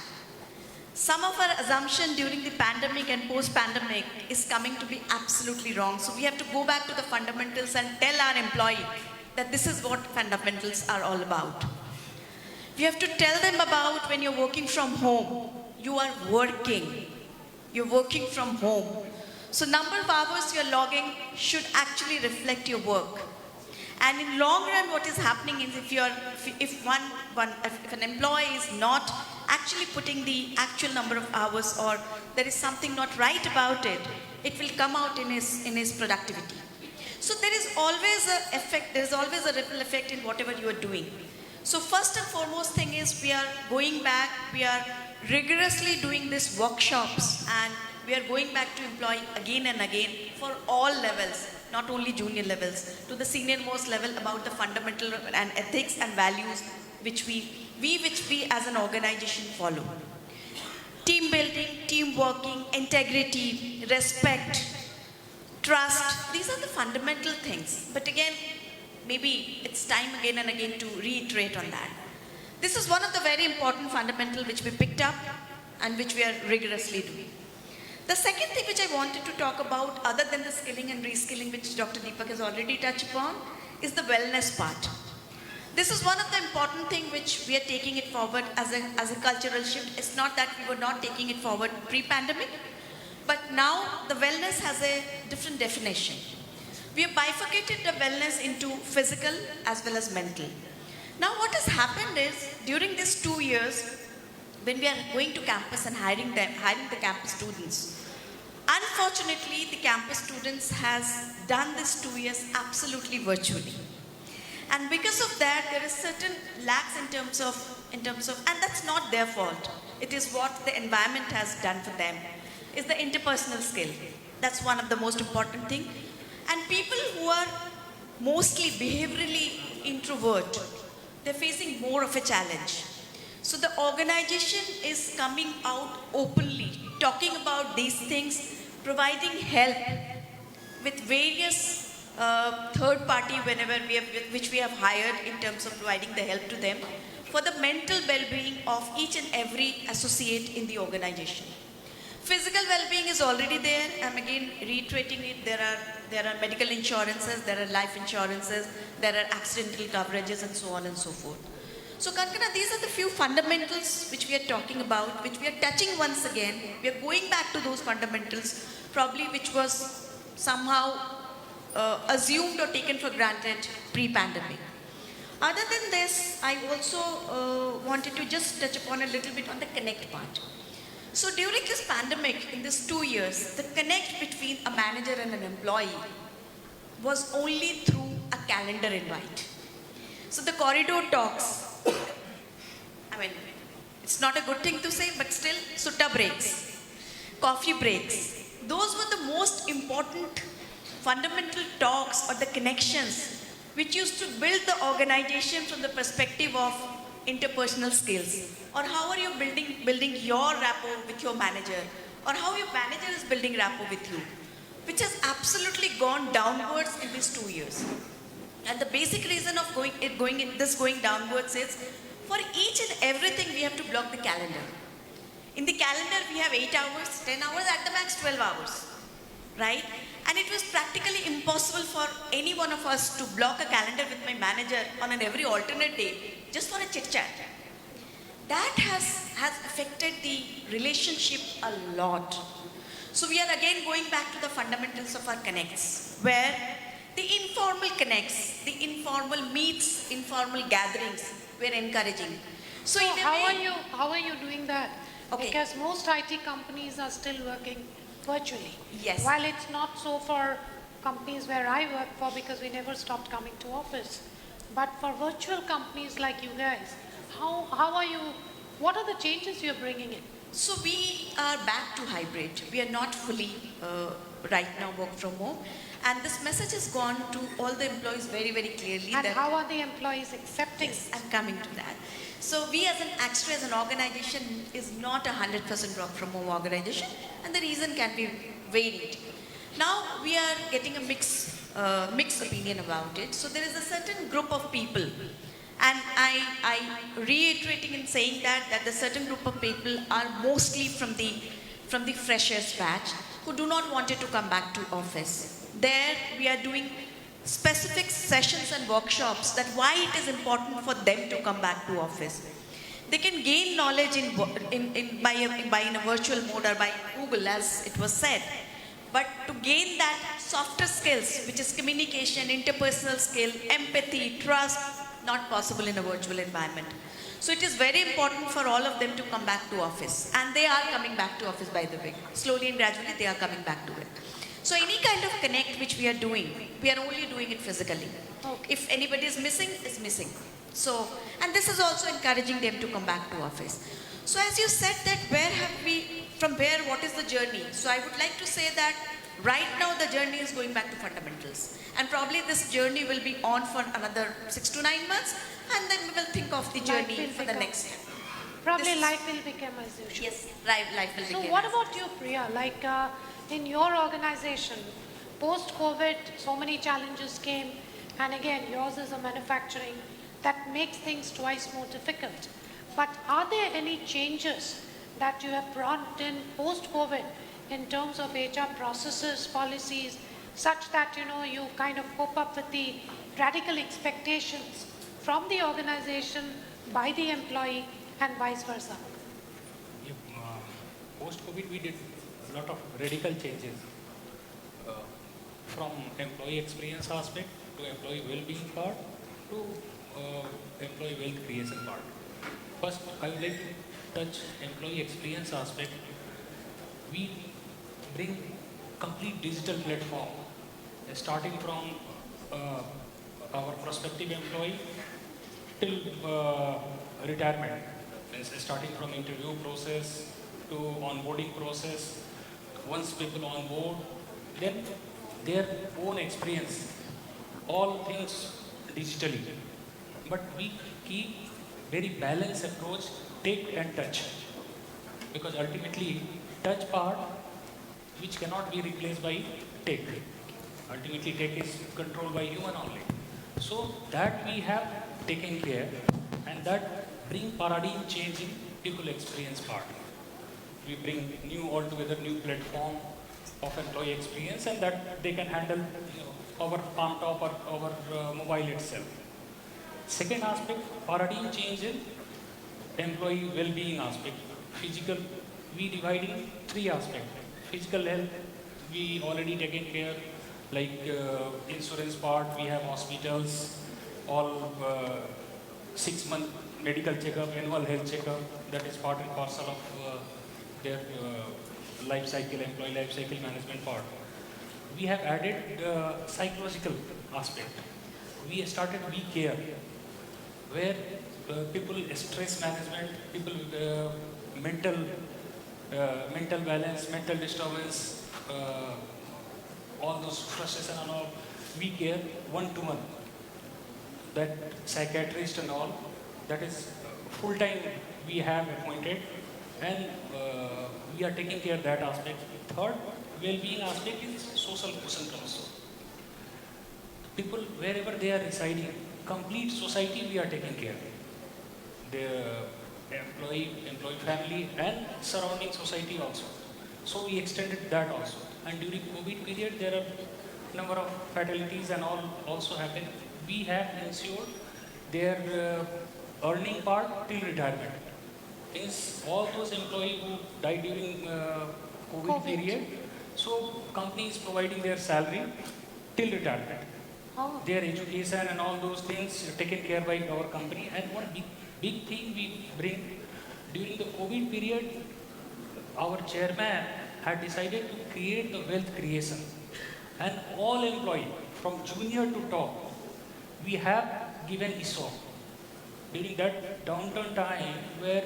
Some of our assumption during the pandemic and post-pandemic is coming to be absolutely wrong. So we have to go back to the fundamentals and tell our employee that this is what fundamentals are all about. We have to tell them about when you're working from home, you are working. You're working from home. So number of hours you're logging should actually reflect your work. And in long run, what is happening is if an employee is not actually putting the actual number of hours, or there is something not right about it, it will come out in his productivity. So there is always an effect, there is always a ripple effect in whatever you are doing. So first and foremost thing is we are going back, we are rigorously doing these workshops, and we are going back to employee again and again for all levels, not only junior levels, to the senior most level about the fundamental and ethics and values which we as an organization follow. Team building, team working, integrity, respect, trust, these are the fundamental things. But again, maybe it's time again and again to reiterate on that. This is one of the very important fundamental which we picked up and which we are rigorously doing. The second thing which I wanted to talk about, other than the skilling and reskilling, which Dr. Deepak has already touched upon, is the wellness part. This is one of the important things which we are taking it forward as a cultural shift. It's not that we were not taking it forward pre-pandemic, but now the wellness has a different definition. We have bifurcated the wellness into physical as well as mental. Now what has happened is, during these 2 years, when we are going to campus and hiring the campus students, unfortunately, the campus students has done this 2 years absolutely virtually. And because of that, there is certain lacks in terms of, and that's not their fault. It is what the environment has done for them, is the interpersonal skill. That's one of the most important thing. And people who are mostly behaviorally introvert, they're facing more of a challenge. So the organization is coming out openly, talking about these things, providing help with various third party which we have hired in terms of providing the help to them for the mental well-being of each and every associate in the organization. Physical well-being is already there. I'm again reiterating it. There are medical insurances, there are life insurances, there are accidental coverages, and so on and so forth. So Kankana, these are the few fundamentals which we are talking about, which we are touching once again. We are going back to those fundamentals, probably which was somehow assumed or taken for granted pre-pandemic. Other than this, I also wanted to just touch upon a little bit on the connect part. So during this pandemic, in these 2 years, the connect between a manager and an employee was only through a calendar invite. So the corridor talks, I mean, it's not a good thing to say, but still, sutta breaks, coffee breaks, those were the most important fundamental talks or the connections which used to build the organization from the perspective of interpersonal skills, or how are you building your rapport with your manager, or how your manager is building rapport with you, which has absolutely gone downwards in these 2 years. And the basic reason of going downwards is, for each and everything we have to block the calendar. In the calendar we have 8 hours, 10 hours, at the max 12 hours, right? And it was practically impossible for any one of us to block a calendar with my manager on an every alternate day, just for a chit chat. That has affected the relationship a lot. So we are again going back to the fundamentals of our connects, where the informal connects, the informal meets, informal gatherings, we're encouraging. So how are you doing that? Okay. Because most IT companies are still working virtually. Yes. While it's not so for companies where I work for, because we never stopped coming to office. But for virtual companies like you guys, how are you, what are the changes you're bringing in? So we are back to hybrid. We are not fully right now work from home. And this message has gone to all the employees very, very clearly. And how are the employees accepting? Yes, I'm coming to that. So we as an Axtria, as an organization, is not a 100% work from home organization, and the reason can be varied. Now we are getting a mixed opinion about it. So there is a certain group of people, and I reiterating and saying that the certain group of people are mostly from the freshers batch who do not want to come back to office. There we are doing specific sessions and workshops that why it is important for them to come back to office. They can gain knowledge by in a virtual mode or by Google, as it was said. But to gain that softer skills, which is communication, interpersonal skill, empathy, trust, not possible in a virtual environment. So it is very important for all of them to come back to office. And they are coming back to office, by the way. Slowly and gradually, they are coming back to it. So any kind of connect which we are doing, we are only doing it physically. Okay. If anybody is missing, is missing. So, and this is also encouraging them to come back to office. So as you said that what is the journey? So I would like to say that right now the journey is going back to fundamentals. And probably this journey will be on for another 6 to 9 months, and then we will think of the journey for the next year. Probably life will become as usual. Yes, life will become. So what about you, Priya? Like in your organization, post-COVID, so many challenges came, and again, yours is a manufacturing that makes things twice more difficult. But are there any changes that you have brought in post-COVID in terms of HR processes, policies, such that you kind of cope up with the radical expectations from the organization, by the employee, and vice versa? Post-COVID, we did a lot of radical changes from employee experience aspect to employee well-being part to employee wealth creation part. First, I would like to touch employee experience aspect. We bring complete digital platform, starting from our prospective employee till retirement, starting from interview process to onboarding process. Once people on board, then their own experience, all things digitally. But we keep very balanced approach, take and touch. Because ultimately, touch part, which cannot be replaced by take. Ultimately, take is controlled by human only. So that we have taken care, and that bring paradigm change in people experience part. We bring altogether new platform of employee experience, and that they can handle our palm top or our mobile itself. Second aspect, paradigm change in employee well-being aspect. Physical, we divide in 3 aspects. Physical health, we already taken care, like insurance part, we have hospitals, all 6-month medical checkup, annual health checkup, that is part and parcel of their life cycle, employee life cycle management part. We have added psychological aspect. We started We Care, where people stress management, people mental balance, mental disturbance, all those frustration and all, We Care one-to-one. That psychiatrist and all, that is full-time we have appointed, and we are taking care of that aspect. Third, well-being aspect is social quotient also. People, wherever they are residing, complete society we are taking care. The employee family and surrounding society also. So we extended that also. And during COVID period, there are number of fatalities and all also happened. We have ensured their earning part till retirement. Means all those employees who died during COVID period, So company is providing their salary till retirement. Their education and all those things taken care by our company. And one big thing we bring during the COVID period, our chairman had decided to create the wealth creation. And all employees, from junior to top, we have given ESOP. During that downturn time where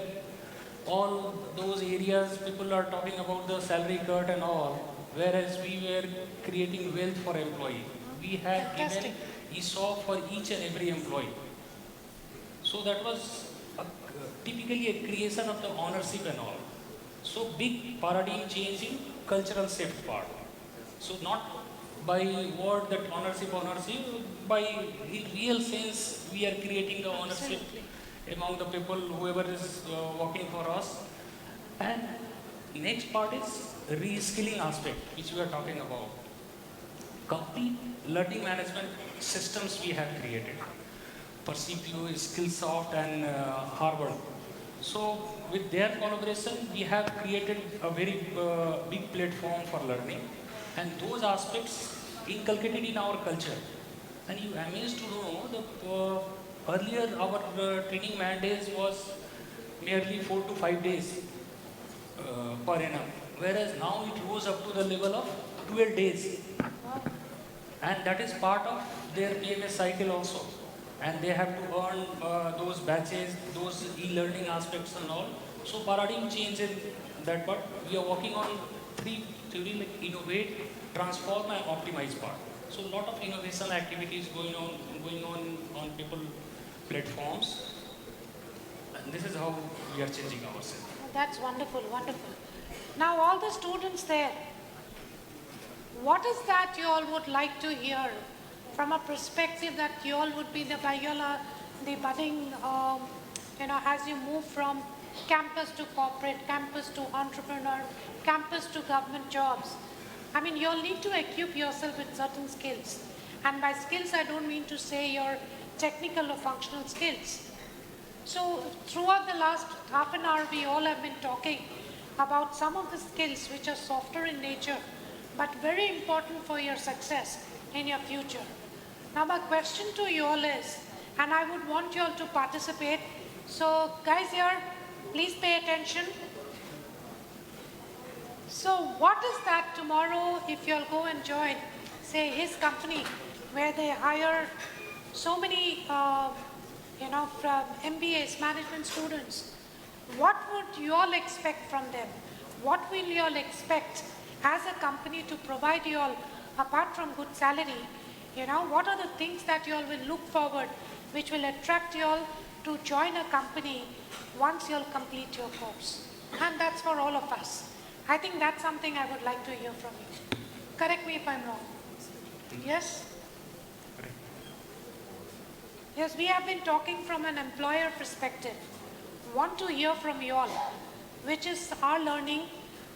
all those areas people are talking about the salary cut and all, whereas we were creating wealth for employee. We had given ESOP for each and every employee. So that was typically a creation of the ownership and all. So big paradigm change in cultural shift part. So not by word that ownership, by in real sense we are creating the ownership among the people, whoever is working for us. And next part is reskilling aspect, which we are talking about. Complete learning management systems we have created for CPU, Skillsoft and Harvard. So with their collaboration, we have created a very big platform for learning. And those aspects inculcated in our culture. And you amazed to know that earlier our training mandates was merely 4 to 5 days per annum, whereas now it rose up to the level of 12 days. And that is part of their PMS cycle also. And they have to earn those batches, those e-learning aspects and all. So paradigm change in that part. We are working on three theory like innovate, transform and optimize part. So a lot of innovation activities going on people platforms. And this is how we are changing ourselves. That's wonderful, wonderful. Now all the students there, what is that you all would like to hear from a perspective that you all would be the budding, as you move from campus to corporate, campus to entrepreneur, campus to government jobs. I mean, you'll need to equip yourself with certain skills. And by skills, I don't mean to say your technical or functional skills. So throughout the last half an hour, we all have been talking about some of the skills which are softer in nature, but very important for your success in your future. Now my question to you all is, and I would want you all to participate. So guys here, please pay attention. So what is that tomorrow if you'll go and join, say, his company where they hire so many, from MBAs, management students, what would you all expect from them? What will you all expect as a company to provide you all, apart from good salary? What are the things that you all will look forward, which will attract you all to join a company once you'll complete your course? And that's for all of us. I think that's something I would like to hear from you. Correct me if I'm wrong. Yes? Yes, we have been talking from an employer perspective. Want to hear from you all, which is our learning,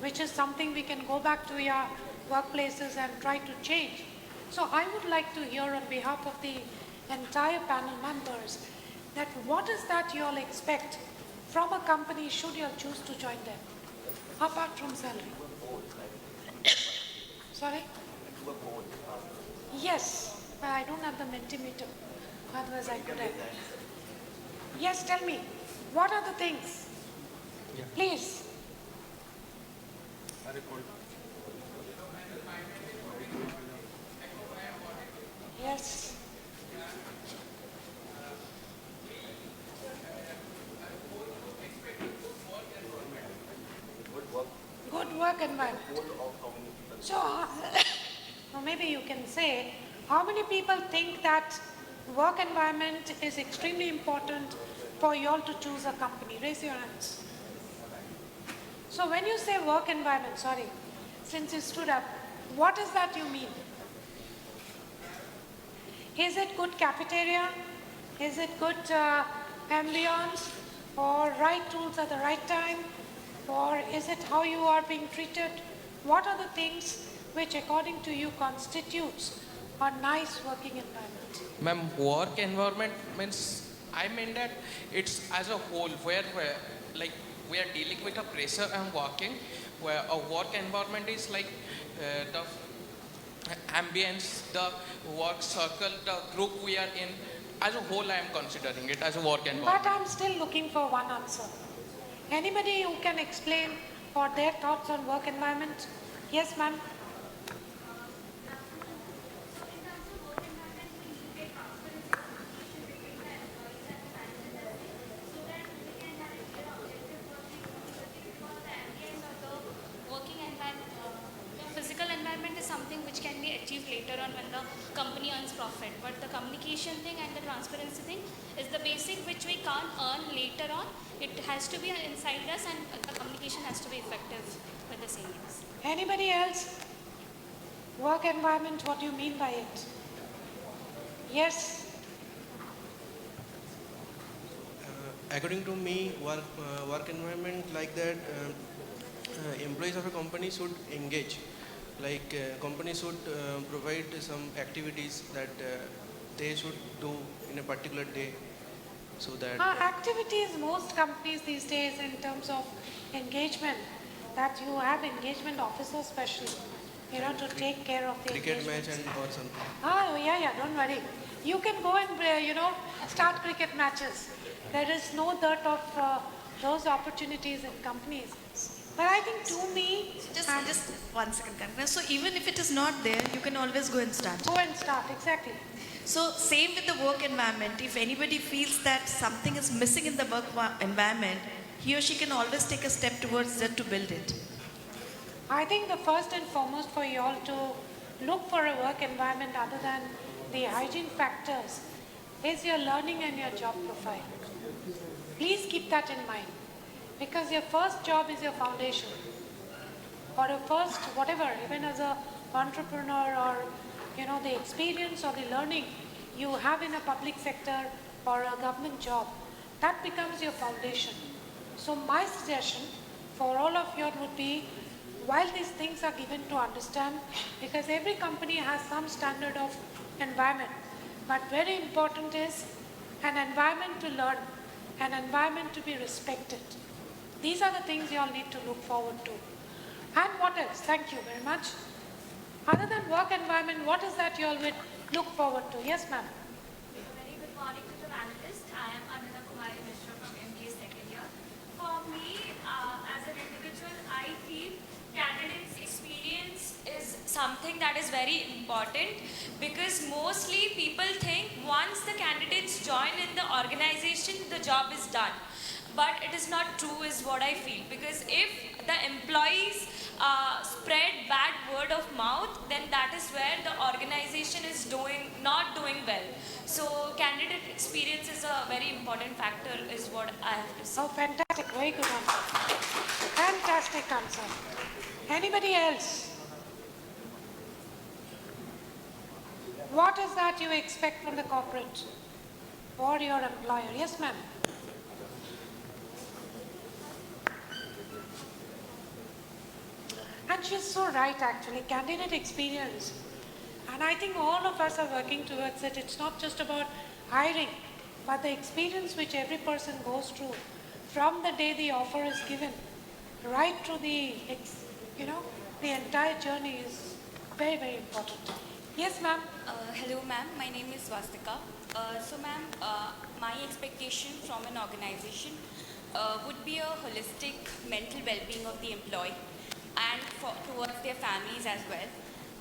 which is something we can go back to your workplaces and try to change. So I would like to hear on behalf of the entire panel members that what is that you all expect from a company should you all choose to join them, apart from salary? Sorry? Yes, but I don't have the Mentimeter, otherwise I could have. Yes, tell me, what are the things? Yeah. Please. Yes. Good work environment. So, or maybe you can say, how many people think that work environment is extremely important for you all to choose a company? Raise your hands. So when you say work environment, sorry, since you stood up, what does that you mean? Is it good cafeteria? Is it good ambience? Or right tools at the right time? Or is it how you are being treated? What are the things which according to you constitutes a nice working environment? Ma'am, work environment means, I mean that it's as a whole where like we are dealing with a pressure and working, where a work environment is like the ambience, the work circle, the group we are in, as a whole I am considering it as a work environment. But I'm still looking for one answer. Anybody who can explain for their thoughts on work environment? Yes, ma'am. Physical environment is something which can be achieved later on when the company earns profit. But the communication thing and the transparency thing is the basic which we can't earn later on. It has to be inside us and the communication has to be effective with the seniors. Anybody else? Work environment, what do you mean by it? Yes? According to me, work environment like that, employees of a company should engage. Like company should provide some activities that they should do in a particular day, so that activities, most companies these days in terms of engagement, that you have engagement officers specially, you know, to take care of the cricket match and or something. Yeah, don't worry. You can go and, start cricket matches. There is no dearth of those opportunities in companies. But I think to me... Just 1 second, Kankana. So even if it is not there, you can always go and start. Go and start, exactly. So same with the work environment. If anybody feels that something is missing in the work environment, he or she can always take a step towards that to build it. I think the first and foremost for you all to look for a work environment other than the hygiene factors is your learning and your job profile. Please keep that in mind. Because your first job is your foundation. Or your first, whatever, even as an entrepreneur or, the experience or the learning you have in a public sector or a government job, that becomes your foundation. So my suggestion for all of you would be, while these things are given to understand, because every company has some standard of environment, but very important is an environment to learn, an environment to be respected. These are the things you all need to look forward to. And what else? Thank you very much. Other than work environment, what is that you all would look forward to? Yes, ma'am. Very good morning to the panelists. I am Kumar from MBA second year. For me, as an individual, I feel candidates' experience is something that is very important because mostly people think once the candidates join in the organization, the job is done. But it is not true is what I feel, because if the employees spread bad word of mouth, then that is where the organization is not doing well. So candidate experience is a very important factor is what I have to say. Oh, fantastic. Very good answer. Fantastic answer. Anybody else? What is that you expect from the corporate or your employer? Yes, ma'am. And she's so right, actually. Candidate experience. And I think all of us are working towards it. It's not just about hiring, but the experience which every person goes through from the day the offer is given, right through the, the entire journey is very, very important. Yes, ma'am. Hello, ma'am. My name is Swastika. So, ma'am, my expectation from an organization would be a holistic mental well-being of the employee and towards their families as well.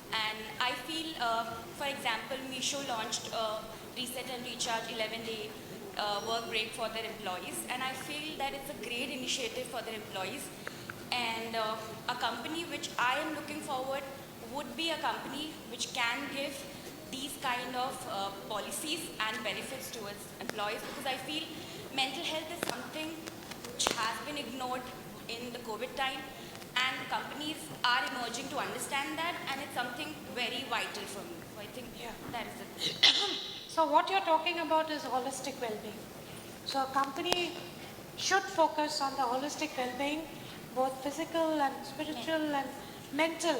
And I feel, for example, Misho launched Reset and Recharge 11-day work break for their employees, and I feel that it's a great initiative for their employees. And a company which I am looking forward would be a company which can give these kind of policies and benefits to its employees, because I feel mental health is something which has been ignored in the COVID time. And companies are emerging to understand that, and it's something very vital for me. So I think that is it. So what you're talking about is holistic well-being. So a company should focus on the holistic well-being, both physical and spiritual and mental,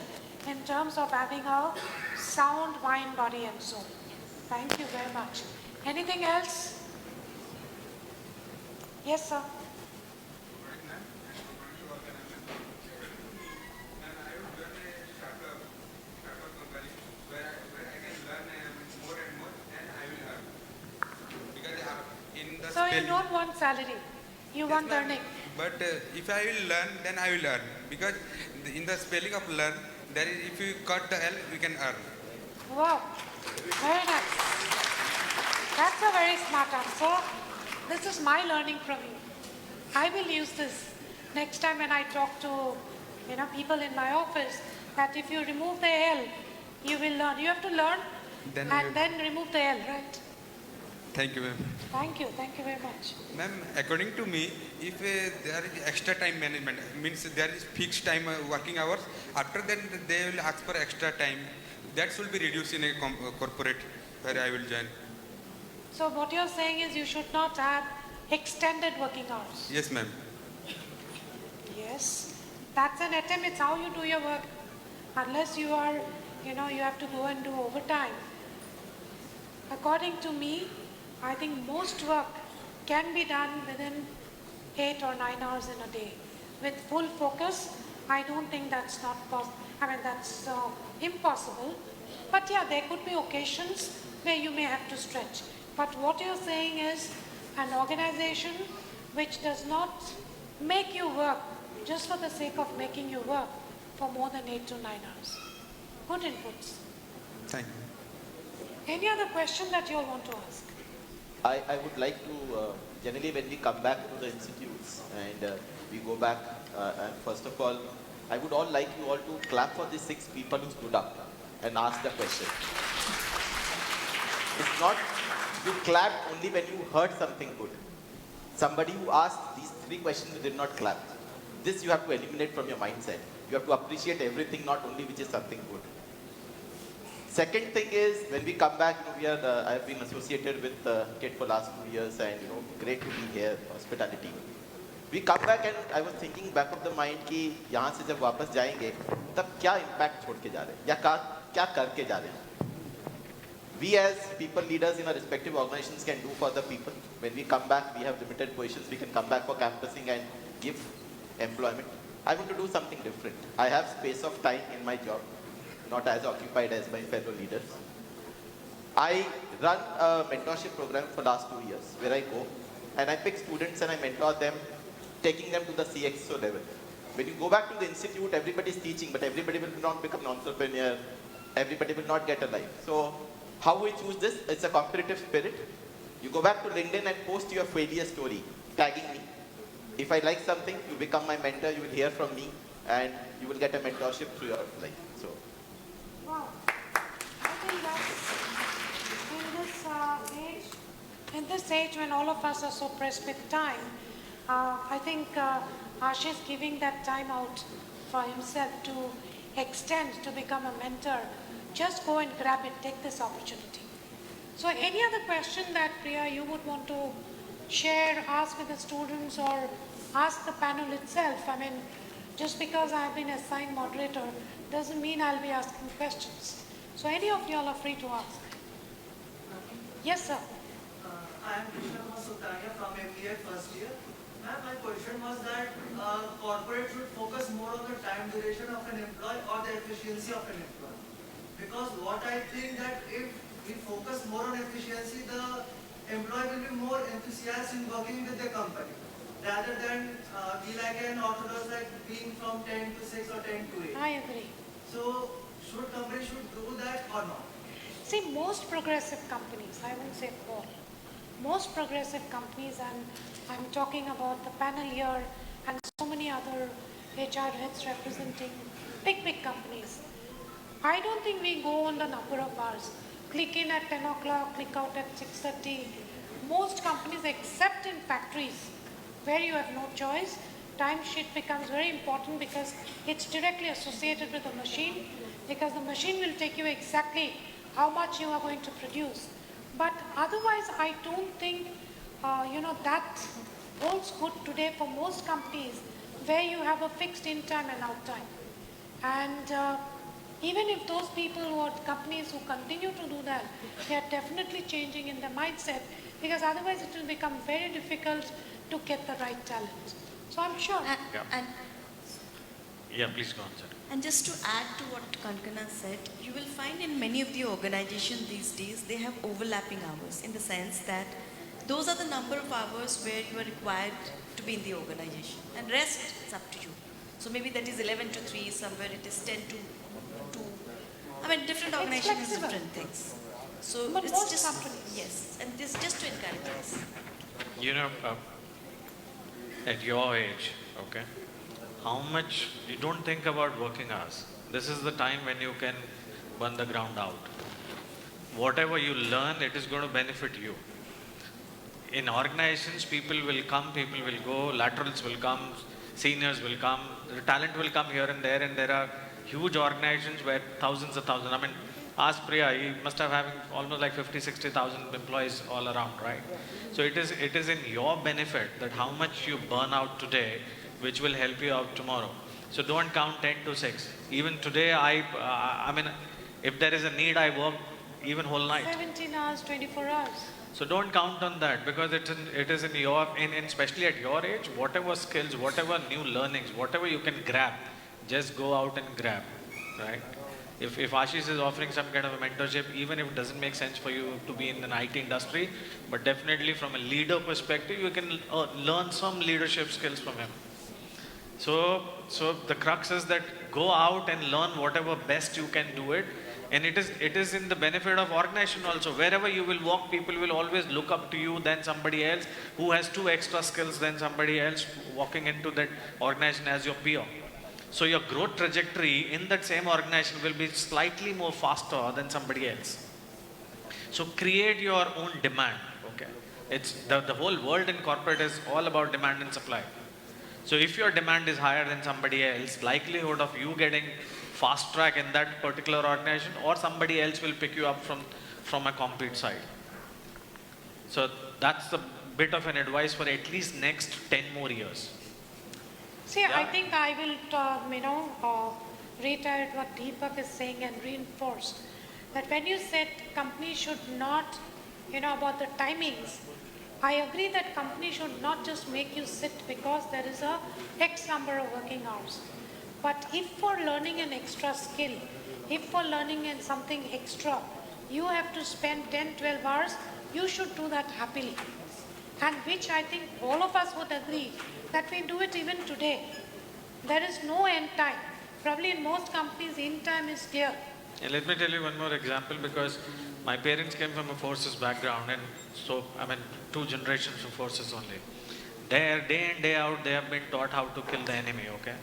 in terms of having a sound mind, body and soul. Thank you very much. Anything else? Yes, sir. So you don't want salary, you want earning. But if I will learn, then I will earn. Because in the spelling of learn, there is, if you cut the L, we can earn. Wow, very nice. That's a very smart answer. This is my learning from you. I will use this next time when I talk to people in my office, that if you remove the L, you will learn. You have to learn then remove the L, right? Thank you, ma'am. Thank you very much. Ma'am, according to me, if there is extra time management, means there is fixed time working hours, after that they will ask for extra time. That should be reduced in a corporate where I will join. So what you're saying is you should not have extended working hours. Yes, ma'am. Yes, that's an attempt. It's how you do your work. Unless you are, you have to go and do overtime. According to me, I think most work can be done within 8 or 9 hours in a day. With full focus, I don't think that's not possible. That's impossible. But yeah, there could be occasions where you may have to stretch. But what you're saying is an organization which does not make you work just for the sake of making you work for more than 8 to 9 hours. Good inputs. Thank you. Any other question that you all want to ask? I would like to, generally when we come back to the institutes and we go back, and first of all, I would all like you all to clap for the 6 people who stood up and asked the question. It's not, you clapped only when you heard something good. Somebody who asked these 3 questions, you did not clap. This you have to eliminate from your mindset. You have to appreciate everything, not only which is something good. Second thing is, when we come back, I have been associated with KIIT for last 2 years, and great to be here, hospitality. We come back and I was thinking back of the mind कि यहाँ से जब वापस जाएंगे, तब क्या impact छोड़ के जा रहे हैं, या क्या करके जा रहे हैं. We as people leaders in our respective organizations can do for the people. When we come back, we have limited positions. We can come back for campusing and give employment. I want to do something different. I have space of time in my job, not as occupied as my fellow leaders. I run a mentorship program for last 2 years where I go and I pick students and I mentor them, taking them to the CXO level. When you go back to the institute, everybody is teaching, but everybody will not become an entrepreneur. Everybody will not get a life. So how we choose this? It's a competitive spirit. You go back to LinkedIn and post your failure story, tagging me. If I like something, you become my mentor, you will hear from me, and you will get a mentorship through your life. So. Wow. I think that's in this age when all of us are so pressed with time, I think Ashish giving that time out for himself to extend to become a mentor. Just go and grab it, take this opportunity. So any other question that Priya you would want to share, ask with the students or ask the panel itself? Just because I have been assigned moderator doesn't mean I'll be asking questions. So any of you all are free to ask. Yes, sir. I am Krishna from MBA first year. Ma'am, my question was that corporate should focus more on the time duration of an employee or the efficiency of an employee. Because what I think that if we focus more on efficiency, the employee will be more enthusiastic in working with the company rather than be like an orthodox like being from 10 to 6 or 10 to 8. I agree. So should companies should do that or not? See, most progressive companies, I won't say all, most progressive companies, and I'm talking about the panel here and so many other HR heads representing big companies. I don't think we go on the number of hours. Click in at 10 o'clock, click out at 6:30. Most companies, except in factories, where you have no choice, time sheet becomes very important because it's directly associated with the machine, because the machine will take you exactly how much you are going to produce. But otherwise, I don't think, that holds good today for most companies where you have a fixed in time and out time. And even if those people who are companies who continue to do that, they are definitely changing in their mindset, because otherwise it will become very difficult to get the right talent. So I'm sure. Yeah, please go on, sir. And just to add to what Kankana said, you will find in many of the organizations these days, they have overlapping hours in the sense that Those are the number of hours where you are required to be in the organization. And rest, it's up to you. So maybe that is 11 to 3, somewhere it is 10 to 2. I mean, different organization has different things. So But it's most just, companies. yes, and this just to encourage this. You know, at your age, okay, how much, you don't think about working hours. This is the time when you can burn the ground out. Whatever you learn, it is going to benefit you. In organizations, people will come, people will go, laterals will come, seniors will come, the talent will come here and there are huge organizations where thousands of thousands, I mean, ask Priya, he must have having almost like 50, 60,000 employees all around, right? So it is in your benefit that how much you burn out today, which will help you out tomorrow. So don't count 10 to 6. Even today, I mean, if there is a need, I work even whole night. 17 hours, 24 hours. So don't count on that, because it is in your, especially at your age, whatever skills, whatever new learnings, whatever you can grab, just go out and grab, right? If Ashish is offering some kind of a mentorship, even if it doesn't make sense for you to be in an IT industry, but definitely from a leader perspective, you can learn some leadership skills from him. So the crux is that go out and learn whatever best you can do it. And it is in the benefit of organization also. Wherever you will walk, people will always look up to you than somebody else who has 2 extra skills than somebody else walking into that organization as your peer. So your growth trajectory in that same organization will be slightly more faster than somebody else. So create your own demand, okay? It's the whole world in corporate is all about demand and supply. So if your demand is higher than somebody else, likelihood of you getting fast track in that particular organization, or somebody else will pick you up from a compete side. So that's a bit of an advice for at least next 10 more years. See, I think I will, reiterate what Deepak is saying and reinforce that when you said company should not, about the timings, I agree that company should not just make you sit because there is a X number of working hours. But if for learning an extra skill, if for learning in something extra, you have to spend 10, 12 hours, you should do that happily. And which I think all of us would agree that we do it even today. There is no end time. Probably in most companies, end time is clear. And let me tell you one more example, because my parents came from a forces background, and so, 2 generations of forces only. Day in, day out, they have been taught how to kill the enemy, okay?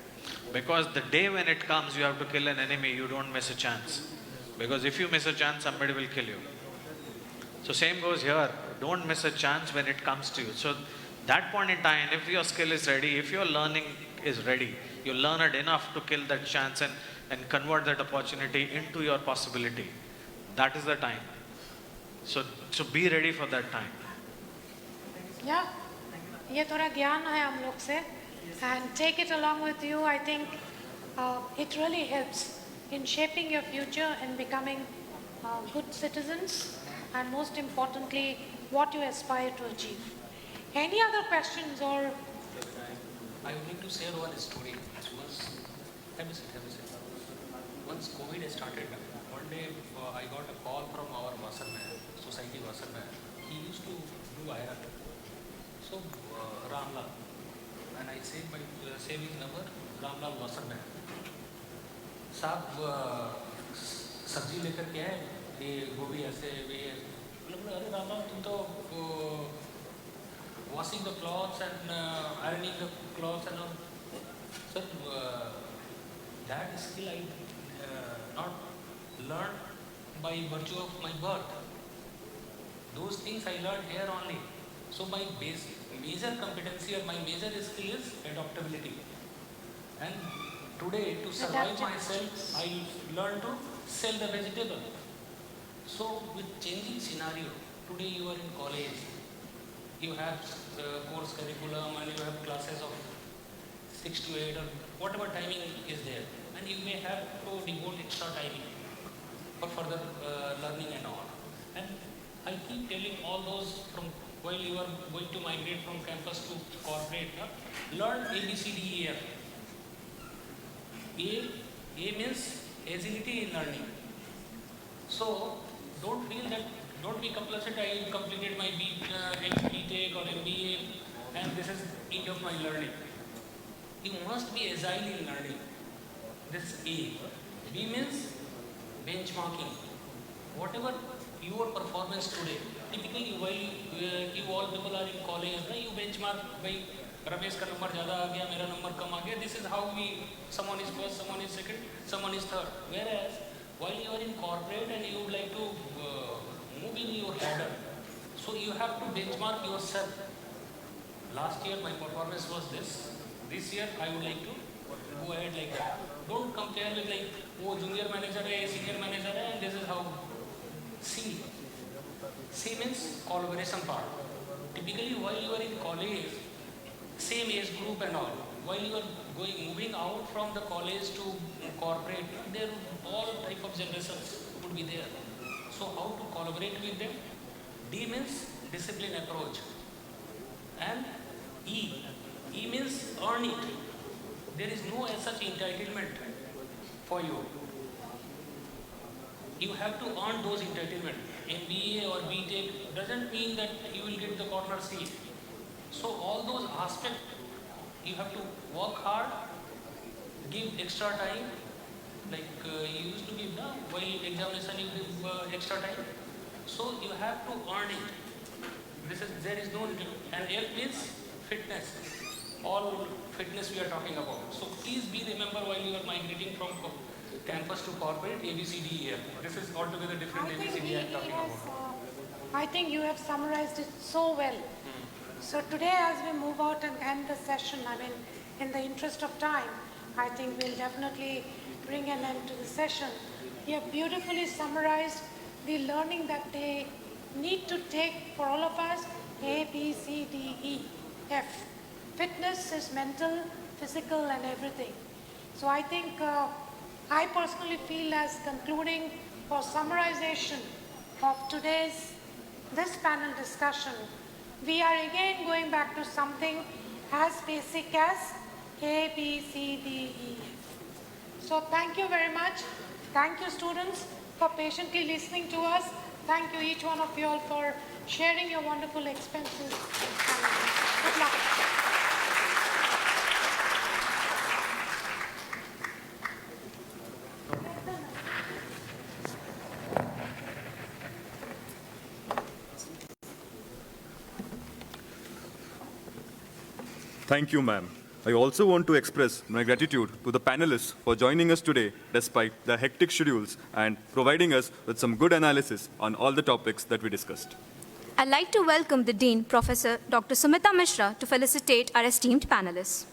Because the day when it comes, you have to kill an enemy, you don't miss a chance. Because if you miss a chance, somebody will kill you. So same goes here. Don't miss a chance when it comes to you. So that point in time, if your skill is ready, if your learning is ready, you learn it enough to kill that chance and convert that opportunity into your possibility. That is the time. So be ready for that time. Yeah, ये थोड़ा ज्ञान है हम लोग से, and take it along with you. I think it really helps in shaping your future and becoming good citizens, and most importantly, what you aspire to achieve. Any other questions or? I would like to share one story. Once COVID started, one day I got a call from our washerman, society washerman. He used to do iron. So Ramlal, and I saved his number, Ramlal washerman. साहब सब्जी लेकर के आए, ये गोभी ऐसे बोले अरे रामलाल तुम तो washing the clothes and ironing the clothes and all. Sir, that skill I not learned by virtue of my birth. Those things I learned here only. So my major competency or my major skill is adaptability. And today, to survive myself, I learned to sell the vegetable. So with changing scenario, today you are in college, you have the course curriculum and you have classes of 6 to 8 or whatever timing is there, and you may have to devote extra timing for further learning and all. And I keep telling all those from while you are going to migrate from campus to corporate, learn ABCDEF. A means agility in learning. So don't feel that Don't be complacent. I completed my BTech or MBA and this is end of my learning. You must be agile in learning. This is A. B means benchmarking. Whatever your performance today, typically while you all people are in college, you benchmark by Ramesh ka number ज़्यादा आ गया, मेरा number कम आ गया. This is how someone is first, someone is second, someone is third. Whereas while you are in corporate and you would like to move in your ladder, so you have to benchmark yourself. Last year my performance was this. This year I would like to go ahead like that. Don't compare with like, oh, junior manager hai, senior manager hai, and this is how. C. C means collaboration part. Typically while you are in college, same age group and all, while you are moving out from the college to corporate, there all type of generations would be there. So how to collaborate with them? D means discipline approach. And E. E means earn it. There is no such entitlement for you. You have to earn those entitlement. MBA or BTech doesn't mean that you will get the corner seat. So all those aspects, you have to work hard, give extra time, like you used to give now, while examination you give extra time. So you have to earn it. There is no, and F means fitness. All fitness we are talking about. So please be remember while you are migrating from campus to corporate, ABCDEF. This is altogether different ABCD I am talking about. I think you have summarized it so well. So today as we move out and end the session, I mean, in the interest of time, I think we'll definitely bring an end to the session. You have beautifully summarized the learning that they need to take for all of us, A, B, C, D, E, F. Fitness is mental, physical and everything. So I think I personally feel as concluding or summarization of this panel discussion, we are again going back to something as basic as A, B, C, D, E, F. So thank you very much. Thank you students for patiently listening to us. Thank you each one of you all for sharing your wonderful experiences. Good luck. Thank you, ma'am. I also want to express my gratitude to the panelists for joining us today despite their hectic schedules and providing us with some good analysis on all the topics that we discussed. I'd like to welcome the Dean, Professor Dr. Sumita Mishra, to felicitate our esteemed panelists.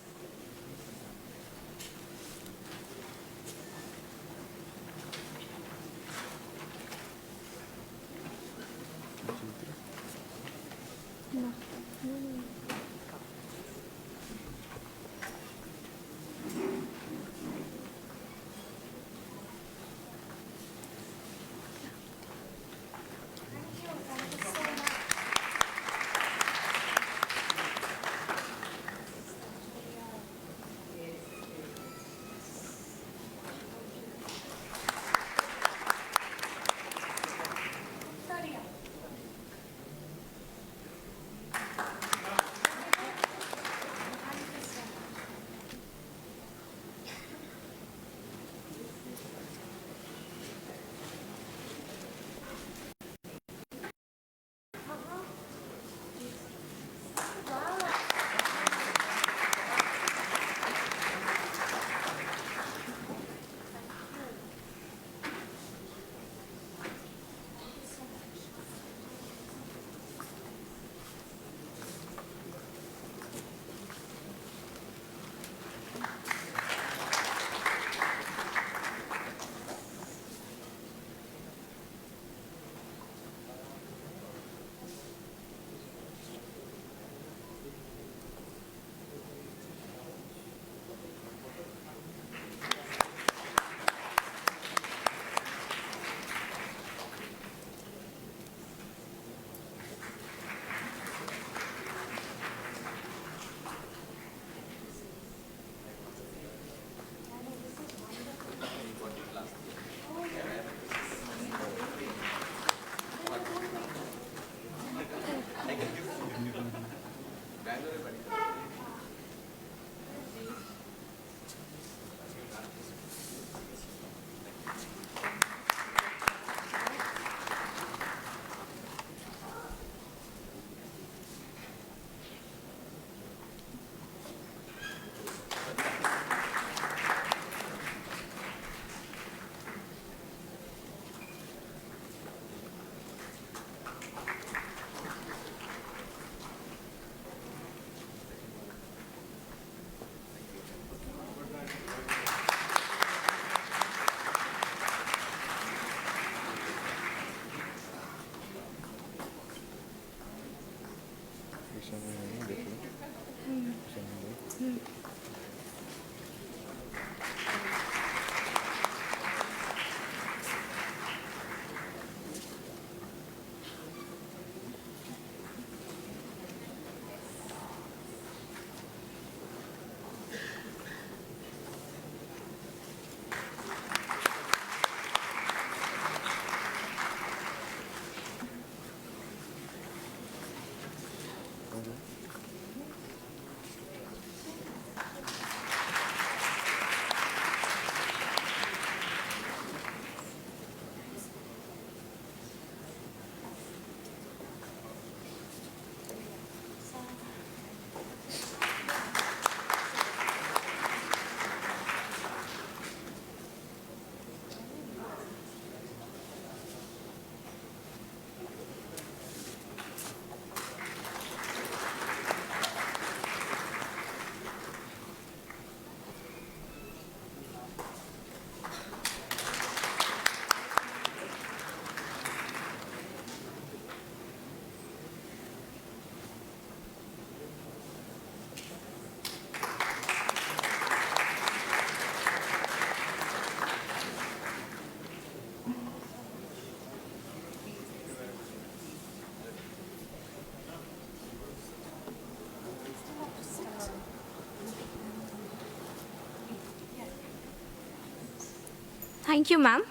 Thank you, ma'am.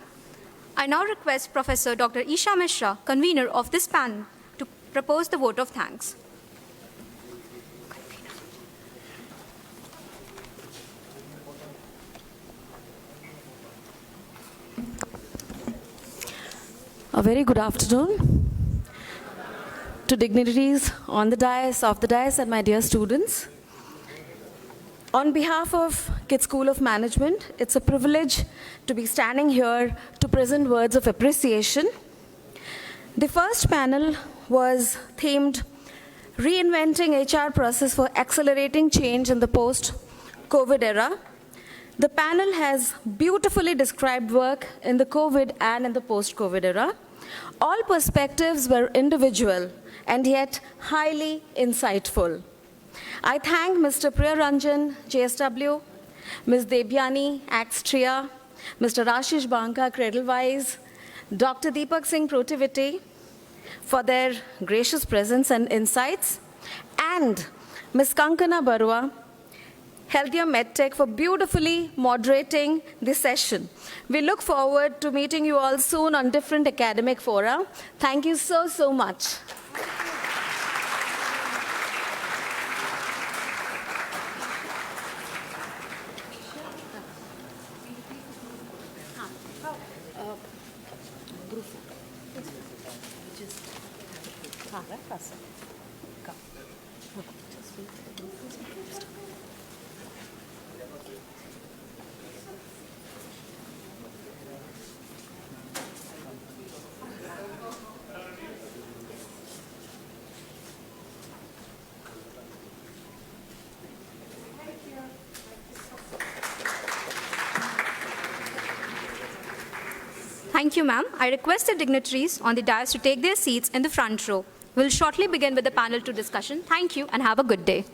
I now request Professor Dr. Isha Mishra, convener of this panel, to propose the vote of thanks. A very good afternoon to dignitaries on the dais, off the dais, and my dear students. On behalf of KIIT School of Management, it's a privilege to be standing here to present words of appreciation. The first panel was themed Reinventing HR Process for Accelerating Change in the Post-COVID Era. The panel has beautifully described work in the COVID and in the post-COVID era. All perspectives were individual and yet highly insightful. I thank Mr. Priya Ranjan, JSW, Ms. Debyani, Axtria, Mr. Ashish Banka, Cradlewise, Dr. Deepak Singh, Protiviti, for their gracious presence and insights, and Ms. Kankana Barua, Healthium Medtech, for beautifully moderating this session. We look forward to meeting you all soon on different academic fora. Thank you so, so much. Thank you, ma'am. I request the dignitaries on the dais to take their seats in the front row. We'll shortly begin with the panel 2 discussion. Thank you and have a good day.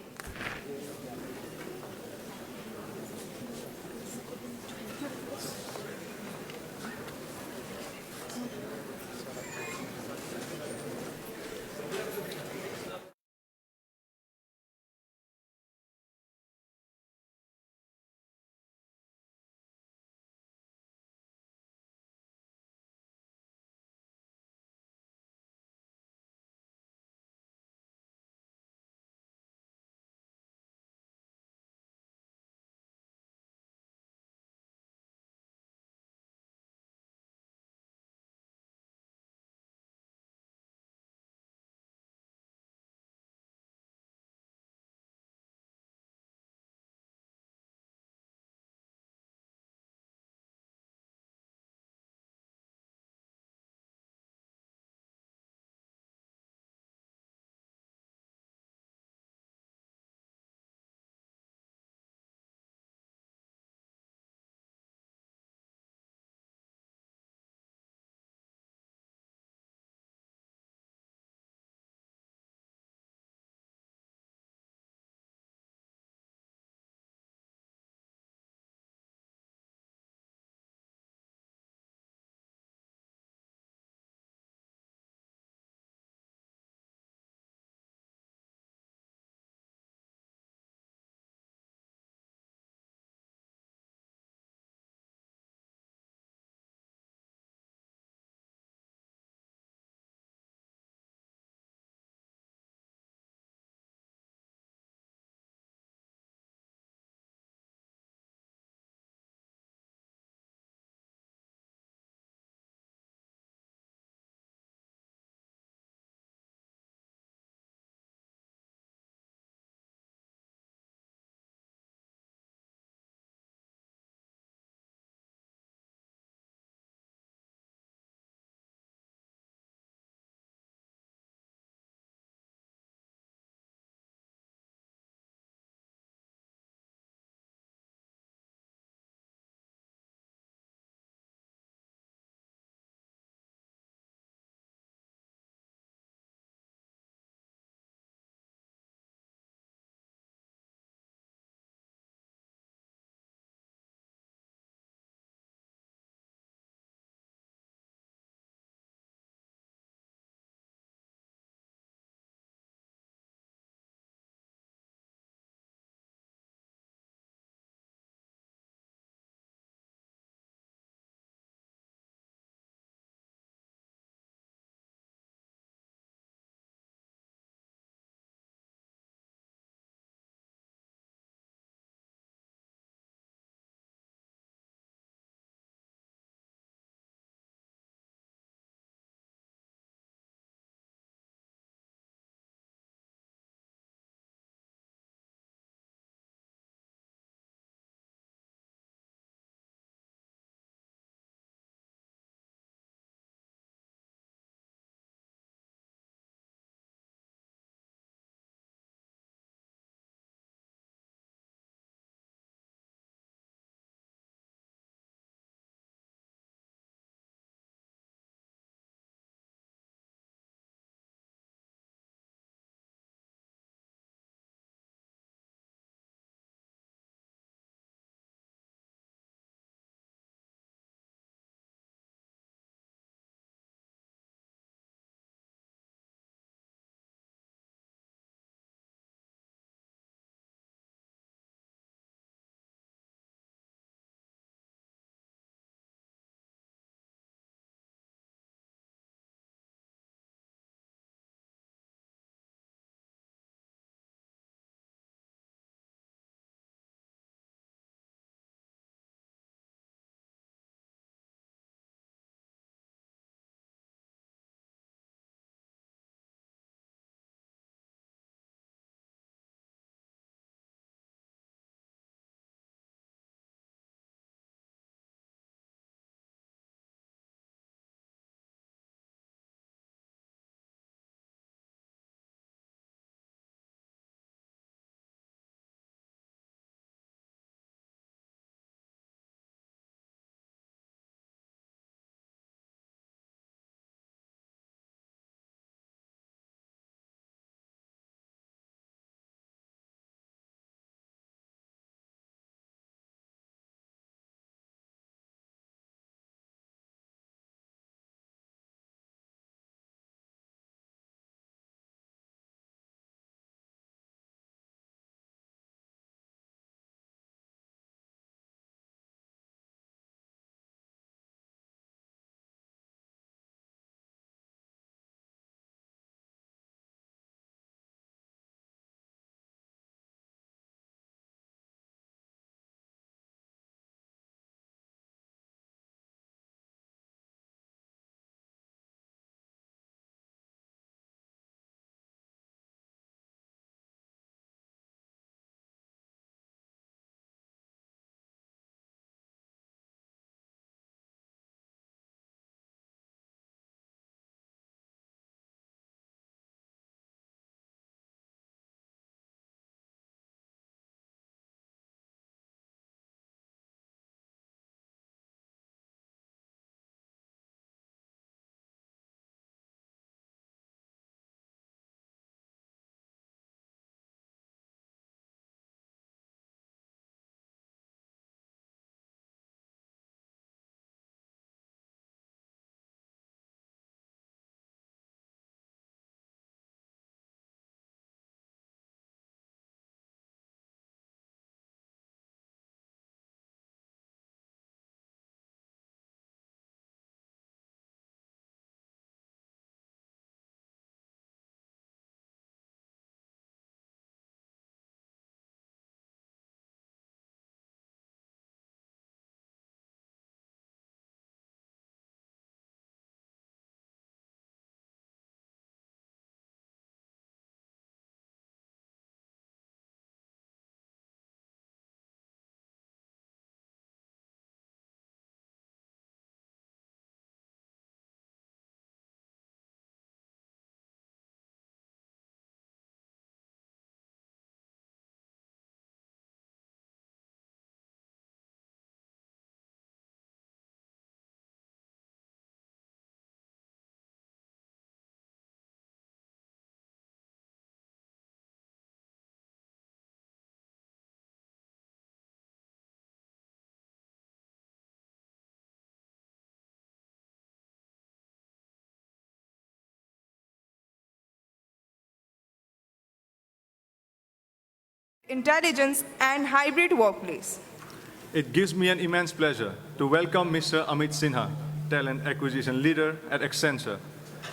intelligence and hybrid workplace. It gives me an immense pleasure to welcome Mr. Amit Sinha, Talent Acquisition Leader at Accenture.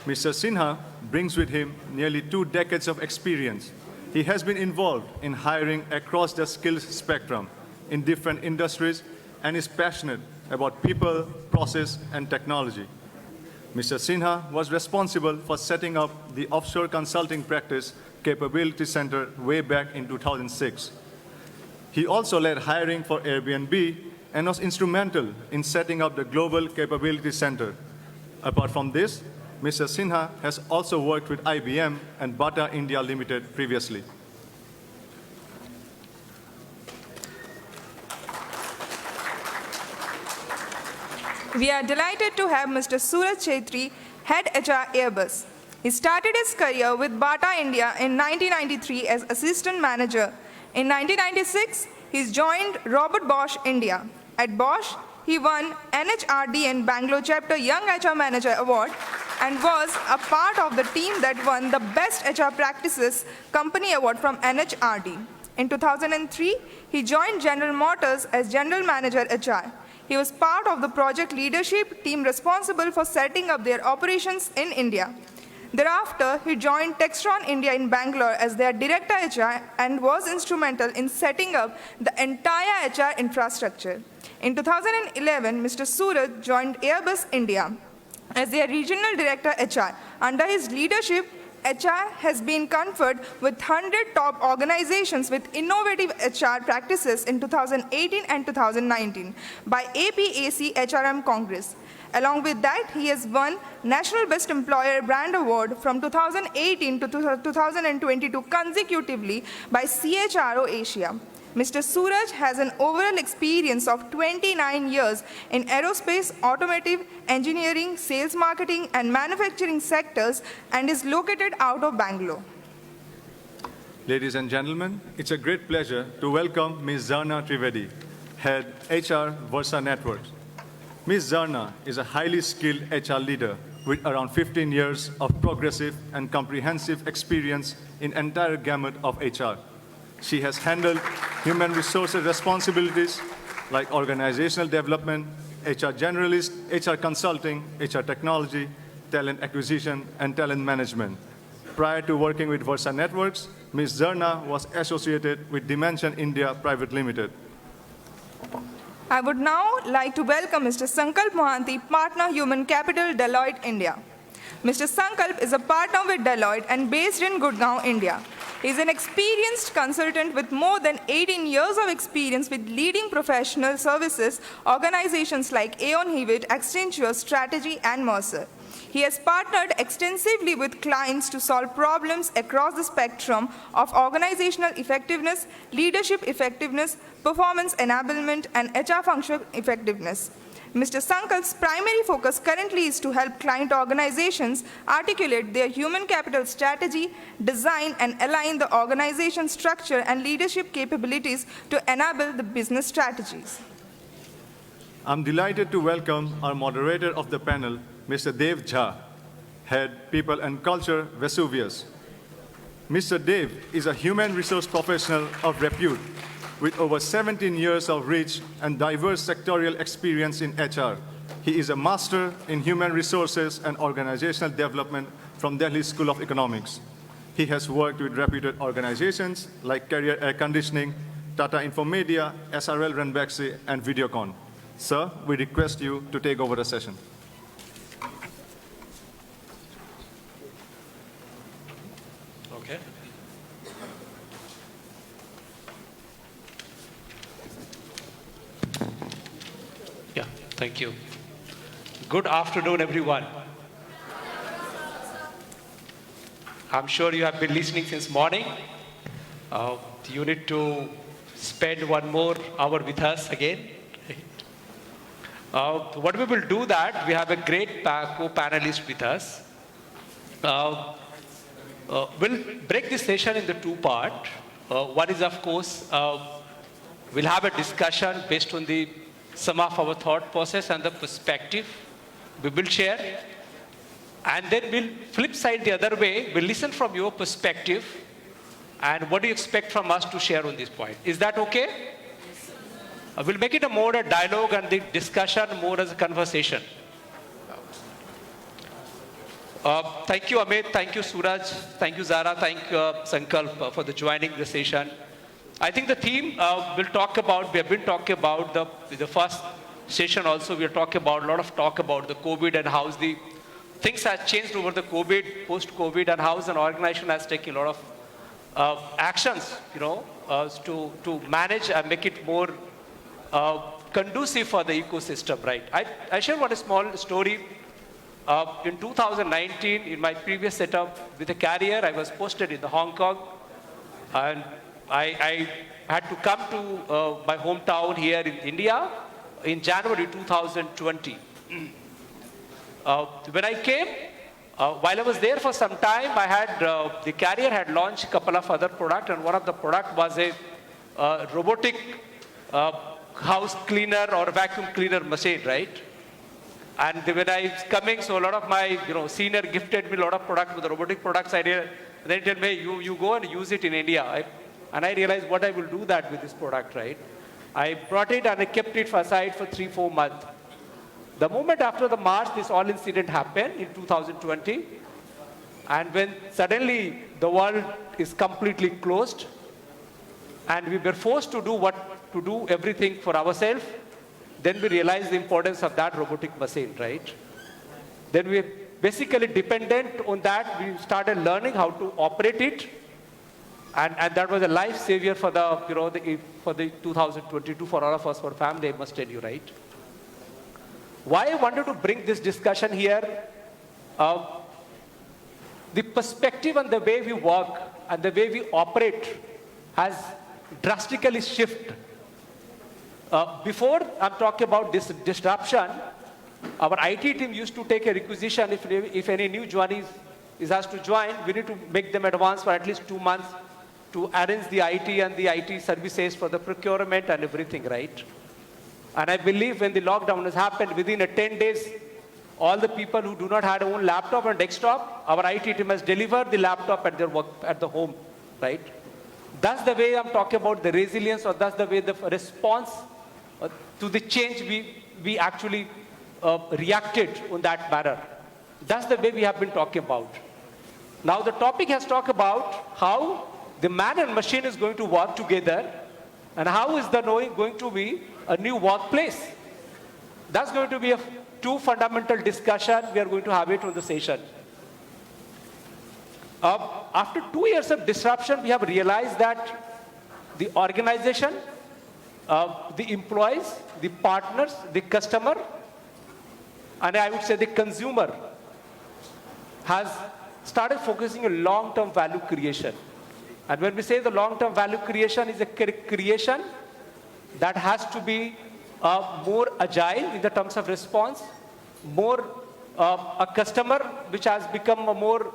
Mr. Sinha brings with him nearly 2 decades of experience. He has been involved in hiring across the skills spectrum in different industries and is passionate about people, process, and technology. Mr. Sinha was responsible for setting up the offshore consulting practice Capability Center way back in 2006. He also led hiring for Airbnb and was instrumental in setting up the Global Capability Center. Apart from this, Mr. Sinha has also worked with IBM and Bata India Limited previously. We are delighted to have Mr. Suraj Chetri, Head HR Airbus. He started his career with Bata India in 1993 as Assistant Manager. In 1996, he joined Robert Bosch India. At Bosch, he won NHRD and Bangalore Chapter Young HR Manager Award and was a part of the team that won the Best HR Practices Company Award from NHRD. In 2003, he joined General Motors as General Manager HR. He was part of the project leadership team responsible for setting up their operations in India. Thereafter, he joined Textron India in Bangalore as their Director HR and was instrumental in setting up the entire HR infrastructure. In 2011, Mr. Suraj joined Airbus India as their Regional Director HR. Under his leadership, HR has been conferred with 100 top organizations with innovative HR practices in 2018 and 2019 by APAC HRM Congress. Along with that, he has won National Best Employer Brand Award from 2018 to 2022 consecutively by CHRO Asia. Mr. Suraj has an overall experience of 29 years in aerospace, automotive, engineering, sales, marketing, and manufacturing sectors and is located out of Bangalore. Ladies and gentlemen, it's a great pleasure to welcome Ms. Zarna Trivedi, Head HR Versa Networks. Ms. Zarna is a highly skilled HR leader with around 15 years of progressive and comprehensive experience in entire gamut of HR. She has handled human resources responsibilities like organizational development, HR generalist, HR consulting, HR technology, talent acquisition, and talent management. Prior to working with Versa Networks, Ms. Zarna was associated with Dimension India Private Limited. I would now like to welcome Mr. Sankalp Mohanty, Partner Human Capital, Deloitte India. Mr. Sankalp is a partner with Deloitte and based in Gurgaon, India. He is an experienced consultant with more than 18 years of experience with leading professional services organizations like Aon Hewitt, Accenture, Strategy, and Mercer. He has partnered extensively with clients to solve problems across the spectrum of organizational effectiveness, leadership effectiveness, performance enablement, and HR function effectiveness. Mr. Sankalp's primary focus currently is to help client organizations articulate their human capital strategy, design and align the organization structure and leadership capabilities to enable the business strategies. I'm delighted to welcome our moderator of the panel, Mr. Dev Jha, Head People and Culture, Vesuvius. Mr. Dev is a human resource professional of repute with over 17 years of rich and diverse sectorial experience in HR. He is a master in human resources and organizational development from Delhi School of Economics. He has worked with reputed organizations like Carrier Air Conditioning, Tata Infomedia, SRL Ranbaxy, and Videocon. Sir, we request you to take over the session. Okay. Yeah, thank you. Good afternoon, everyone. I'm sure you have been listening since morning. You need to spend one more hour with us again. What we will do that, we have a great co-panelist with us. We'll break this session into two parts. One is, of course, we'll have a discussion based on some of our thought process and the perspective we will share. And then we'll flip side the other way. We'll listen from your perspective And what do you expect from us to share on this point? Is that okay? We'll make it more a dialogue and the discussion more as a conversation. Thank you, Amit. Thank you, Suraj. Thank you, Zara. Thank you, Sankalp, for the joining the session. I think the theme we'll talk about, we have been talking about the first session also, we'll talk about, a lot of talk about the COVID and how the things have changed over the COVID, post-COVID, and how an organization has taken a lot of actions, to manage and make it more conducive for the ecosystem, right? I share one small story. In 2019, in my previous setup with a carrier, I was posted in the Hong Kong, and I had to come to my hometown here in India in January 2020. When I came, while I was there for some time, I had the carrier had launched a couple of other products, and one of the product was a robotic house cleaner or vacuum cleaner machine, right? And when I was coming, so a lot of my senior gifted me a lot of products with the robotic products. Then they tell me, you go and use it in India. And I realized what I will do that with this product, right? I brought it and I kept it aside for 3-4 months. The moment after the March, this all incident happened in 2020. And when suddenly the world is completely closed and we were forced to do everything for ourselves, then we realized the importance of that robotic machine, right? Then we basically dependent on that. We started learning how to operate it. And that was a life savior for for the 2022 for all of us, for family, I must tell you, right? Why I wanted to bring this discussion here, the perspective and the way we work and the way we operate has drastically shifted. Before I'm talking about this disruption, our IT team used to take a requisition. If any new joinee is asked to join, we need to make them advance for at least 2 months to arrange the IT and the IT services for the procurement and everything, right? And I believe when the lockdown has happened, within 10 days, all the people who do not have their own laptop and desktop, our IT team has delivered the laptop at their work, at the home, right? That's the way I'm talking about the resilience, or that's the way the response to the change we actually reacted on that manner. That's the way we have been talking about. Now the topic has talked about how the man and machine is going to work together, and how is the going to be a new workplace. That's going to be two fundamental discussion. We are going to have it on the session. After 2 years of disruption, we have realized that the organization, the employees, the partners, the customer, and I would say the consumer, has started focusing on long-term value creation. And when we say the long-term value creation is a creation that has to be more agile in the terms of response, more a customer which has become a more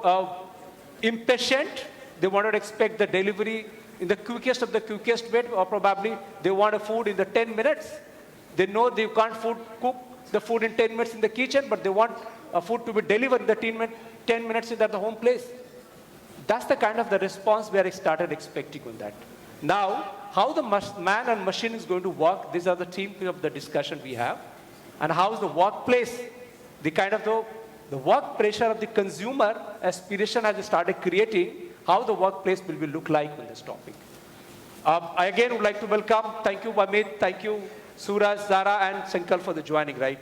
impatient. They want to expect the delivery in the quickest of the quickest way, or probably they want a food in the 10 minutes. They know they can't cook the food in 10 minutes in the kitchen, but they want a food to be delivered in the 10 minutes at the home place. That's the kind of the response we are started expecting on that. Now, how the man and machine is going to work, these are the themes of the discussion we have. And how is the workplace, the kind of the work pressure of the consumer aspiration has started creating, how the workplace will look like on this topic. I again would like to welcome, thank you Amit, thank you Suraj, Zara and Sankal for the joining, right?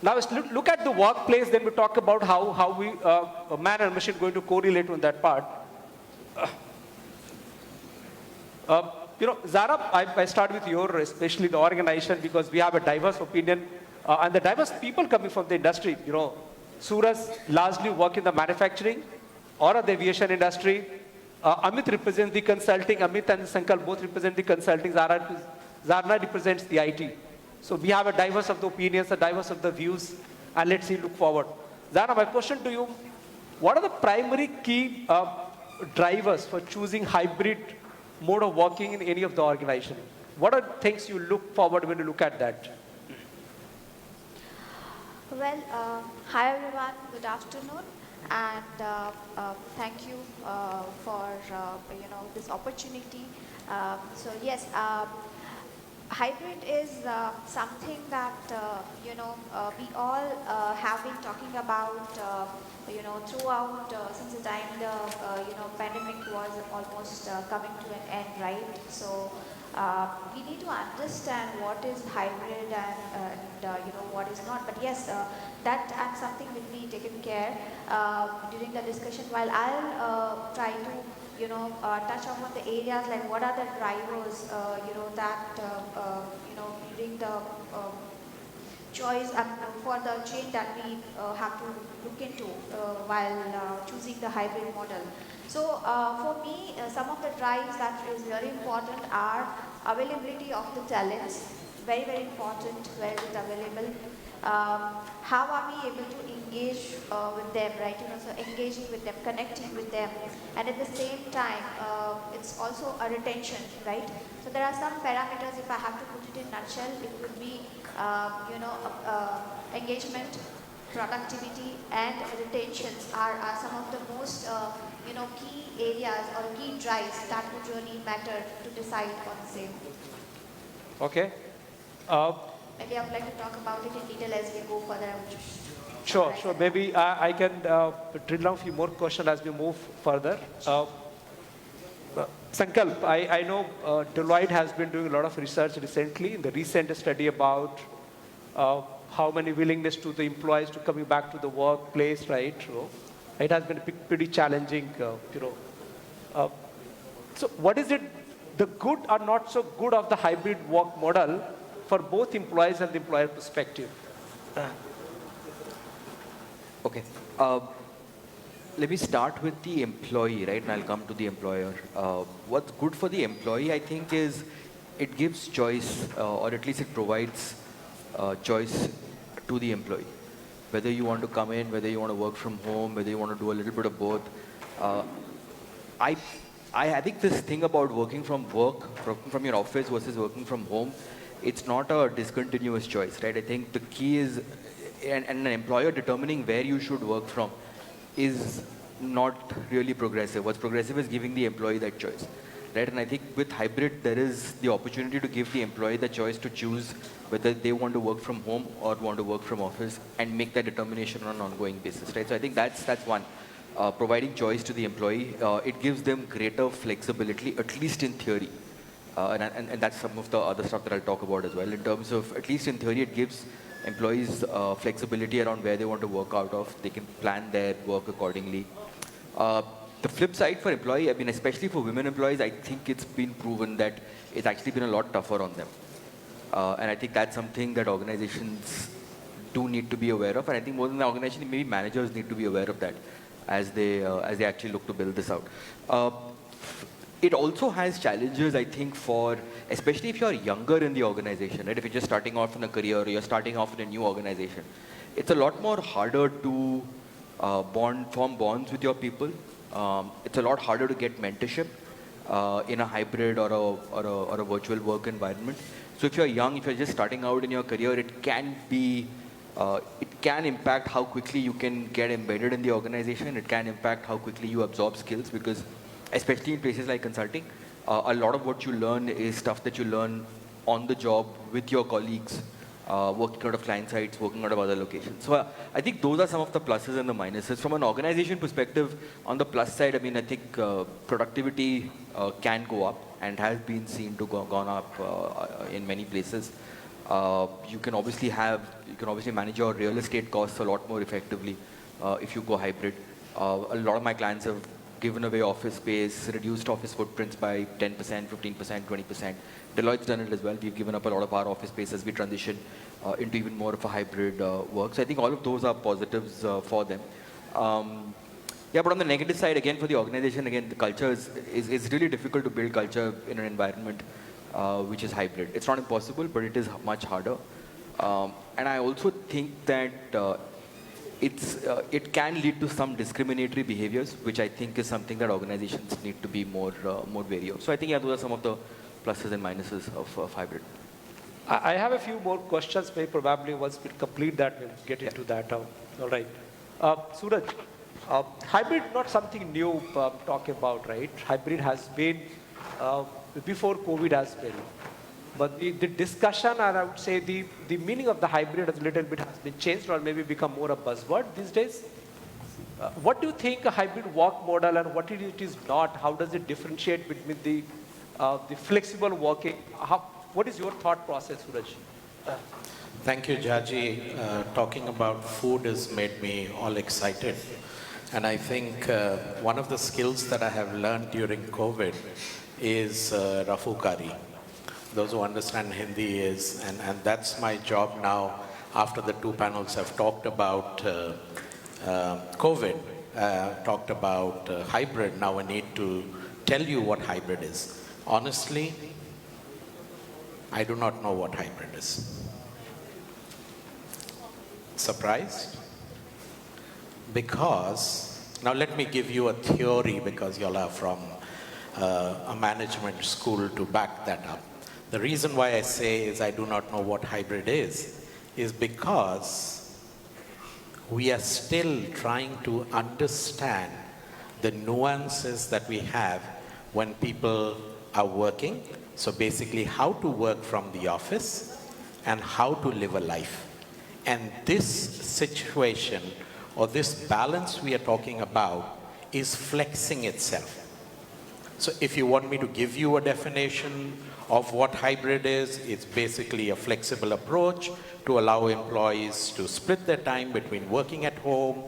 Now let's look at the workplace, then we talk about how we, man and machine going to correlate on that part. Zara, I start with your, especially the organization, because we have a diverse opinion and the diverse people coming from the industry. Suraj largely work in the manufacturing or the aviation industry. Amit represents the consulting. Amit and Sankal both represent the consulting. Zara represents the IT. So we have a diverse of the opinions, a diverse of the views, and let's see, look forward. Zara, my question to you, what are the primary key drivers for choosing hybrid mode of working in any of the organization? What are things you look forward when you look at that? Well, hi everyone, good afternoon. and thank you for this opportunity. So yes, hybrid is something that we all have been talking about throughout since the time the pandemic was almost coming to an end, right? So we need to understand what is hybrid and what is not. But yes, that and something will be taken care during the discussion. While I'll try to touch upon the areas like what are the drivers that during the choice for the change that we have to look into while choosing the hybrid model. So for me, some of the drives that is very important are availability of the talents, very, very important, where is it available. How are we able to engage with them, right? So engaging with them, connecting with them, and at the same time, it's also a retention, right? So there are some parameters. If I have to put it in a nutshell, it would be engagement, productivity, and retentions are some of the most key areas or key drives that would really matter to decide on the same. Okay. Maybe I would like to talk about it in detail as we go further. Sure. Maybe I can drill down a few more questions as we move further. Sankalp, I know Deloitte has been doing a lot of research recently in the recent study about how many willingness to the employees to coming back to the workplace, right? So it has been pretty challenging, So what is it, the good or not so good of the hybrid work model for both employees and the employer perspective? Okay. Let me start with the employee, right? And I'll come to the employer. What's good for the employee, I think, is it gives choice, or at least it provides choice to the employee. Whether you want to come in, whether you want to work from home, whether you want to do a little bit of both. I think this thing about working from your office versus working from home, it's not a discontinuous choice, right? I think the key is, and an employer determining where you should work from is not really progressive. What's progressive is giving the employee that choice, right? And I think with hybrid, there is the opportunity to give the employee the choice to choose whether they want to work from home or want to work from office and make that determination on an ongoing basis, right? So I think that's one. Providing choice to the employee, it gives them greater flexibility, at least in theory. And that's some of the other stuff that I'll talk about as well. In terms of, at least in theory, it gives employees flexibility around where they want to work out of. They can plan their work accordingly. The flip side for employee, I mean, especially for women employees, I think it's been proven that it's actually been a lot tougher on them. And I think that's something that organizations do need to be aware of. And I think more than the organization, maybe managers need to be aware of that as they actually look to build this out. It also has challenges, I think, for, especially if you're younger in the organization, right? If you're just starting off in a career or you're starting off in a new organization, it's a lot more harder to form bonds with your people. It's a lot harder to get mentorship in a hybrid or a virtual work environment. So if you're young, if you're just starting out in your career, it can impact how quickly you can get embedded in the organization. It can impact how quickly you absorb skills, because especially in places like consulting, a lot of what you learn is stuff that you learn on the job with your colleagues, working out of client sites, working out of other locations. So I think those are some of the pluses and the minuses. From an organization perspective, on the plus side, I mean, I think productivity can go up and has been seen to gone up in many places. You can obviously manage your real estate costs a lot more effectively if you go hybrid. A lot of my clients have given away office space, reduced office footprints by 10%, 15%, 20%. Deloitte's done it as well. We've given up a lot of our office space as we transition into even more of a hybrid work. So I think all of those are positives for them. Yeah, but on the negative side, again, for the organization, again, the culture is really difficult to build culture in an environment which is hybrid. It's not impossible, but it is much harder. And I also think that it can lead to some discriminatory behaviors, which I think is something that organizations need to be more wary of. So I think, yeah, those are some of the pluses and minuses of hybrid. I have a few more questions. Maybe probably once we complete that, we'll get into that. All right. Suraj, Hybrid not something new talking about, right? Hybrid has been before COVID as well. But the discussion, and I would say the meaning of the hybrid a little bit has been changed or maybe become more a buzzword these days. What do you think a hybrid work model and what it is not? How does it differentiate between the flexible working? What is your thought process, Suraj? Thank you, Jaji. Talking about food has made me all excited. And I think one of the skills that I have learned during COVID is Rafu Kari. Those who understand Hindi is, and that's my job now after the two panels have talked about COVID, talked about hybrid. Now I need to tell you what hybrid is. Honestly, I do not know what hybrid is. Surprised? Because, now let me give you a theory because you all are from a management school to back that up. The reason why I say is I do not know what hybrid is because we are still trying to understand the nuances that we have when people are working. So basically how to work from the office and how to live a life. And this situation or this balance we are talking about is flexing itself. So if you want me to give you a definition of what hybrid is, it's basically a flexible approach to allow employees to split their time between working at home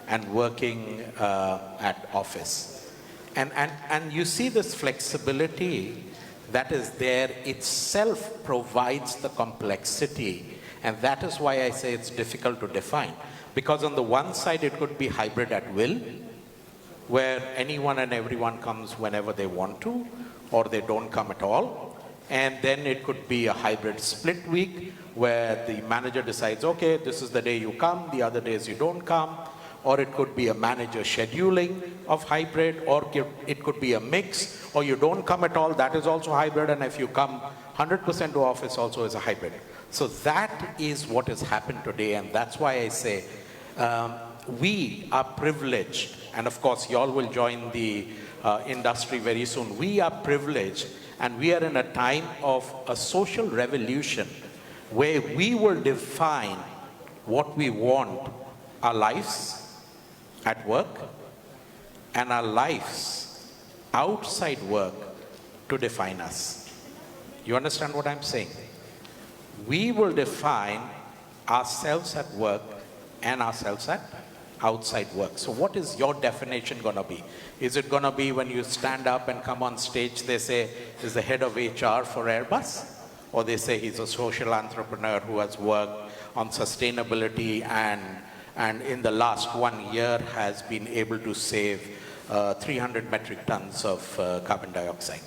and working at office. And you see this flexibility that is there itself provides the complexity, and that is why I say it's difficult to define. Because on the one side it could be hybrid at will, where anyone and everyone comes whenever they want to, or they don't come at all. And then it could be a hybrid split week where the manager decides, okay, this is the day you come, the other days you don't come. Or it could be a manager scheduling of hybrid, or it could be a mix, or you don't come at all, that is also hybrid, and if you come 100% to office also is a hybrid. So that is what has happened today, and that's why I say we are privileged, and of course you all will join the industry very soon. We are privileged, and we are in a time of a social revolution where we will define what we want our lives at work and our lives outside work to define us. You understand what I'm saying? We will define ourselves at work and ourselves at outside work. So what is your definition going to be? Is it going to be when you stand up and come on stage, they say, is the head of HR for Airbus? Or they say he's a social entrepreneur who has worked on sustainability and in the last 1 year has been able to save 300 metric tons of carbon dioxide.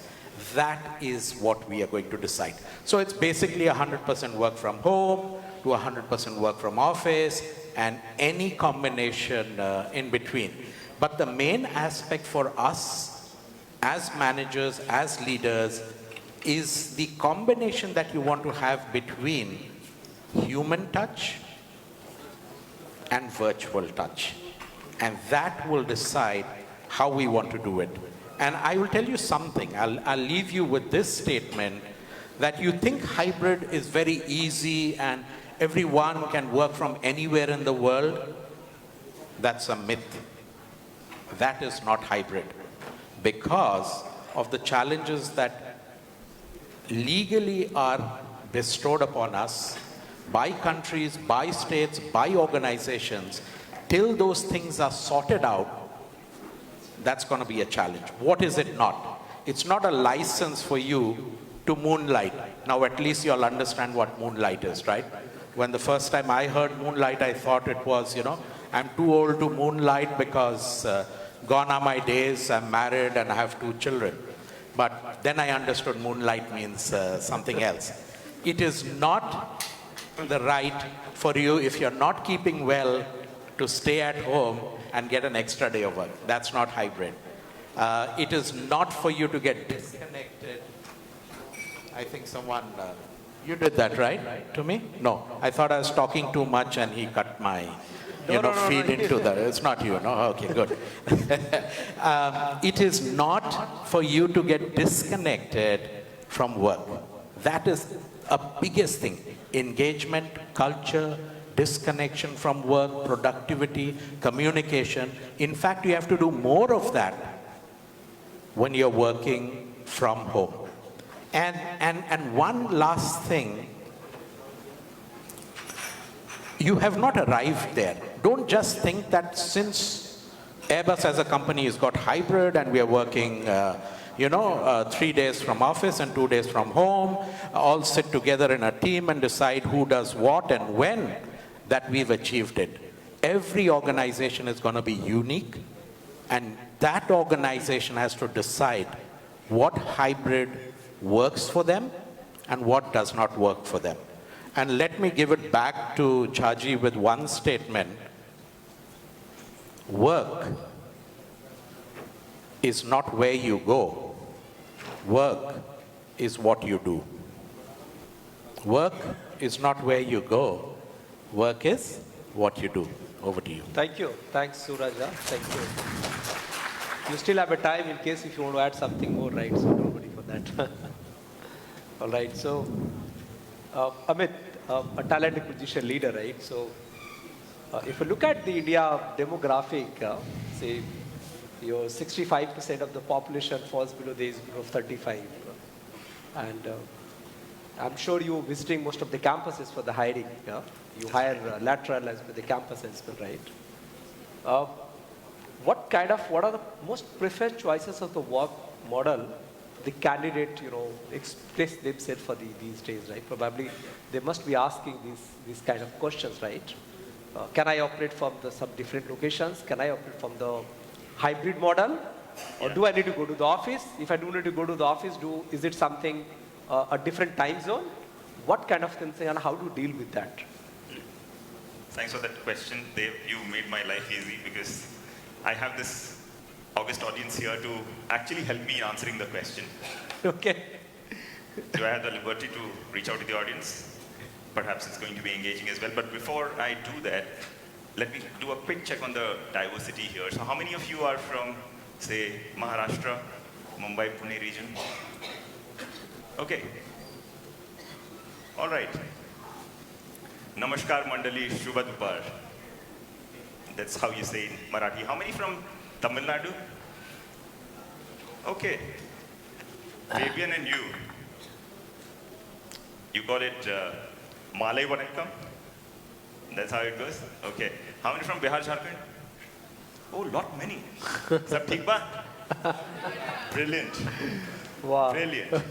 That is what we are going to decide. So it's basically 100% work from home to 100% work from office and any combination in between. But the main aspect for us as managers, as leaders, is the combination that you want to have between human touch and virtual touch. And that will decide how we want to do it. And I will tell you something, I'll leave you with this statement, that you think hybrid is very easy and everyone can work from anywhere in the world. That's a myth. That is not hybrid because of the challenges that legally are bestowed upon us by countries, by states, by organizations. Till those things are sorted out, that's going to be a challenge. What is it not? It's not a license for you to moonlight. Now at least you'll understand what moonlight is, right? When the first time I heard moonlight, I thought it was, you know, I'm too old to moonlight because gone are my days, I'm married and I have 2 children. But then I understood moonlight means something else. It is not the right for you, if you're not keeping well, to stay at home and get an extra day of work. That's not hybrid. It is not for you to get disconnected. I think someone, you did that, right? To me? No. I thought I was talking too much and he cut my feed into that. It's not you, no? Okay, good. It is not for you to get disconnected from work. That is a biggest thing. Engagement, culture, disconnection from work, productivity, communication. In fact, you have to do more of that when you're working from home. And one last thing, you have not arrived there. Don't just think that since Airbus as a company has got hybrid and we are working 3 days from office and 2 days from home, all sit together in a team and decide who does what and when, that we've achieved it. Every organization is going to be unique, and that organization has to decide what hybrid works for them and what does not work for them. And let me give it back to Chaji with one statement. Work is not where you go. Work is what you do. Work is not where you go. Work is what you do. Over to you. Thank you. Thanks, Suraja. Thank you. You still have a time in case if you want to add something more, right? So don't worry for that. All right. So, Amit, a talent acquisition leader, right? So, if you look at the India demographic, say, your 65% of the population falls below the age of 35. And I'm sure you're visiting most of the campuses for the hiring. You hire lateral as per the campus as well, right? What are the most preferred choices of the work model the candidate, express themselves for these days, right? Probably they must be asking these kind of questions, right? Can I operate from some different locations? Can I operate from the hybrid model? Or do I need to go to the office? If I do need to go to the office, is it something, a different time zone? What kind of things and how to deal with that? Thanks for that question, Dev. You made my life easy because I have this august audience here to actually help me answering the question. Okay. So I have the liberty to reach out to the audience. Perhaps it's going to be engaging as well. But before I do that, let me do a quick check on the diversity here. So how many of you are from, say, Maharashtra, Mumbai, Pune region? Okay. All right. Namaskar Mandali, Shubha Dupar. That's how you say in Marathi. How many from Tamil Nadu? Okay. Fabian and you call it Malay Vanakkam? That's how it goes? Okay. How many from Bihar, Jharkhand? Oh, many. Sab theek ba? Brilliant. Wow. Brilliant.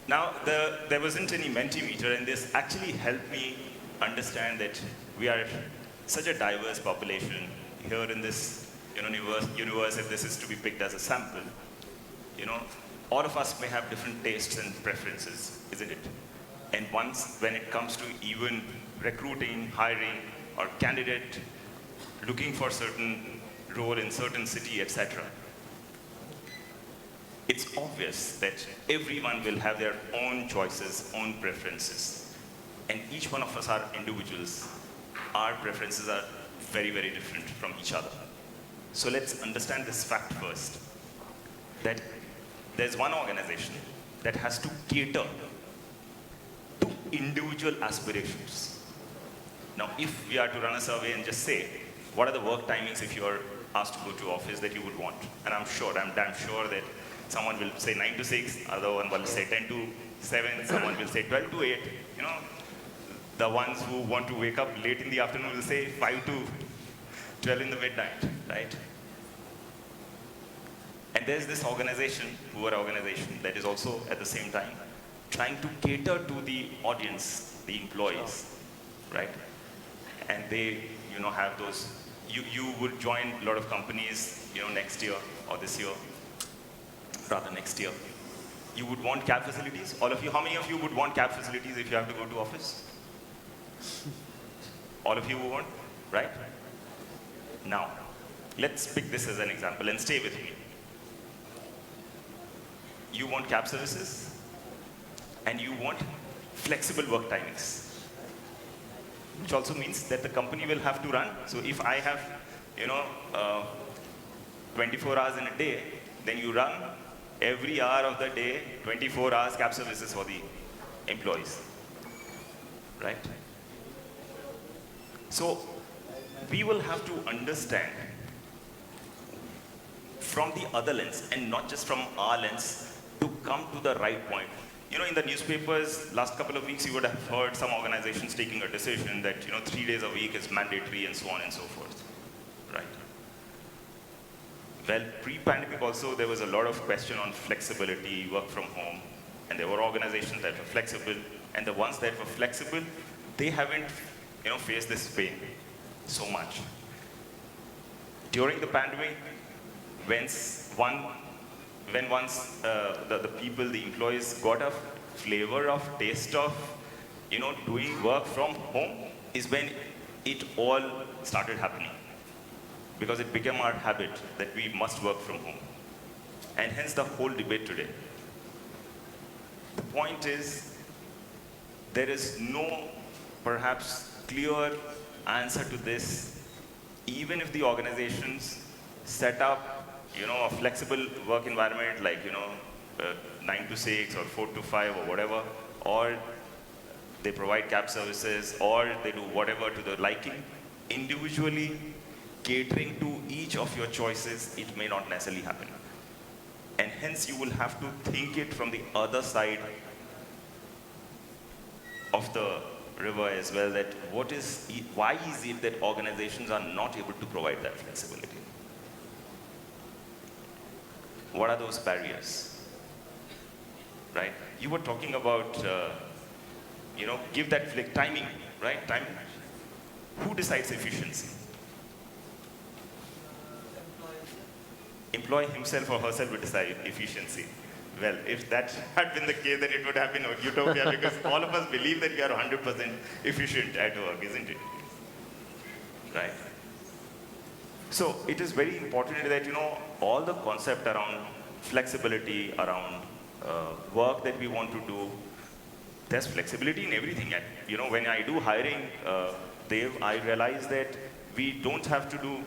Now, there wasn't any Mentimeter, and this actually helped me understand that we are such a diverse population here in this universe, if this is to be picked as a sample. All of us may have different tastes and preferences, isn't it? And when it comes to even recruiting, hiring, or candidate looking for certain role in certain city, etc., it's obvious that everyone will have their own choices, own preferences. And each one of us are individuals. Our preferences are very, very different from each other. So let's understand this fact first, that there's one organization that has to cater to individual aspirations. Now, if we are to run a survey and just say, what are the work timings if you are asked to go to office that you would want? And I'm damn sure that someone will say 9 to 6, other one will say 10 to 7, someone will say 12 to 8. The ones who want to wake up late in the afternoon will say 5 to 12 in the midnight, right? And there's this organization, poor organization, that is also at the same time trying to cater to the audience, the employees, right? And they, have those, you would join a lot of companies, next year or this year, rather next year. You would want cab facilities? All of you, how many of you would want cab facilities if you have to go to office? All of you would want, right? Now, let's pick this as an example and stay with me. You want cab services and you want flexible work timings. which also means that the company will have to run. So if I have, 24 hours in a day, then you run every hour of the day, 24 hours cab services for the employees, right? So we will have to understand from the other lens and not just from our lens to come to the right point. In the newspapers, last couple of weeks, you would have heard some organizations taking a decision that, 3 days a week is mandatory and so on and so forth, right? Well, pre-pandemic also, there was a lot of question on flexibility, work from home, and there were organizations that were flexible, and the ones that were flexible, they haven't, faced this pain so much. During the pandemic, when once the people, the employees got a flavor of, taste of, doing work from home, is when it all started happening. Because it became our habit that we must work from home. And hence the whole debate today. The point is, there is no perhaps clear answer to this, even if the organizations set up a flexible work environment like, 9 to 6 or 4 to 5 or whatever, or they provide cab services, or they do whatever to their liking. Individually, catering to each of your choices, it may not necessarily happen. And hence you will have to think it from the other side of the river as well, that why is it that organizations are not able to provide that flexibility? What are those barriers, right? You were talking about, give that timing, right? Timing. Who decides efficiency? Employee himself or herself will decide efficiency. Well, if that had been the case, then it would have been a utopia, because all of us believe that we are 100% efficient at work, isn't it? Right? So it is very important that, all the concept around flexibility, around work that we want to do, there's flexibility in everything. And, when I do hiring, Dev, I realize that we don't have to do,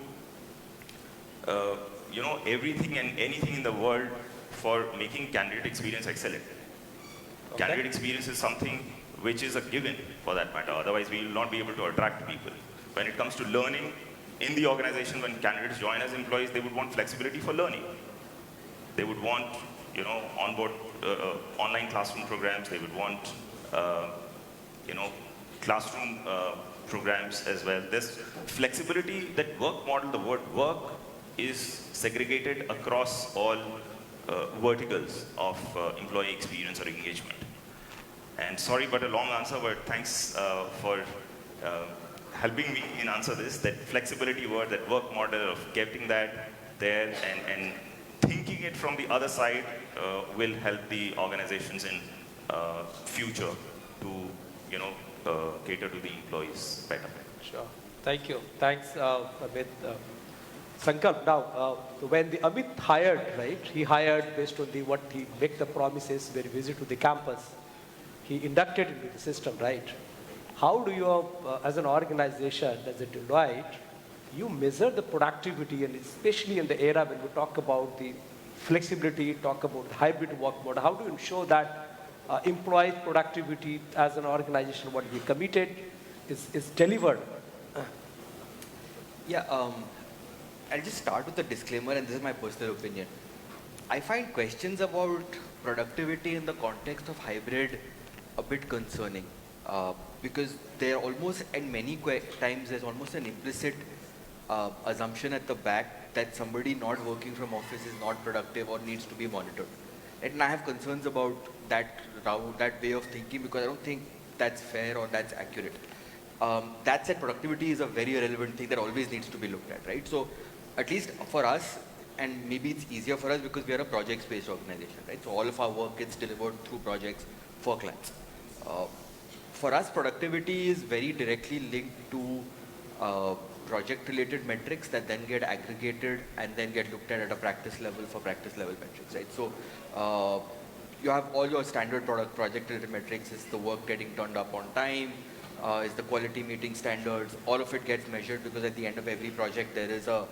everything and anything in the world for making candidate experience excellent. Okay. Candidate experience is something which is a given for that matter. Otherwise, we will not be able to attract people. When it comes to learning, in the organization, when candidates join as employees, they would want flexibility for learning. They would want, onboard online classroom programs. They would want, classroom programs as well. This flexibility, that work model, the word work is segregated across all verticals of employee experience or engagement. And sorry, but a long answer, but thanks for helping me in answer this, that flexibility word, that work model of getting that there and thinking it from the other side will help the organizations in future to, cater to the employees better. Sure. Thank you. Thanks, Amit. Sankalp, now, when the Amit hired, right, he hired based on what he make the promises when he visit to the campus. He inducted into the system, right? How do you, as an organization, as a Deloitte, you measure the productivity, and especially in the era when we talk about the flexibility, talk about the hybrid work model, how do you ensure that employee productivity as an organization, what we committed, is delivered? Yeah, I'll just start with a disclaimer, and this is my personal opinion. I find questions about productivity in the context of hybrid a bit concerning, because there almost, and many times, there's almost an implicit assumption at the back that somebody not working from office is not productive or needs to be monitored. And I have concerns about that way of thinking, because I don't think that's fair or that's accurate. That said, productivity is a very relevant thing that always needs to be looked at, right? So at least for us, and maybe it's easier for us because we are a project-based organization, right? So all of our work gets delivered through projects for clients. For us, productivity is very directly linked to project-related metrics that then get aggregated and then get looked at a practice level for practice level metrics, right? So you have all your standard project-related metrics, is the work getting turned up on time, is the quality meeting standards. All of it gets measured because at the end of every project there is there's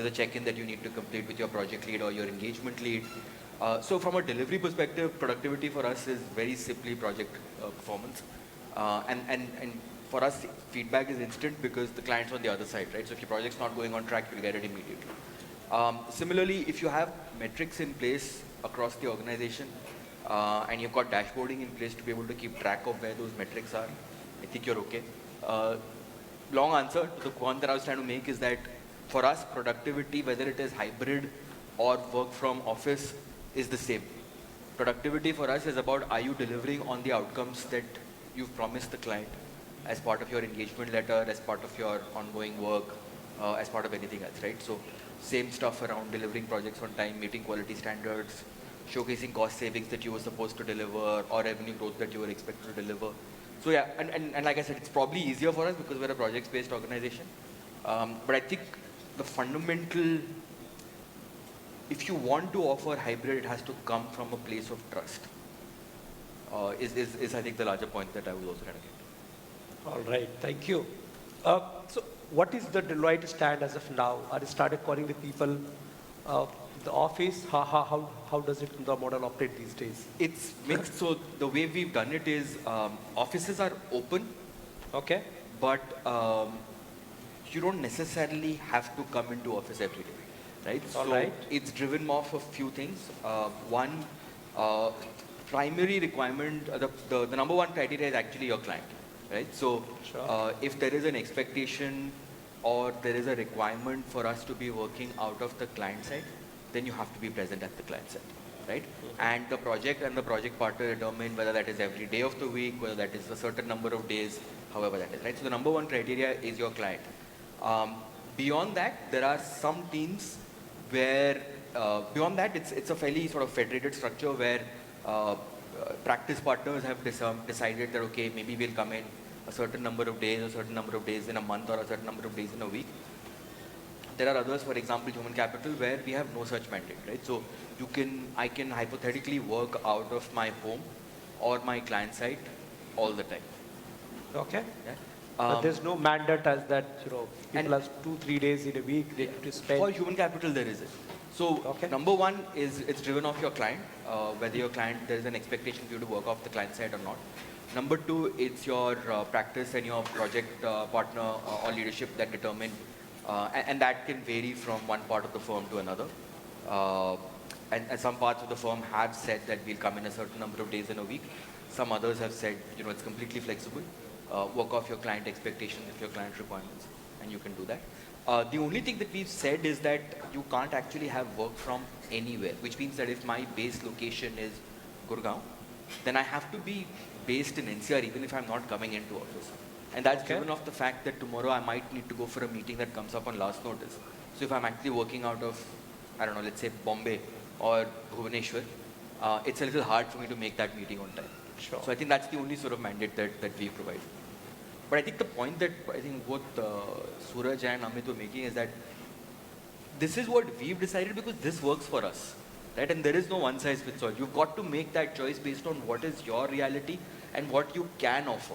a check-in that you need to complete with your project lead or your engagement lead. So from a delivery perspective, productivity for us is very simply project performance. And for us, feedback is instant because the client's on the other side, right? So if your project's not going on track, you'll get it immediately. Similarly, if you have metrics in place across the organization and you've got dashboarding in place to be able to keep track of where those metrics are, I think you're okay. Long answer to the point that I was trying to make is that for us, productivity, whether it is hybrid or work from office, is the same. Productivity for us is about, are you delivering on the outcomes that you've promised the client as part of your engagement letter, as part of your ongoing work, as part of anything else, right? So same stuff around delivering projects on time, meeting quality standards, showcasing cost savings that you were supposed to deliver or revenue growth that you were expected to deliver. So yeah, and like I said, it's probably easier for us because we're a project-based organization. But I think the fundamental, if you want to offer hybrid, it has to come from a place of trust. Is I think the larger point that I was also trying to get. All right, thank you. So what is the Deloitte stand as of now? Are you started calling the people, the office? How does the model operate these days? It's mixed. So the way we've done it is offices are open. Okay. But you don't necessarily have to come into office every day, right? All so right. It's driven off a few things. One, primary requirement, the number one criteria is actually your client, right? So if there is an expectation or there is a requirement for us to be working out of the client side, then you have to be present at the client side, right? And the project and the project partner determine whether that is every day of the week, whether that is a certain number of days, however that is, right? So the number one criteria is your client. Beyond that, there are some teams where, beyond that, it's a fairly sort of federated structure where practice partners have decided that, okay, maybe we'll come in a certain number of days, a certain number of days in a month, or a certain number of days in a week. There are others, for example, human capital, where we have no such mandate, right? So I can hypothetically work out of my home or my client site all the time. Okay. Yeah. But there's no mandate as that, people have 2-3 days in a week they need to spend. For human capital, there is it. So number one is it's driven off your client, whether your client, there is an expectation for you to work off the client side or not. Number two, it's your practice and your project partner or leadership that determine, and that can vary from one part of the firm to another. And some parts of the firm have said that we'll come in a certain number of days in a week. Some others have said, it's completely flexible. Work off your client expectations, if your client requirements, and you can do that. The only thing that we've said is that you can't actually have work from anywhere, which means that if my base location is Gurgaon, then I have to be based in NCR even if I'm not coming into office. And that's driven off the fact that tomorrow I might need to go for a meeting that comes up on last notice. So if I'm actually working out of, I don't know, let's say Bombay or Bhubaneswar, it's a little hard for me to make that meeting on time. Sure. So I think that's the only sort of mandate that we provide. But I think the point that I think both Suraj and Amit were making is that this is what we've decided because this works for us, right? And there is no one size fits all. You've got to make that choice based on what is your reality and what you can offer,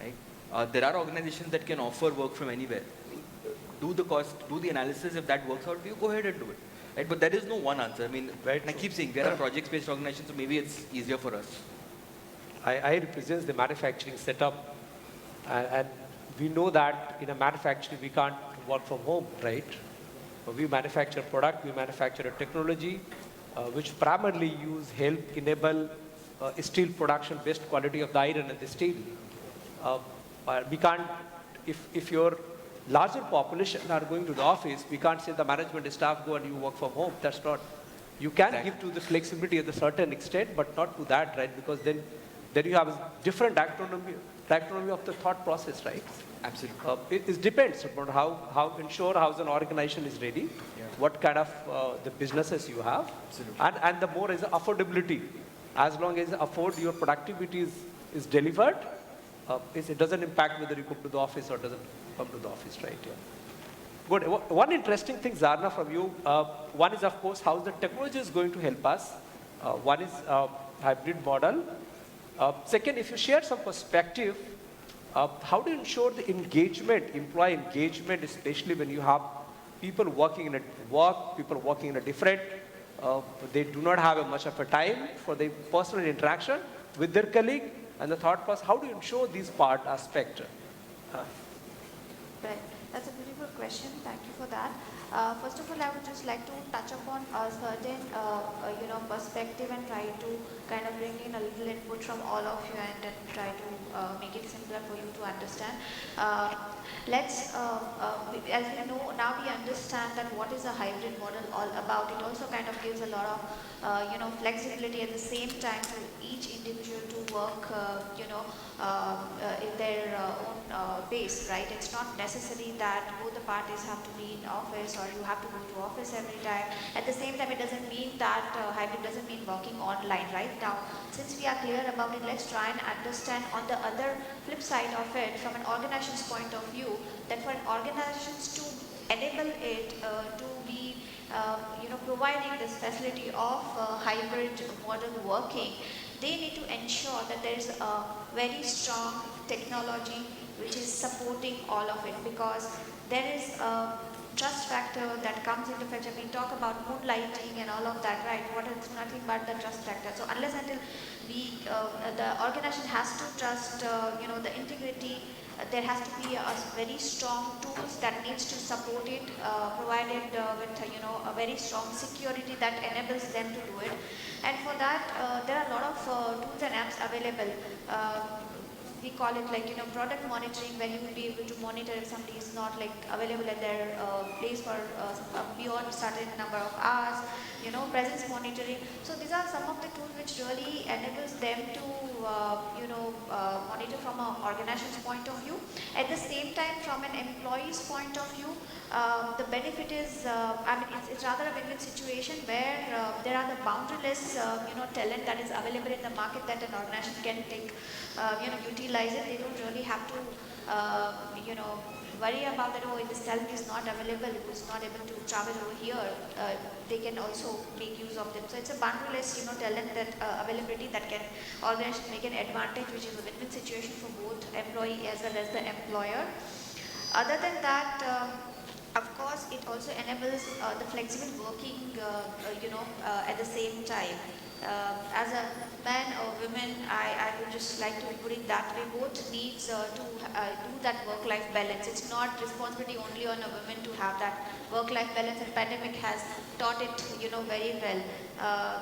right? There are organizations that can offer work from anywhere. Do the cost, do the analysis. If that works out for you, go ahead and do it, right? But there is no one answer. I mean, right, and I keep saying we are a project-based organization, so maybe it's easier for us. I represent the manufacturing setup. And we know that in a manufacturing, we can't work from home, right? We manufacture product, we manufacture a technology, which primarily enable steel production, best quality of the iron and the steel. We can't, if your larger population are going to the office, we can't say the management staff go and you work from home. That's not, you can give to the flexibility at a certain extent, but not to that, right? Because then you have a different taxonomy of the thought process, right? Absolutely. It depends upon how an organization is ready, what kind of the businesses you have, and the more is affordability. As long as your productivity is delivered, it doesn't impact whether you come to the office or doesn't come to the office, right? Yeah. Good. One interesting thing, Zarna, from you. One is, of course, how the technology is going to help us. One is hybrid model. Second, if you share some perspective, how do you ensure the engagement, employee engagement, especially when you have people working in a people working in a different, they do not have much of a time for the personal interaction with their colleague, and the third part, how do you ensure these part aspect? Right. That's a beautiful question. Thank you for that. First of all, I would just like to touch upon a certain, perspective and try to kind of bring in a little input from all of you and then try to make it simpler for you to understand. As we know, now we understand that what is a hybrid model all about. It also kind of gives a lot of, flexibility at the same time to each individual to work, in their own pace, right? It's not necessary that both the parties have to be in office or you have to go to office every time. At the same time, it doesn't mean that hybrid doesn't mean working online, right? Now, since we are clear about it, let's try and understand on the other flip side of it from an organization's point of view, that for an organizations to enable it to be providing this facility of hybrid model working, they need to ensure that there is a very strong technology which is supporting all of it, because there is a trust factor that comes into picture. We talk about moonlighting and all of that, right? What is nothing but the trust factor. So unless until the organization has to trust, the integrity, there has to be a very strong tools that needs to support it, provided with a very strong security that enables them to do it. And for that, there are a lot of tools and apps available. We call it product monitoring, where you will be able to monitor if somebody is not available at their place for beyond certain number of hours, presence monitoring. So these are some of the tools which really enables them to monitor from an organization's point of view. At the same time, from an employee's point of view, the benefit is, it's rather a win-win situation where there are the boundaryless, talent that is available in the market that an organization can take, utilize it. They don't really have to, worry about that, oh, if this talent is not available, it is not able to travel over here. They can also make use of them. So it's a boundaryless, talent that availability that can organization make an advantage, which is a win-win situation for both employee as well as the employer. Other than that, of course, it also enables the flexible working, at the same time. As a man or woman, I would just like to put it that way. Both needs to do that work-life balance. It's not responsibility only on a woman to have that work-life balance, and pandemic has taught it, very well.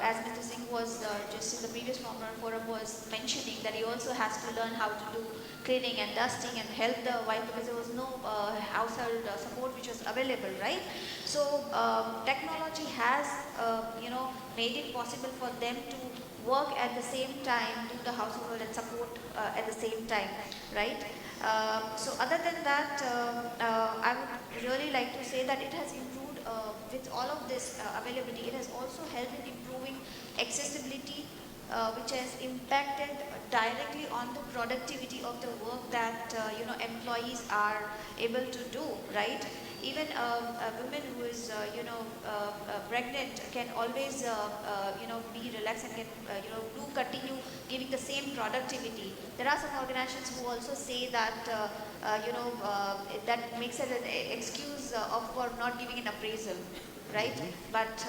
As Mr. Singh was just in the previous forum was mentioning, that he also has to learn how to do cleaning and dusting and help the wife, because there was no household support which was available, right? So technology has, made it possible for them to work at the same time, do the household and support at the same time, right? So other than that, I would really like to say that it has improved with all of this availability. It has also helped in improving accessibility, which has impacted directly on the productivity of the work that employees are able to do, right? Even a woman who is pregnant can always be relaxed and can do continue giving the same productivity. There are some organizations who also say that that makes it an excuse for not giving an appraisal, right? But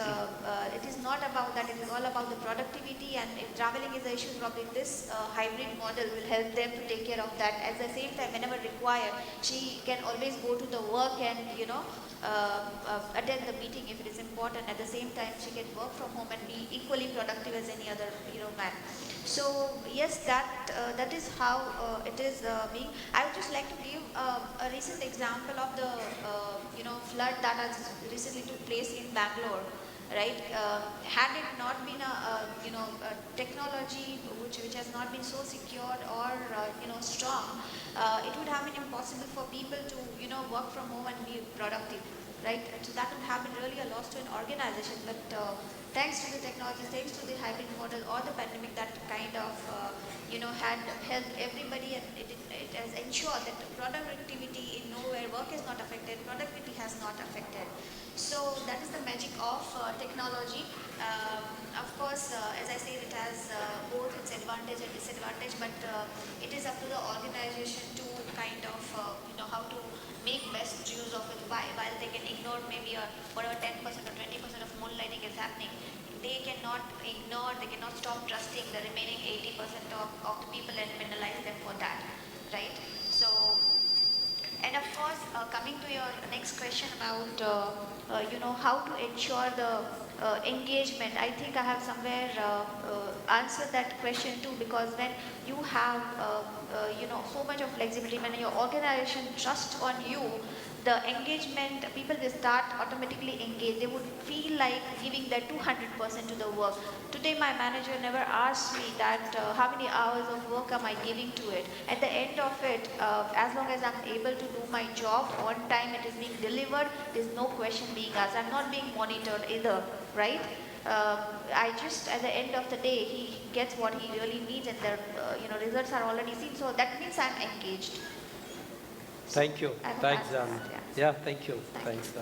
it is not about that. It is all about the productivity, and if traveling is the issue, probably this hybrid model will help them to take care of that. At the same time, whenever required, she can always go to the work and attend the meeting if it is important. At the same time, she can work from home and be equally productive as any other man. So yes, that is how it is being. I would just like to give a recent example of the flood that has recently took place in Bangalore, right? Had it not been a technology which has not been so secured or strong, it would have been impossible for people to work from home and be productive, right? So that would have been really a loss to an organization. But thanks to the technology, thanks to the hybrid model or the pandemic, that kind of had helped everybody, and it has ensured that productivity in nowhere, work is not affected, productivity has not affected. So that is the magic of technology. Of course, as I said, it has both its advantage and disadvantage, but it is up to the organization to kind of, how to make best use of it. While they can ignore maybe whatever 10% or 20% of moonlighting is happening, they cannot ignore, they cannot stop trusting the remaining 80% of the people and penalize them for that, right? So, and of course, coming to your next question about, how to ensure the engagement, I think I have somewhere answered that question too, because when you have, so much of flexibility, when your organization trusts on you, the engagement, people will start automatically engaged. They would feel like giving their 200% to the work. Today, my manager never asked me that how many hours of work am I giving to it. At the end of it, as long as I'm able to do my job on time, it is being delivered, there's no question being asked. I'm not being monitored either, right? I just, at the end of the day, he gets what he really needs, and the results are already seen. So that means I'm engaged. Thank you. Thanks, yeah, thank you. Thanks.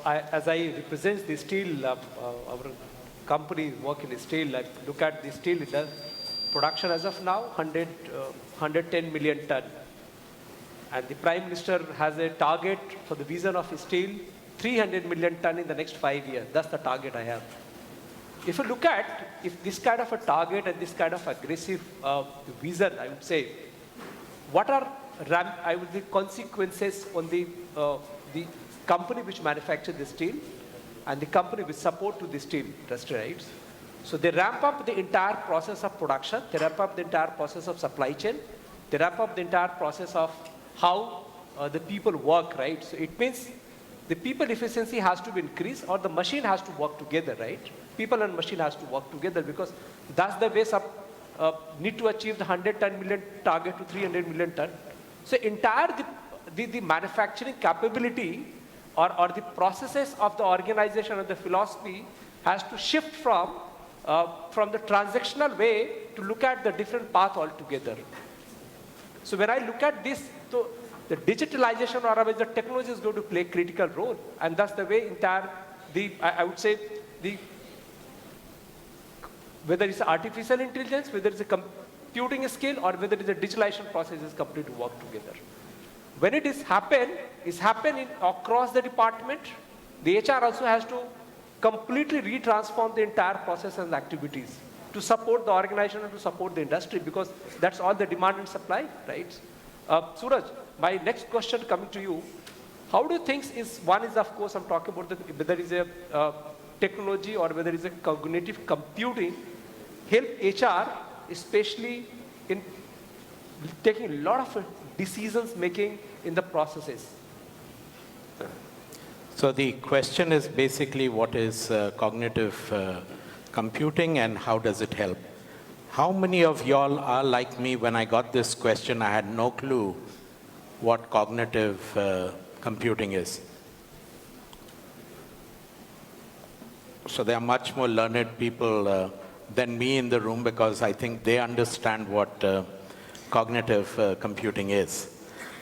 As I represent the steel, our company work in steel, I look at the steel production as of now, 110 million ton. And the Prime Minister has a target for the vision of steel, 300 million ton in the next 5 years. That's the target I have. If you look at, if this kind of a target and this kind of aggressive vision, I would say, what are the consequences on the company which manufactures the steel and the company which support to the steel industry, right? So they ramp up the entire process of production, they ramp up the entire process of supply chain, they ramp up the entire process of how the people work, right? So it means the people efficiency has to be increased, or the machine has to work together, right? People and machine has to work together, because that's the way need to achieve the 110 million target to 300 million ton. So entire the manufacturing capability or the processes of the organization and the philosophy has to shift from the transactional way to look at the different path altogether. So when I look at this, so the digitalization or otherwise the technology is going to play a critical role, and that's the way entire I would say whether it's artificial intelligence, whether it's a computing skill, or whether it's a digitalization process is complete to work together. When it is happen across the department, the HR also has to completely retransform the entire process and activities to support the organization and to support the industry, because that's all the demand and supply, right? Suraj, my next question coming to you, how do you think one is of course I'm talking about whether it's a technology or whether it's a cognitive computing, help HR, especially in taking a lot of decisions making in the processes? So the question is basically what is cognitive computing and how does it help? How many of y'all are like me? When I got this question, I had no clue what cognitive computing is. So there are much more learned people than me in the room, because I think they understand what cognitive computing is.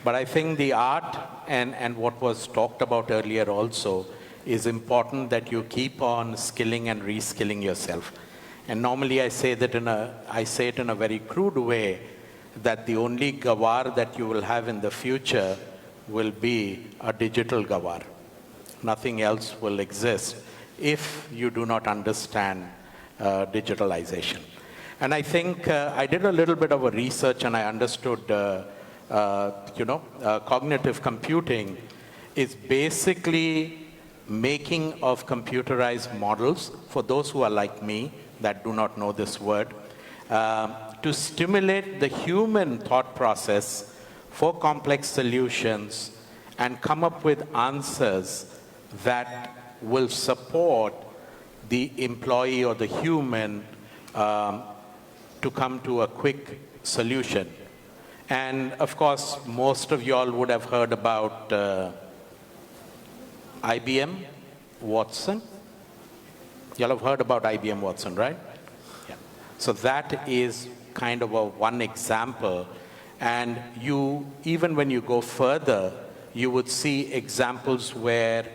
But I think the art and what was talked about earlier also is important, that you keep on skilling and reskilling yourself. And normally I say it in a very crude way, that the only gawar that you will have in the future will be a digital gawar. Nothing else will exist if you do not understand digitalization. And I think I did a little bit of a research and I understood, cognitive computing is basically making of computerized models, for those who are like me that do not know this word, to stimulate the human thought process for complex solutions and come up with answers that will support the employee or the human to come to a quick solution. And of course, most of you all would have heard about IBM Watson. You all have heard about IBM Watson, right? Yeah. So that is kind of one example. And even when you go further, you would see examples where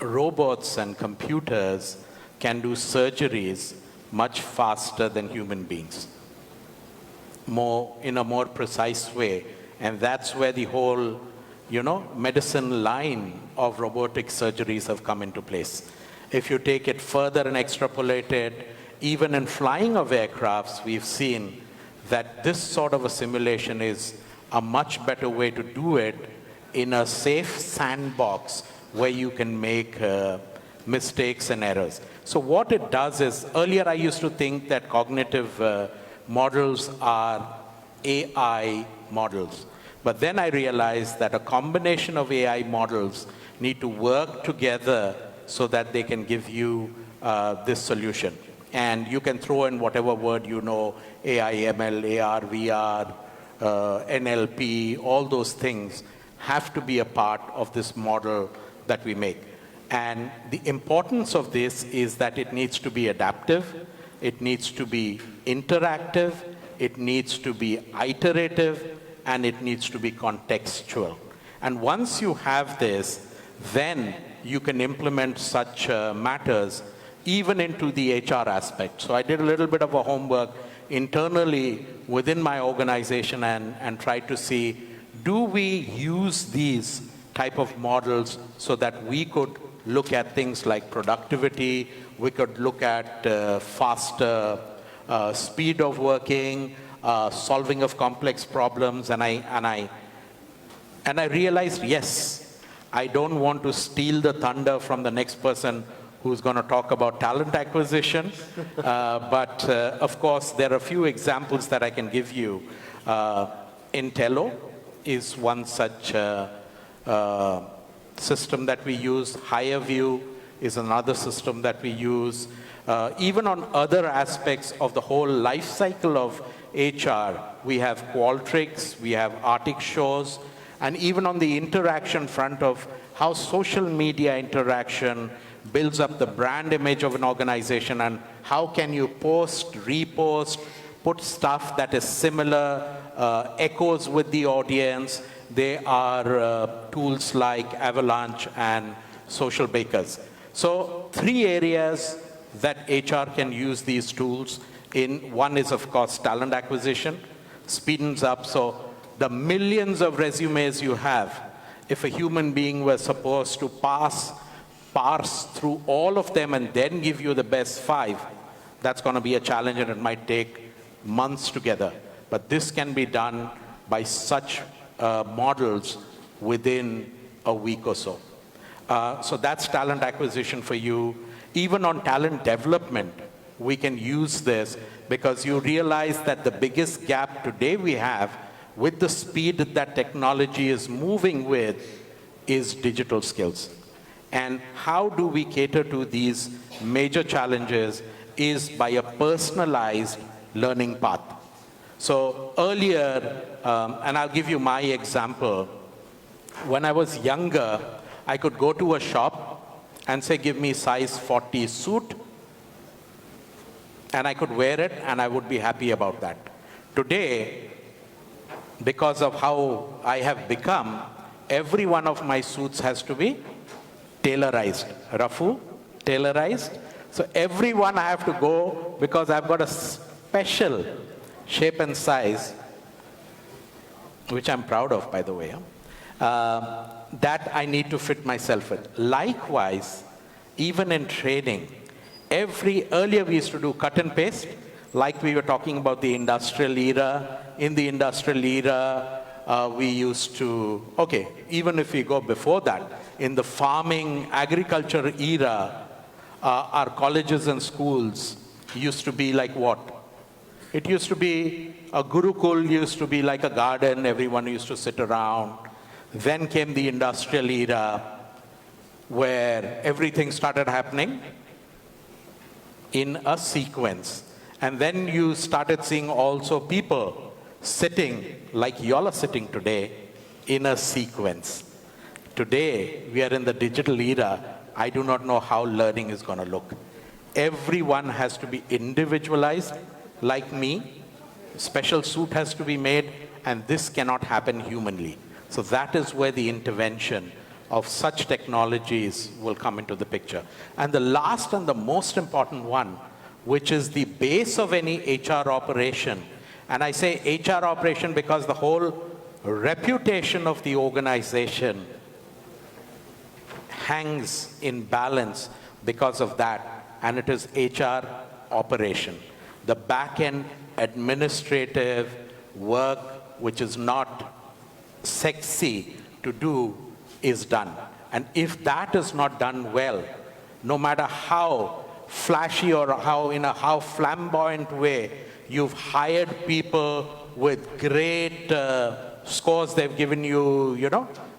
robots and computers can do surgeries much faster than human beings, in a more precise way. And that's where the whole, medicine line of robotic surgeries have come into place. If you take it further and extrapolate it, even in flying of aircrafts, we've seen that this sort of a simulation is a much better way to do it in a safe sandbox where you can make mistakes and errors. So what it does is, earlier I used to think that cognitive models are AI models. But then I realized that a combination of AI models need to work together so that they can give you this solution. And you can throw in whatever word you know, AI, ML, AR, VR, NLP, all those things have to be a part of this model that we make. And the importance of this is that it needs to be adaptive, it needs to be interactive, it needs to be iterative, and it needs to be contextual. And once you have this, then you can implement such matters even into the HR aspect. So I did a little bit of a homework internally within my organization and tried to see, do we use these type of models so that we could look at things like productivity, we could look at faster speed of working, solving of complex problems, and I realized, yes, I don't want to steal the thunder from the next person who's going to talk about talent acquisition. But of course, there are a few examples that I can give you. Intello is one such system that we use. HireView is another system that we use. Even on other aspects of the whole life cycle of HR, we have Qualtrics, we have Arctic Shores, and even on the interaction front of how social media interaction builds up the brand image of an organization, and how can you post, repost, put stuff that is similar, echoes with the audience. They are tools like Avalanche and Social Bakers. So 3 areas that HR can use these tools in. One is, of course, talent acquisition, speeds up. So the millions of resumes you have, if a human being were supposed to parse through all of them and then give you the best 5, that's going to be a challenge, and it might take months together. But this can be done by such models within a week or so. So that's talent acquisition for you. Even on talent development, we can use this, because you realize that the biggest gap today we have with the speed that technology is moving with is digital skills. And how do we cater to these major challenges is by a personalized learning path. So earlier, and I'll give you my example, when I was younger, I could go to a shop and say, give me size 40 suit, and I could wear it and I would be happy about that. Today, because of how I have become, every one of my suits has to be tailorized. Rafu, tailorized. So every one I have to go, because I've got a special shape and size, which I'm proud of, by the way, that I need to fit myself with. Likewise, even in training, earlier we used to do cut and paste, like we were talking about the industrial era. In the industrial era, we used to, even if we go before that, in the farming, agriculture era, our colleges and schools used to be like what? It used to be, a Gurukul used to be like a garden, everyone used to sit around. Then came the industrial era, where everything started happening in a sequence. And then you started seeing also people sitting, like you all are sitting today, in a sequence. Today, we are in the digital era. I do not know how learning is going to look. Everyone has to be individualized, like me. Special suit has to be made, and this cannot happen humanly. So that is where the intervention of such technologies will come into the picture. And the last and the most important one, which is the base of any HR operation. And I say HR operation because the whole reputation of the organization hangs in balance because of that, and it is HR operation. The back-end administrative work, which is not sexy to do, is done. And if that is not done well, no matter how flashy or how flamboyant way you've hired people with great scores, they've given you,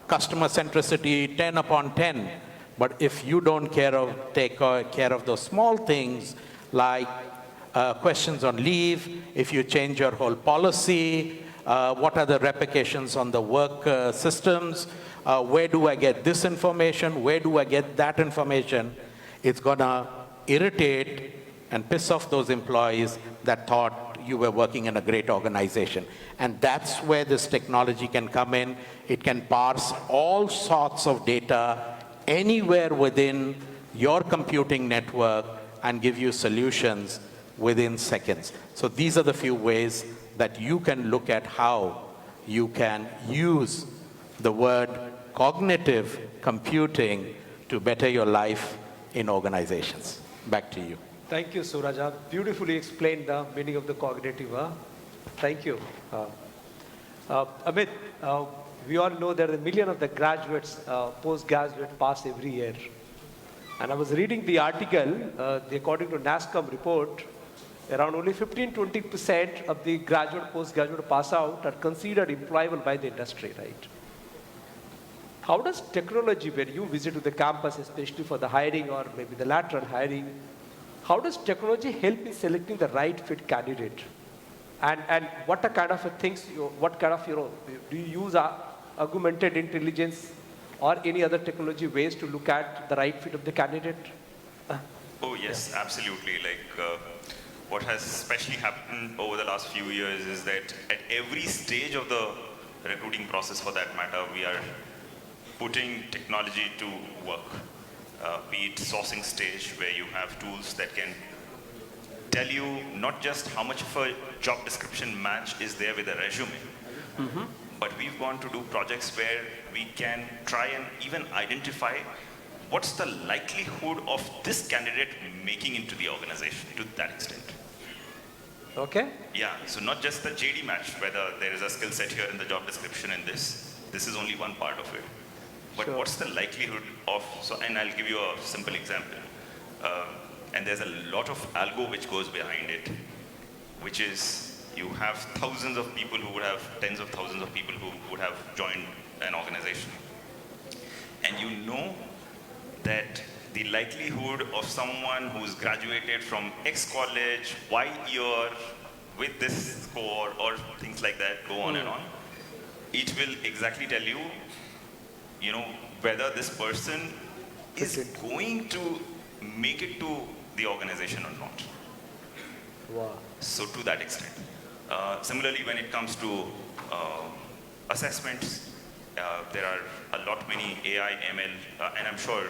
customer centricity 10 upon 10. But if you don't take care of those small things like questions on leave, if you change your whole policy, what are the repercussions on the work systems, where do I get this information, where do I get that information, it's gonna irritate and piss off those employees that thought you were working in a great organization. And that's where this technology can come in. It can parse all sorts of data anywhere within your computing network and give you solutions within seconds. So these are the few ways that you can look at how you can use the word cognitive computing to better your life in organizations. Back to you. Thank you, Suraja. Beautifully explained the meaning of the cognitive. Thank you. Amit, we all know there are a million of the graduates, postgraduate pass every year. And I was reading the article, according to NASCOM report, around only 15-20% of the graduate, postgraduate pass out are considered employable by the industry, right? How does technology, when you visit to the campus, especially for the hiring or maybe the lateral hiring, how does technology help in selecting the right fit candidate? And what are kind of things, what kind of, do you use augmented intelligence or any other technology ways to look at the right fit of the candidate? Oh, yes, absolutely. Like, what has especially happened over the last few years is that at every stage of the recruiting process, for that matter, we are putting technology to work. Be it sourcing stage, where you have tools that can tell you not just how much of a job description match is there with a resume, but we've gone to do projects where we can try and even identify what's the likelihood of this candidate making into the organization to that extent. Okay. Yeah, so not just the JD match, whether there is a skill set here in the job description and this is only one part of it. But Sure. what's the likelihood of, and I'll give you a simple example. And there's a lot of algo which goes behind it, which is you have thousands of people who would have, tens of thousands of people who would have joined an organization. And you know that the likelihood of someone who's graduated from X college, Y year, with this score, or things like that, go on and on, it will exactly tell you, whether this person is going to make it to the organization or not. Wow. So to that extent. Similarly, when it comes to assessments, there are a lot many AI, ML, and I'm sure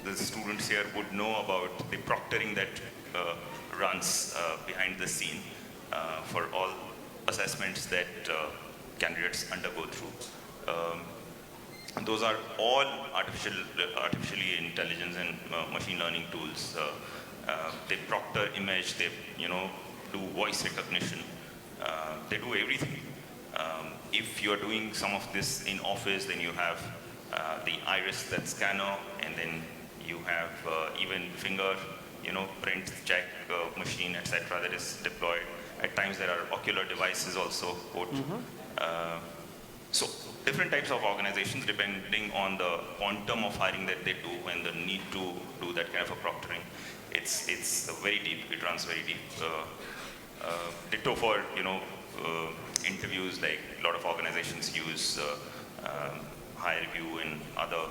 the students here would know about the proctoring that runs behind the scene for all assessments that candidates undergo through. Those are all artificially intelligence and machine learning tools. They proctor image, they do voice recognition, they do everything. If you're doing some of this in office, then you have the iris, that scanner, and then you have even finger, print check machine, etc. that is deployed. At times there are ocular devices also, so different types of organizations depending on the quantum of hiring that they do and the need to do that kind of a proctoring. It's very deep, it runs very deep. Ditto for, interviews, like a lot of organizations use high review and other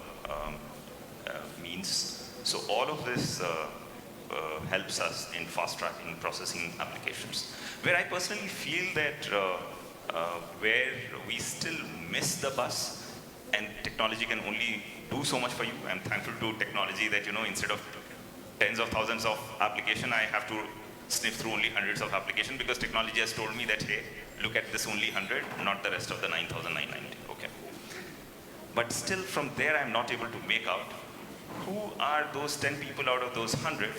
means. So all of this helps us in fast-tracking processing applications. Where I personally feel that where we still miss the bus and technology can only do so much for you. I'm thankful to technology that, instead of tens of thousands of application, I have to sniff through only hundreds of applications because technology has told me that, hey, look at this only 100, not the rest of the 9,990. Okay. But still from there, I'm not able to make out who are those 10 people out of those 100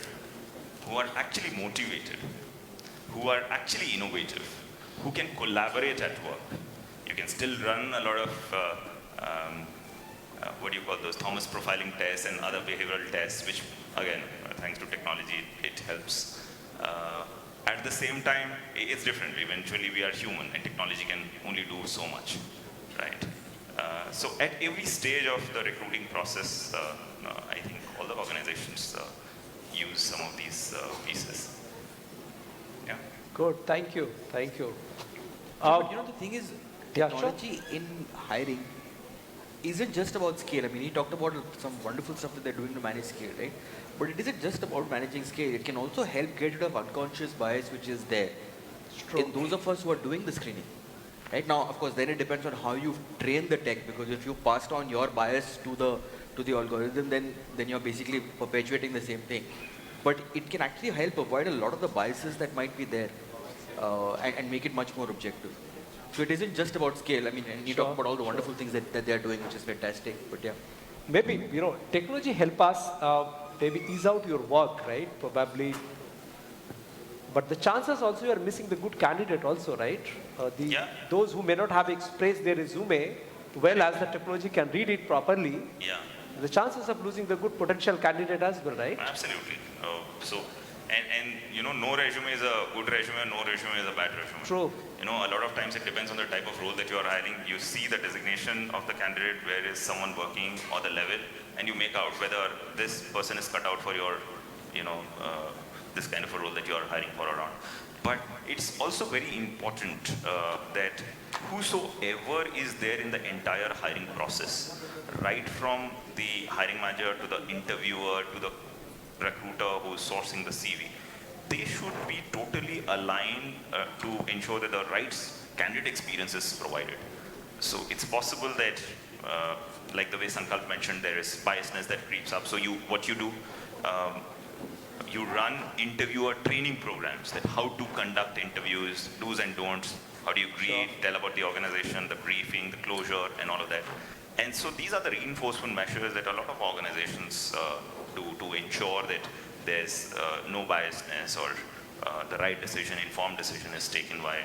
who are actually motivated, who are actually innovative, who can collaborate at work. You can still run a lot of, what do you call those, Thomas profiling tests and other behavioral tests, which again, thanks to technology, it helps. At the same time, it's different. Eventually, we are human, and technology can only do so much, right? So at every stage of the recruiting process, I think all the organizations use some of these pieces. Yeah. Good, thank you, thank you. But you know, the thing is, technology in hiring isn't just about scale. I mean, he talked about some wonderful stuff that they're doing to manage scale, right? But it isn't just about managing scale. It can also help get rid of unconscious bias which is there in those of us who are doing the screening. Right now, of course, then it depends on how you train the tech, because if you passed on your bias to the algorithm, then you're basically perpetuating the same thing. But it can actually help avoid a lot of the biases that might be there and make it much more objective. So it isn't just about scale. I mean, and you talk about all the wonderful things that they're doing, which is fantastic. But yeah. Maybe, you know, technology help us maybe ease out your work, right? Probably. But the chances also you are missing the good candidate also, right? Those who may not have expressed their resume well as the technology can read it properly. Yeah. The chances of losing the good potential candidate as well, right? Absolutely. And you know, no resume is a good resume, no resume is a bad resume. True. You know, a lot of times it depends on the type of role that you are hiring. You see the designation of the candidate, where is someone working, or the level, and you make out whether this person is cut out for your, you know, this kind of a role that you are hiring for or not. But it's also very important that whosoever is there in the entire hiring process, right from the hiring manager to the interviewer to the recruiter who is sourcing the CV, they should be totally aligned to ensure that the right candidate experience is provided. So it's possible that, like the way Sankalp mentioned, there is biasness that creeps up. So what you do, you run interviewer training programs, that how to conduct interviews, do's and don'ts, how do you greet, tell about the organization, the briefing, the closure, and all of that. And so these are the reinforcement measures that a lot of organizations do to ensure that there's no biasness, or the right decision, informed decision is taken while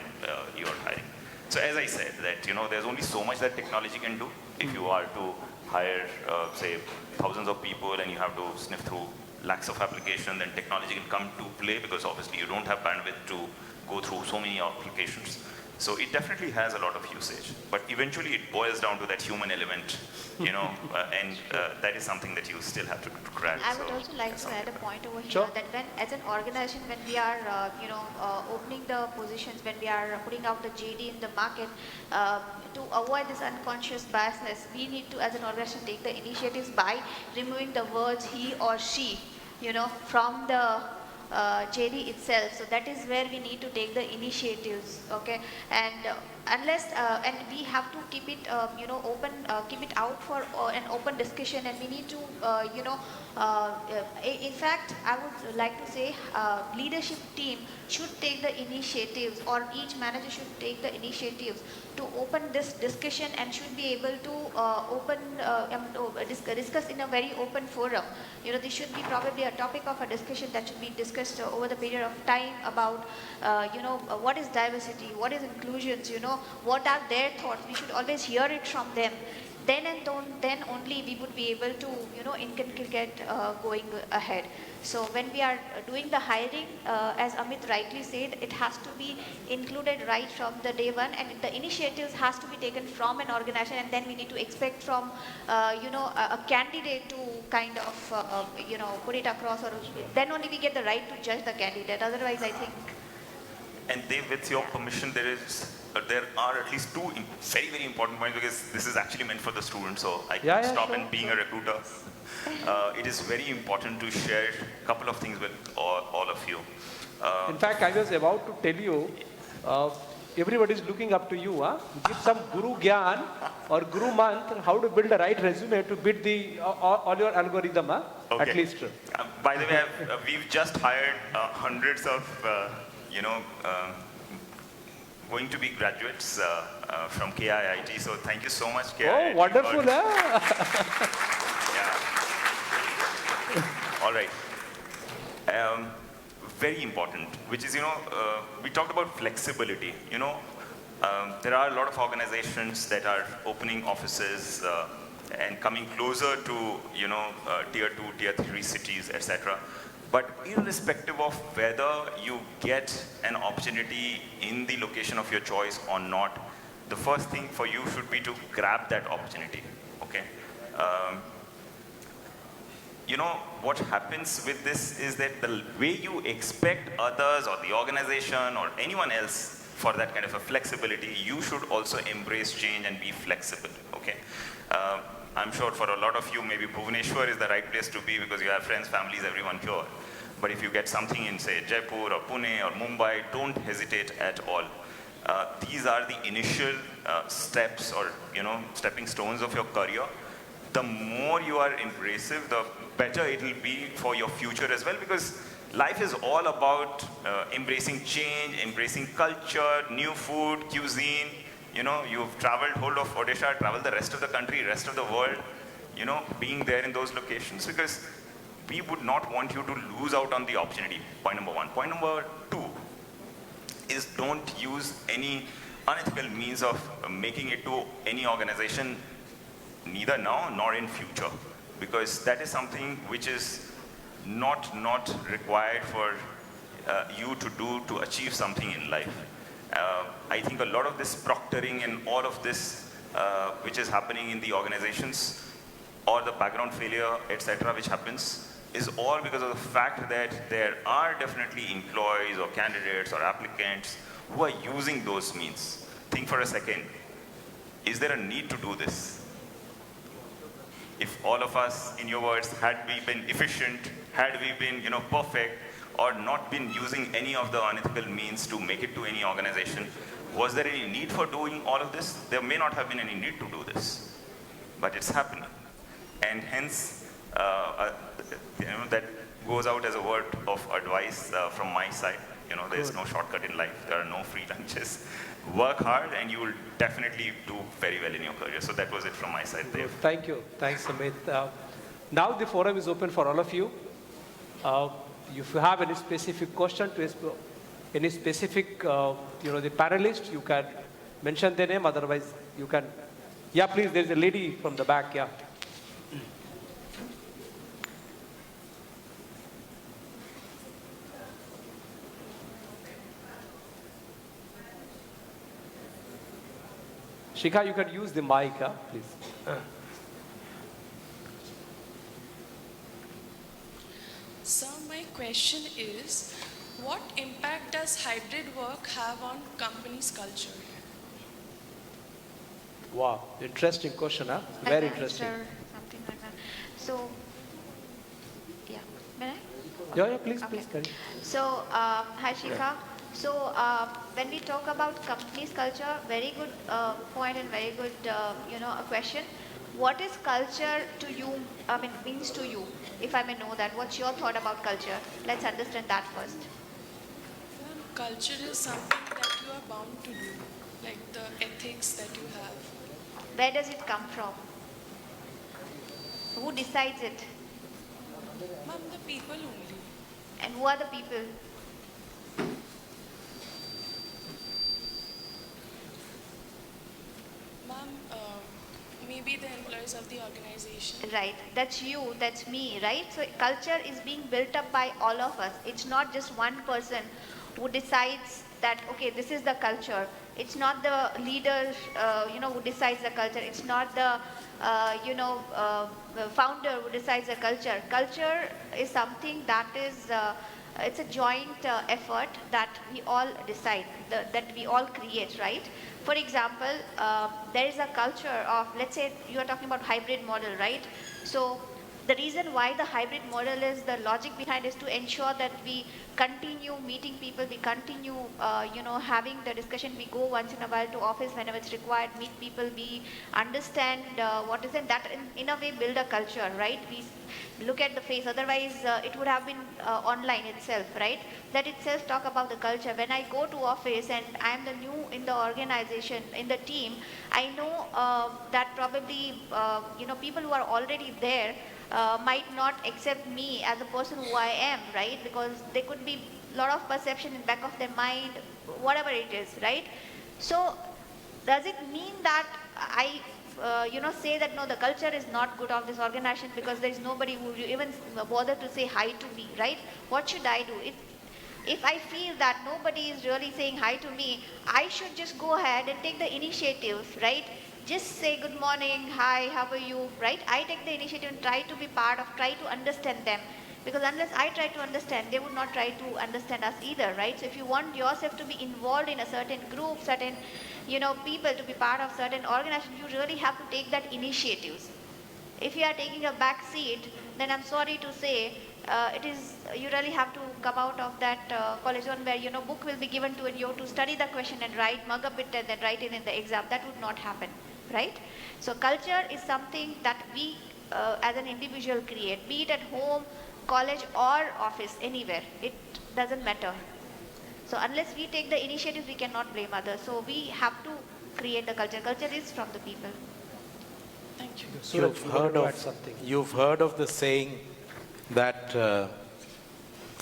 you're hiring. So as I said, that, you know, there's only so much that technology can do. If you are to hire, say, thousands of people and you have to sniff through lakhs of applications, then technology can come to play, because obviously you don't have bandwidth to go through so many applications. So it definitely has a lot of usage, but eventually it boils down to that human element, you know, and that is something that you still have to crack. I would also like to add a point over here, that when, as an organization, when we are, opening the positions, when we are putting out the JD in the market, to avoid this unconscious biasness, we need to, as an organization, take the initiatives by removing the words he or she, you know, from the JD itself. So that is where we need to take the initiatives, okay? And unless, and we have to keep it, open, keep it out for an open discussion, and we need to, in fact, I would like to say leadership team should take the initiatives, or each manager should take the initiatives to open this discussion, and should be able to discuss in a very open forum. You know, this should be probably a topic of a discussion that should be discussed over the period of time about, what is diversity, what is inclusions, what are their thoughts. We should always hear it from them. Then only we would be able to, get going ahead. So when we are doing the hiring, as Amit rightly said, it has to be included right from the day one, and the initiatives has to be taken from an organization, and then we need to expect from, a candidate to kind of, put it across, or then only we get the right to judge the candidate. Otherwise, I think. And Dave, with your permission, there are at least two very, very important points, because this is actually meant for the students, so I can't stop and being a recruiter. It is very important to share a couple of things with all of you. In fact, I was about to tell you, everybody is looking up to you. Huh? Give some Guru Gyan or Guru Mantra, how to build the right resume to beat all your algorithm, huh? Okay. At least. By the way, we've just hired hundreds of, going to be graduates from KIIT. So thank you so much, KIIT. Oh, wonderful, huh? Yeah. All right. Very important, which is, we talked about flexibility. There are a lot of organizations that are opening offices and coming closer to, tier 2, tier 3 cities, etc. But irrespective of whether you get an opportunity in the location of your choice or not, the first thing for you should be to grab that opportunity, okay? What happens with this is that the way you expect others or the organization or anyone else for that kind of a flexibility, you should also embrace change and be flexible, okay? I'm sure for a lot of you, maybe Bhubaneswar is the right place to be because you have friends, families, everyone here. But if you get something in, say, Jaipur or Pune or Mumbai, don't hesitate at all. These are the initial steps or, stepping stones of your career. The more you are embracive, the better it will be for your future as well, because life is all about embracing change, embracing culture, new food, cuisine. You've traveled whole of Odisha, traveled the rest of the country, rest of the world, being there in those locations, because we would not want you to lose out on the opportunity, point number 1. Point number 2 is don't use any unethical means of making it to any organization, neither now nor in future, because that is something which is not required for you to do to achieve something in life. I think a lot of this proctoring and all of this which is happening in the organizations, or the background failure, etc., which happens, is all because of the fact that there are definitely employees or candidates or applicants who are using those means. Think for a second, is there a need to do this? If all of us, in your words, had we been efficient, had we been, perfect, or not been using any of the unethical means to make it to any organization, was there any need for doing all of this? There may not have been any need to do this, but it's happening. And hence, that goes out as a word of advice from my side. There's no shortcut in life. There are no free lunches. Work hard and you will definitely do very well in your career. So that was it from my side there. Thank you. Thanks, Amit. Now the forum is open for all of you. If you have any specific question to any specific, the panelist, you can mention their name. Otherwise, you can. Yeah, please. There's a lady from the back. Yeah. Shikha, you can use the mic, please. Sir, my question is, what impact does hybrid work have on company's culture? Wow, interesting question, huh? Very interesting. Something like that. So, yeah, may I? Yeah, please, Okay. please. So, hi Shikha. So, when we talk about company's culture, very good point and very good, a question. What is culture to you, means to you, if I may know that? What's your thought about culture? Let's understand that first. Culture is something that you are bound to do, like the ethics that you have. Where does it come from? Who decides it? Ma'am, the people only. And who are the people? Ma'am, maybe the employees of the organization. Right, that's you, that's me, right? So culture is being built up by all of us. It's not just one person who decides that, okay, this is the culture. It's not the leader, who decides the culture. It's not the, founder who decides the culture. Culture is something that is, it's a joint effort that we all decide, that we all create, right? For example, there is a culture of, let's say you are talking about hybrid model, right? So the reason why the hybrid model is, the logic behind is to ensure that we continue meeting people, we continue, having the discussion, we go once in a while to office whenever it's required, meet people, we understand what is it, that in a way build a culture, right? We look at the face, otherwise it would have been online itself, right? That itself talk about the culture. When I go to office and I am the new in the organization, in the team, I know that probably, people who are already there might not accept me as a person who I am, right? Because there could be a lot of perception in back of their mind, whatever it is, right? So does it mean that I say that no, the culture is not good of this organization because there is nobody who even bother to say hi to me, right? What should I do? If I feel that nobody is really saying hi to me, I should just go ahead and take the initiative, right? Just say good morning, hi, how are you, right? I take the initiative and try to be part of, try to understand them. Because unless I try to understand, they would not try to understand us either, right? So if you want yourself to be involved in a certain group, certain, people to be part of certain organization, you really have to take that initiatives. If you are taking a back seat, then I'm sorry to say, you really have to come out of that college zone where, book will be given to you to study the question and write, mug up it and then write it in the exam. That would not happen, right? So culture is something that we as an individual create, be it at home, college or office, anywhere. It doesn't matter. So unless we take the initiative, we cannot blame others. So we have to create the culture. Culture is from the people. Thank you. You've heard of the saying that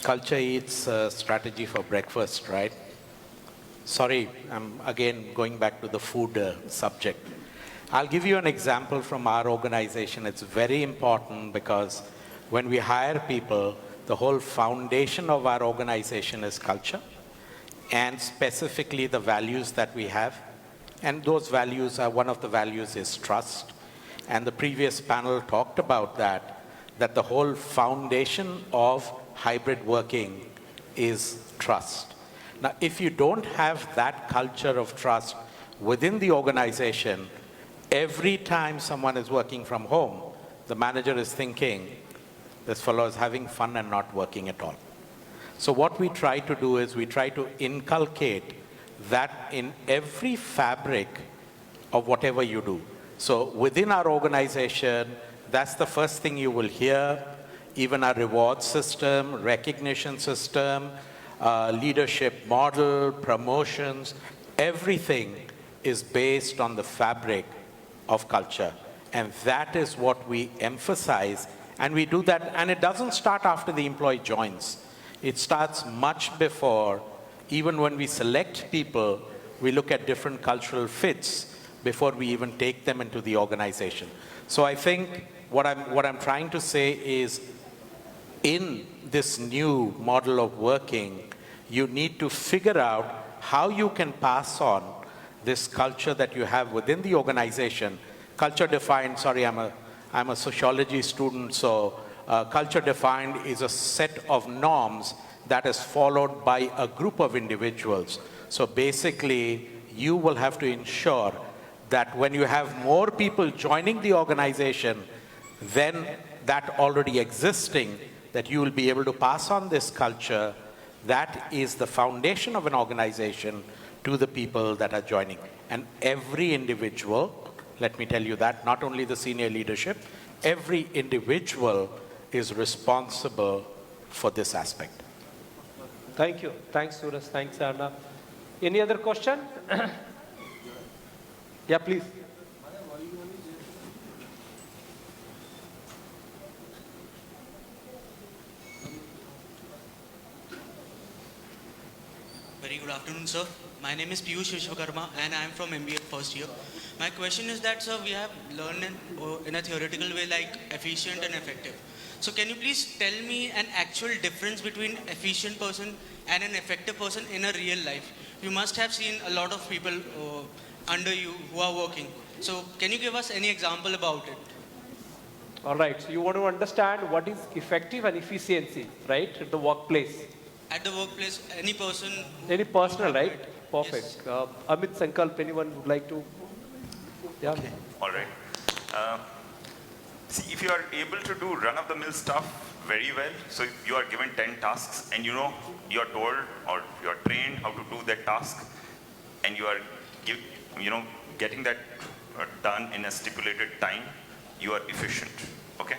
culture eats strategy for breakfast, right? Sorry, I'm again going back to the food subject. I'll give you an example from our organization. It's very important because when we hire people, the whole foundation of our organization is culture, and specifically the values that we have. And those values are, one of the values is trust. And the previous panel talked about that the whole foundation of hybrid working is trust. Now, if you don't have that culture of trust within the organization, every time someone is working from home, the manager is thinking, this fellow is having fun and not working at all. So what we try to do is we try to inculcate that in every fabric of whatever you do. So within our organization, that's the first thing you will hear. Even our reward system, recognition system, leadership model, promotions, everything is based on the fabric of culture. And that is what we emphasize. And we do that, and it doesn't start after the employee joins. It starts much before. Even when we select people, we look at different cultural fits before we even take them into the organization. So I think what I'm trying to say is, in this new model of working, you need to figure out how you can pass on this culture that you have within the organization. Culture defined, sorry, I'm a sociology student, so culture defined is a set of norms that is followed by a group of individuals. So basically, you will have to ensure that when you have more people joining the organization than that already existing, that you will be able to pass on this culture. That is the foundation of an organization to the people that are joining. And every individual, let me tell you that, not only the senior leadership, every individual is responsible for this aspect. Thank you. Thanks, Suraj. Thanks, Arna. Any other question? Yeah, please. Very good afternoon, sir. My name is Piyush Vishwakarma and I am from MBA first year. My question is that, sir, we have learned in a theoretical way like efficient and effective. So can you please tell me an actual difference between efficient person and an effective person in a real life? You must have seen a lot of people under you who are working. So can you give us any example about it? All right. So you want to understand what is effective and efficiency, right, at the workplace? At the workplace, any person. Any personal, right? Perfect. Yes. Amit, Sankalp, anyone would like to? Yeah. Okay. All right. See, if you are able to do run-of-the-mill stuff very well, so if you are given 10 tasks and you know you're told or you're trained how to do that task, and you are getting that done in a stipulated time, you are efficient, okay?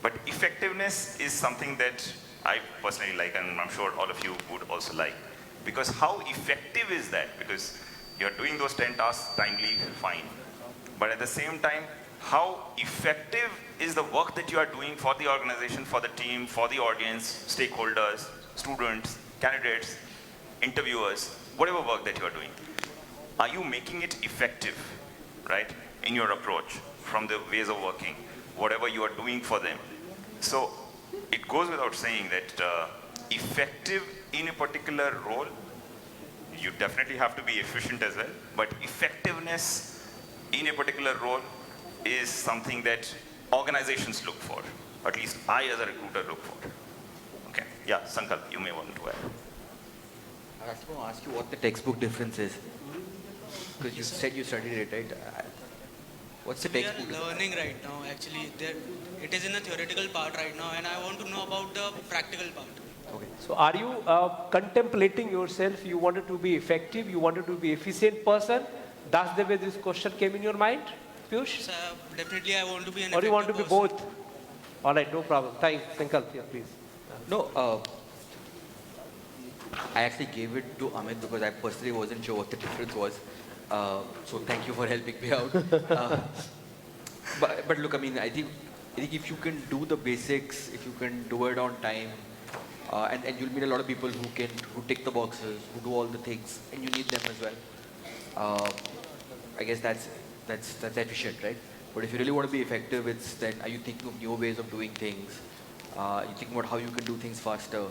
But effectiveness is something that I personally like, and I'm sure all of you would also like. Because how effective is that? Because you're doing those 10 tasks timely, fine. But at the same time, how effective is the work that you are doing for the organization, for the team, for the audience, stakeholders, students, candidates, interviewers, whatever work that you are doing? Are you making it effective, right, in your approach, from the ways of working, whatever you are doing for them? So it goes without saying that effective in a particular role, you definitely have to be efficient as well, but effectiveness in a particular role is something that organizations look for. At least I as a recruiter look for. Okay, yeah, Sankalp, you may want to add. I was going to ask you what the textbook difference is. Because you said you studied it, right? What's the textbook? We are learning right now, actually. It is in the theoretical part right now, and I want to know about the practical part. Okay. So are you contemplating yourself, you wanted to be effective, you wanted to be efficient person? That's the way this question came in your mind, Piyush? So, definitely I want to be an Or you want to be person. both? All right, no problem. Thanks, Sankalp, yeah, please. No, I actually gave it to Amit because I personally wasn't sure what the difference was. So thank you for helping me out. But look, I mean, I think if you can do the basics, if you can do it on time, and you'll meet a lot of people who tick the boxes, who do all the things, and you need them as well. I guess that's efficient, right? But if you really want to be effective, it's then are you thinking of new ways of doing things? Are you thinking about how you can do things faster?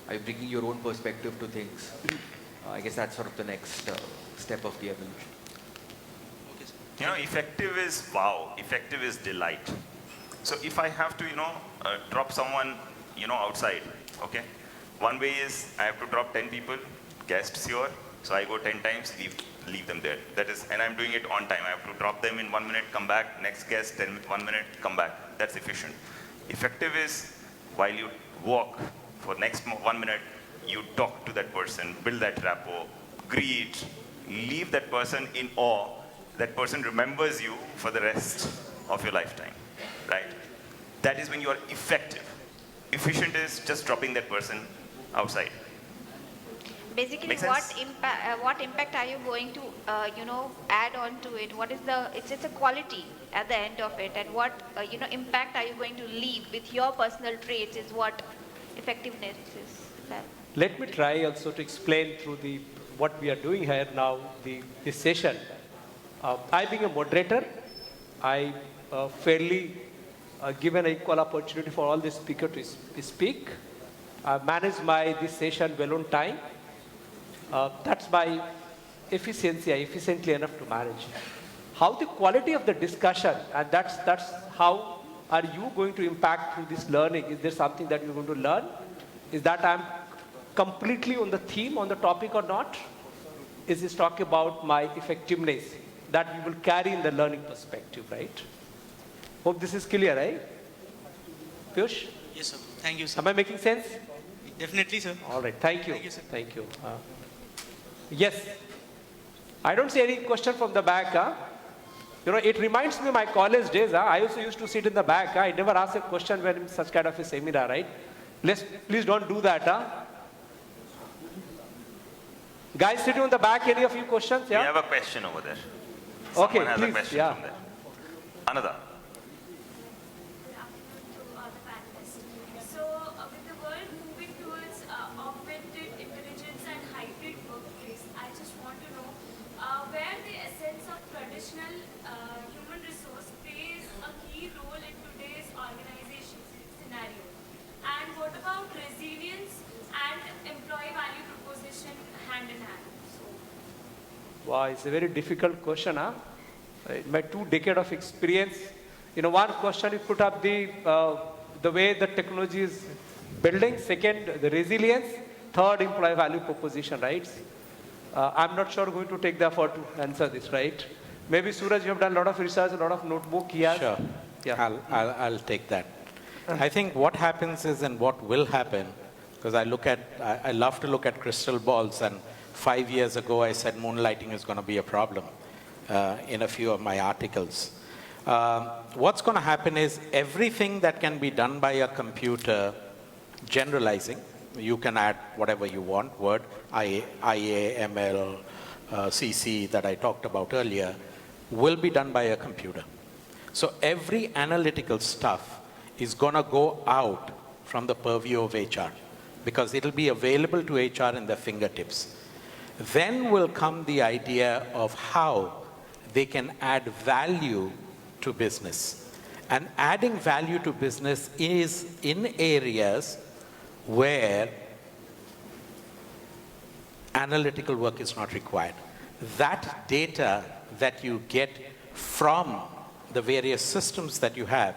Are you bringing your own perspective to things? I guess that's sort of the next step of the evolution. Effective is wow, effective is delight. So if I have to, drop someone, outside, okay? One way is I have to drop 10 people, guests here, so I go 10 times, leave them there. That is, and I'm doing it on time. I have to drop them in 1 minute, come back, next guest, 1 minute, come back. That's efficient. Effective is while you walk for next 1 minute, you talk to that person, build that rapport, greet, leave that person in awe. That person remembers you for the rest of your lifetime, right? That is when you are effective. Efficient is just dropping that person outside. Basically, what impact are you going to, add on to it? What is it's a quality at the end of it, and what, impact are you going to leave with your personal traits is what effectiveness is. Let me try also to explain through what we are doing here now, this session. I being a moderator, I fairly given equal opportunity for all the speakers to speak. I manage this session well on time. That's my efficiency, efficiently enough to manage. How the quality of the discussion, and that's how are you going to impact through this learning? Is there something that you're going to learn? Is that I'm completely on the theme, on the topic or not? Is this talk about my effectiveness that we will carry in the learning perspective, right? Hope this is clear, right? Piyush? Yes, sir. Thank you, sir. Am I making sense? Definitely, sir. All right. Thank you. Thank you, sir. Thank you. Yes. I don't see any question from the back. It reminds me of my college days. I also used to sit in the back. I never asked a question when in such kind of a seminar, right? Please don't do that. Guys sitting on the back, any of you questions? Yeah? We have a question over there. Okay, Someone has please. a question Yeah. from there. Another. So, with the world moving towards augmented intelligence and hybrid workplace, I just want to know where the essence of traditional human resource plays a key role in today's organization scenario. And what about resilience and employee value proposition hand in hand? Wow, it's a very difficult question. In my 2 decades of experience, one question you put up the way the technology is building. Second, the resilience. Third, employee value proposition, right? I'm not sure going to take the effort to answer this, right? Maybe Suraj, you have done a lot of research, a lot of notebook here. Sure. Yeah. I'll take that. I think what happens is, and what will happen, because I love to look at crystal balls, and 5 years ago I said moonlighting is going to be a problem in a few of my articles. What's going to happen is everything that can be done by a computer, generalizing, you can add whatever you want, Word, IA, ML, CC that I talked about earlier, will be done by a computer. So every analytical stuff is going to go out from the purview of HR because it'll be available to HR in their fingertips. Then will come the idea of how they can add value to business. And adding value to business is in areas where analytical work is not required. That data that you get from the various systems that you have,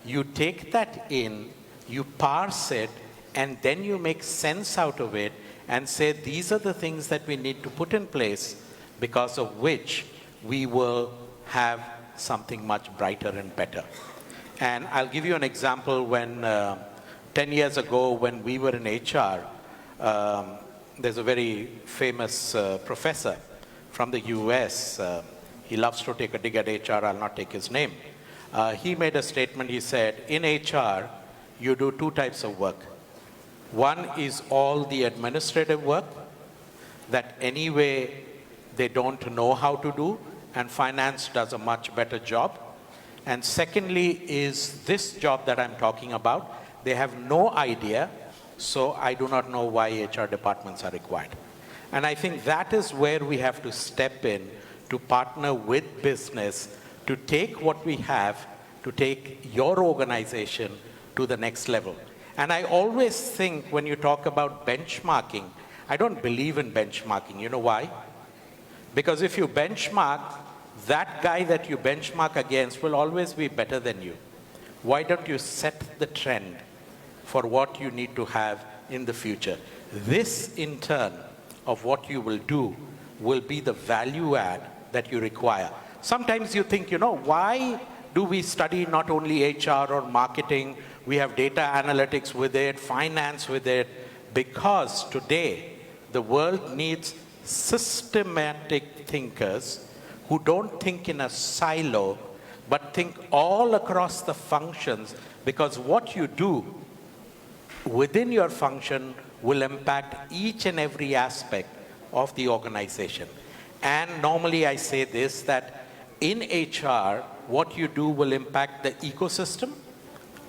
you take that in, you parse it, and then you make sense out of it and say, these are the things that we need to put in place because of which we will have something much brighter and better. And I'll give you an example. When 10 years ago, when we were in HR, there's a very famous professor from the US. He loves to take a dig at HR. I'll not take his name. He made a statement. He said, in HR, you do two types of work. One is all the administrative work that anyway they don't know how to do, and finance does a much better job. And secondly is this job that I'm talking about. They have no idea, so I do not know why HR departments are required. And I think that is where we have to step in to partner with business to take what we have, to take your organization to the next level. And I always think when you talk about benchmarking, I don't believe in benchmarking. You know why? Because if you benchmark, that guy that you benchmark against will always be better than you. Why don't you set the trend for what you need to have in the future? This, in turn, of what you will do will be the value add that you require. Sometimes you think, why do we study not only HR or marketing? We have data analytics with it, finance with it, because today the world needs systematic thinkers who don't think in a silo, but think all across the functions, because what you do within your function will impact each and every aspect of the organization. And normally I say this, that in HR, what you do will impact the ecosystem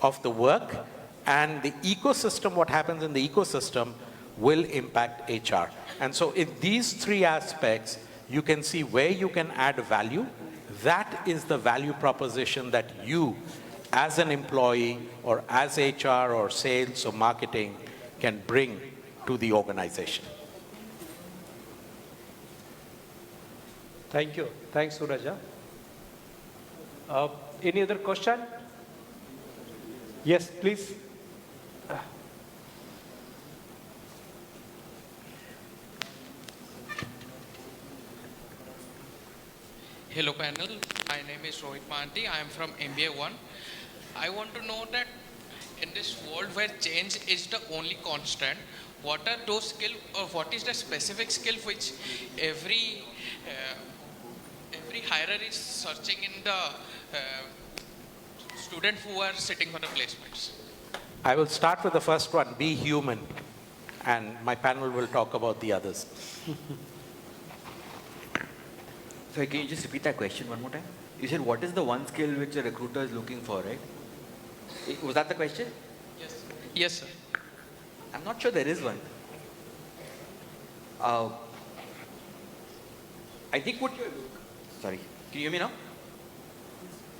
of the work, and the ecosystem, what happens in the ecosystem, will impact HR. And so in these three aspects, you can see where you can add value. That is the value proposition that you, as an employee or as HR or sales or marketing, can bring to the organization. Thank you. Thanks, Suraja. Any other question? Yes, please. Hello panel, my name is Rohit Manti. I am from MBA 1. I want to know that in this world where change is the only constant, what are those skills, or what is the specific skill which every hirer is searching in the students who are sitting for the placements? I will start with the first one, be human, and my panel will talk about the others. So can you just repeat that question one more time? You said what is the one skill which a recruiter is looking for, right? Was that the question? Yes. Yes, sir. I'm not sure there is one. I think what you're... Sorry. Can you hear me now?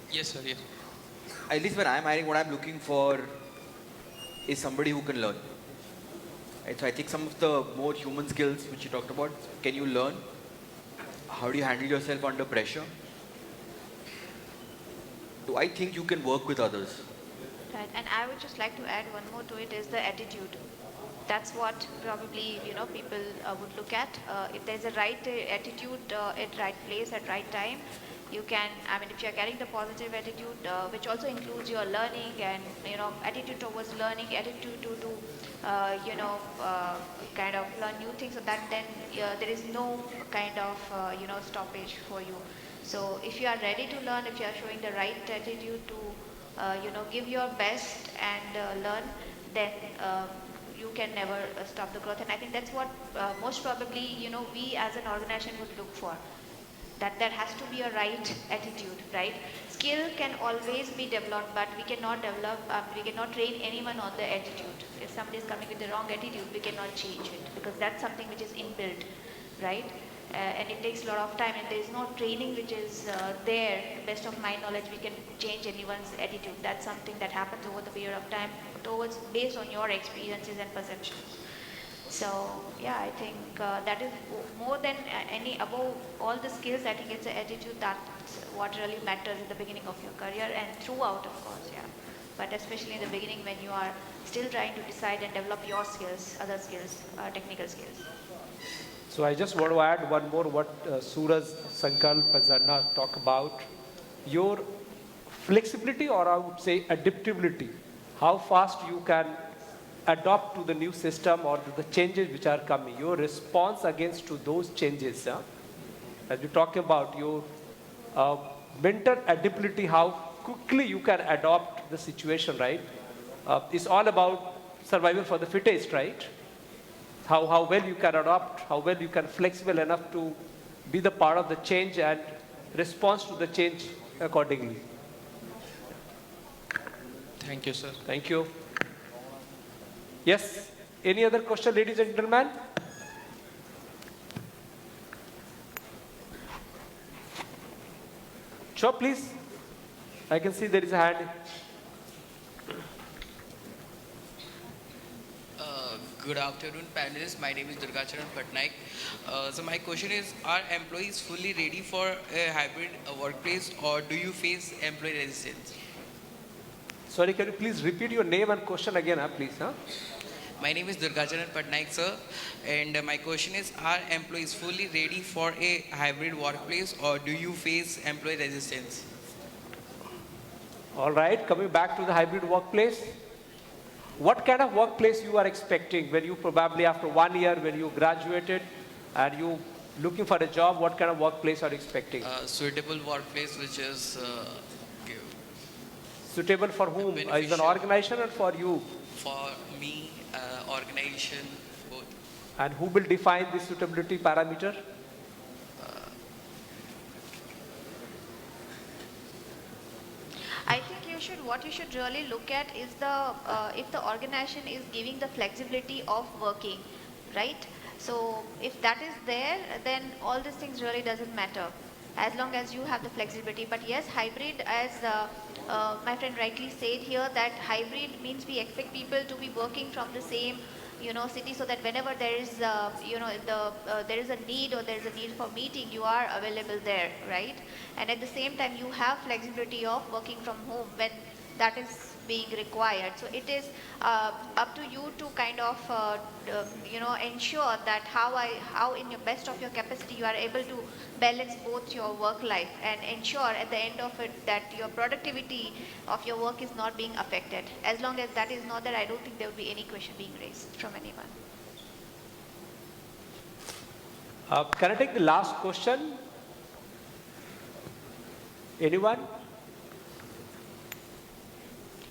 Yes, sir. Yes. At least when I'm hiring, what I'm looking for is somebody who can learn. Right? So I think some of the more human skills which you talked about, can you learn? How do you handle yourself under pressure? Do I think you can work with others? Right, and I would just like to add one more to it, is the attitude. That's what probably people would look at. If there's a right attitude at right place at right time, You can, I mean, if you're carrying the positive attitude, which also includes your learning and, attitude towards learning, attitude to kind of learn new things, so that then there is no kind of, stoppage for you. So if you are ready to learn, if you are showing the right attitude to, give your best and learn, then you can never stop the growth. And I think that's what most probably, we as an organization would look for. That there has to be a right attitude, right? Skill can always be developed, but we cannot train anyone on the attitude. If somebody is coming with the wrong attitude, we cannot change it, because that's something which is inbuilt, right? And it takes a lot of time, and there is no training which is there. Best of my knowledge, we can change anyone's attitude. That's something that happens over the period of time, based on your experiences and perceptions. So yeah, I think that is more than above all the skills. I think it's the attitude that's what really matters in the beginning of your career and throughout, of course, yeah. But especially in the beginning, when you are still trying to decide and develop your skills, other skills, technical skills. So I just want to add one more what Suraj, Sankalp, and Zanna talk about. Your flexibility, or I would say adaptability, how fast you can adapt to the new system or to the changes which are coming, your response against to those changes. As we talk about your mental adaptability, how quickly you can adopt the situation, right? It's all about survival for the fittest, right? How well you can adapt, how well you can flexible enough to be the part of the change and response to the change accordingly. Thank you, sir. Thank you. Yes, any other question, ladies and gentlemen? Sure, please. I can see there is a hand. Good afternoon, panelists. My name is Durgacharan Patnaik. So my question is, are employees fully ready for a hybrid workplace, or do you face employee resistance? Sorry, can you please repeat your name and question again, please? My name is Durgacharan Patnaik, sir. And my question is, are employees fully ready for a hybrid workplace, or do you face employee resistance? All right, coming back to the hybrid workplace. What kind of workplace you are expecting when you probably after 1 year, when you graduated and you looking for a job, what kind of workplace are you expecting? Suitable workplace which is suitable for whom? Is an organization or for you? For me, organization, both. And who will define the suitability parameter? I think what you should really look at is if the organization is giving the flexibility of working, right? So if that is there, then all these things really doesn't matter, as long as you have the flexibility. But yes, hybrid, as my friend rightly said here, that hybrid means we expect people to be working from the same city, so that whenever there is there is a need, or there is a need for meeting, you are available there, right? And at the same time, you have flexibility of working from home when that is being required. So it is up to you to kind of ensure that how in your best of your capacity you are able to balance both your work life, and ensure at the end of it that your productivity of your work is not being affected. As long as that is not there, I don't think there will be any question being raised from anyone. Can I take the last question? Anyone?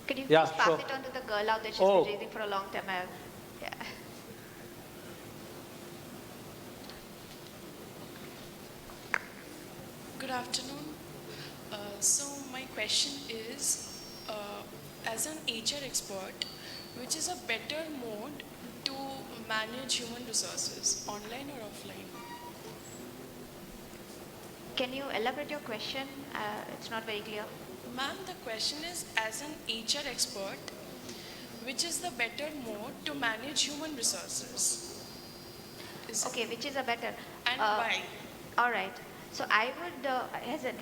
Could you please pass it on to the girl out there? She's been raising for a long time. Yeah. Good afternoon. So my question is, as an HR expert, which is a better mode to manage human resources, online or offline? Can you elaborate your question? It's not very clear. Ma'am, the question is, as an HR expert, which is the better mode to manage human resources? Okay, which is a better? And why? All right. So I would,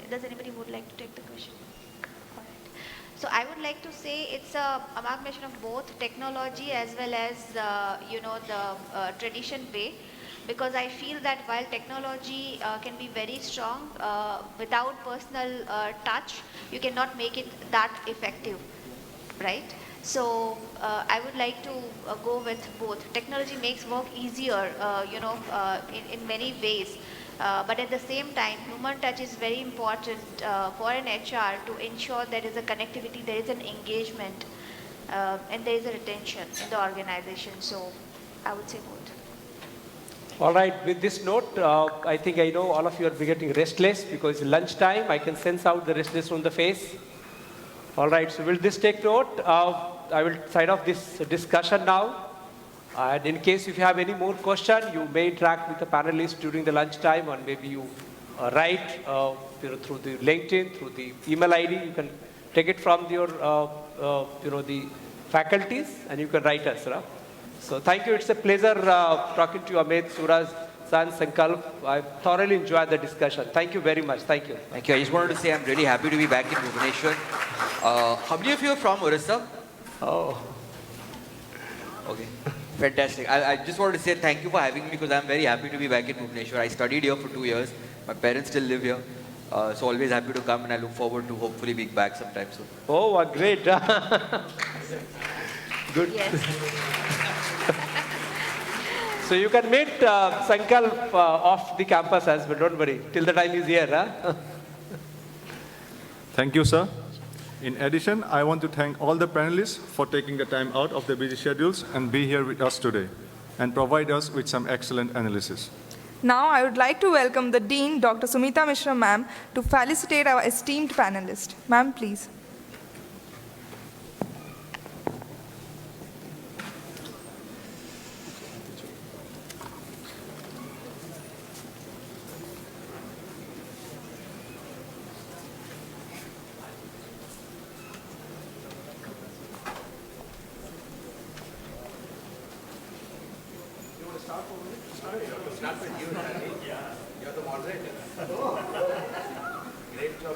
does anybody would like to take the question? All right. So I would like to say it's a amalgamation of both technology as well as, the tradition way. because I feel that while technology can be very strong, without personal touch, you cannot make it that effective, right? So I would like to go with both. Technology makes work easier, in many ways. But at the same time, human touch is very important for an HR to ensure there is a connectivity, there is an engagement, and there is a retention in the organization. So I would say both. All right, with this note, I think I know all of you are getting restless because it's lunchtime. I can sense out the restlessness on the face. All right, so will this take note? I will sign off this discussion now. And in case if you have any more question, you may interact with the panelists during the lunchtime, or maybe you write through the LinkedIn, through the email ID. You can take it from your the faculties, and you can write us. So thank you. It's a pleasure talking to you, Amit, Suraj, San, Sankalp. I thoroughly enjoyed the discussion. Thank you very much. Thank you. Thank you. I just wanted to say I'm really happy to be back in Bhubaneswar. How many of you are from Orissa? Oh. Okay. Fantastic. I just wanted to say thank you for having me because I'm very happy to be back in Bhubaneswar. I studied here for 2 years. My parents still live here. So always happy to come, and I look forward to hopefully being back sometime soon. Oh, great. Good. Yes. So you can meet Sankalp off the campus as well. Don't worry. Till the time he's here. Thank you, sir. In addition, I want to thank all the panelists for taking the time out of their busy schedules and be here with us today and provide us with some excellent analysis. Now, I would like to welcome the Dean, Dr. Sumita Mishra, ma'am, to felicitate our esteemed panelists. Ma'am, please. You're the moderator. Great job.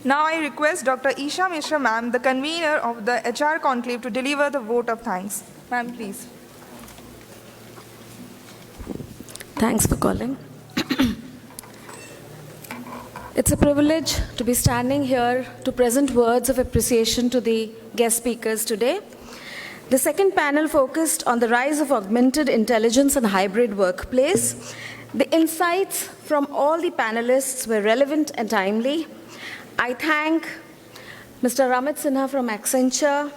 Now I request Dr. Isha Mishra ma'am, the convener of the HR conclave, to deliver the vote of thanks. Ma'am, please. Thanks for calling. It's a privilege to be standing here to present words of appreciation to the guest speakers today. The second panel focused on the rise of augmented intelligence and hybrid workplace. The insights from all the panelists were relevant and timely. I thank Mr. Amit Sinha from Accenture,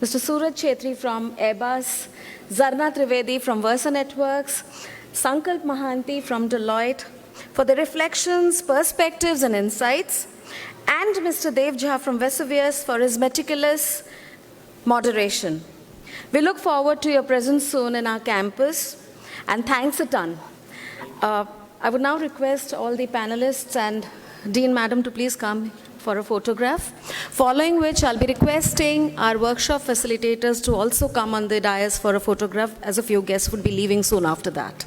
Mr. Suraj Chetri from Airbus, Zarna Trivedi from Versa Networks, Sankalp Mahanti from Deloitte for the reflections, perspectives, and insights, and Mr. Dev Jha from Vesuvius for his meticulous moderation. We look forward to your presence soon in our campus, and thanks a ton. I would now request all the panelists and Dean Madam to please come for a photograph, following which I'll be requesting our workshop facilitators to also come on the dais for a photograph, as a few guests would be leaving soon after that.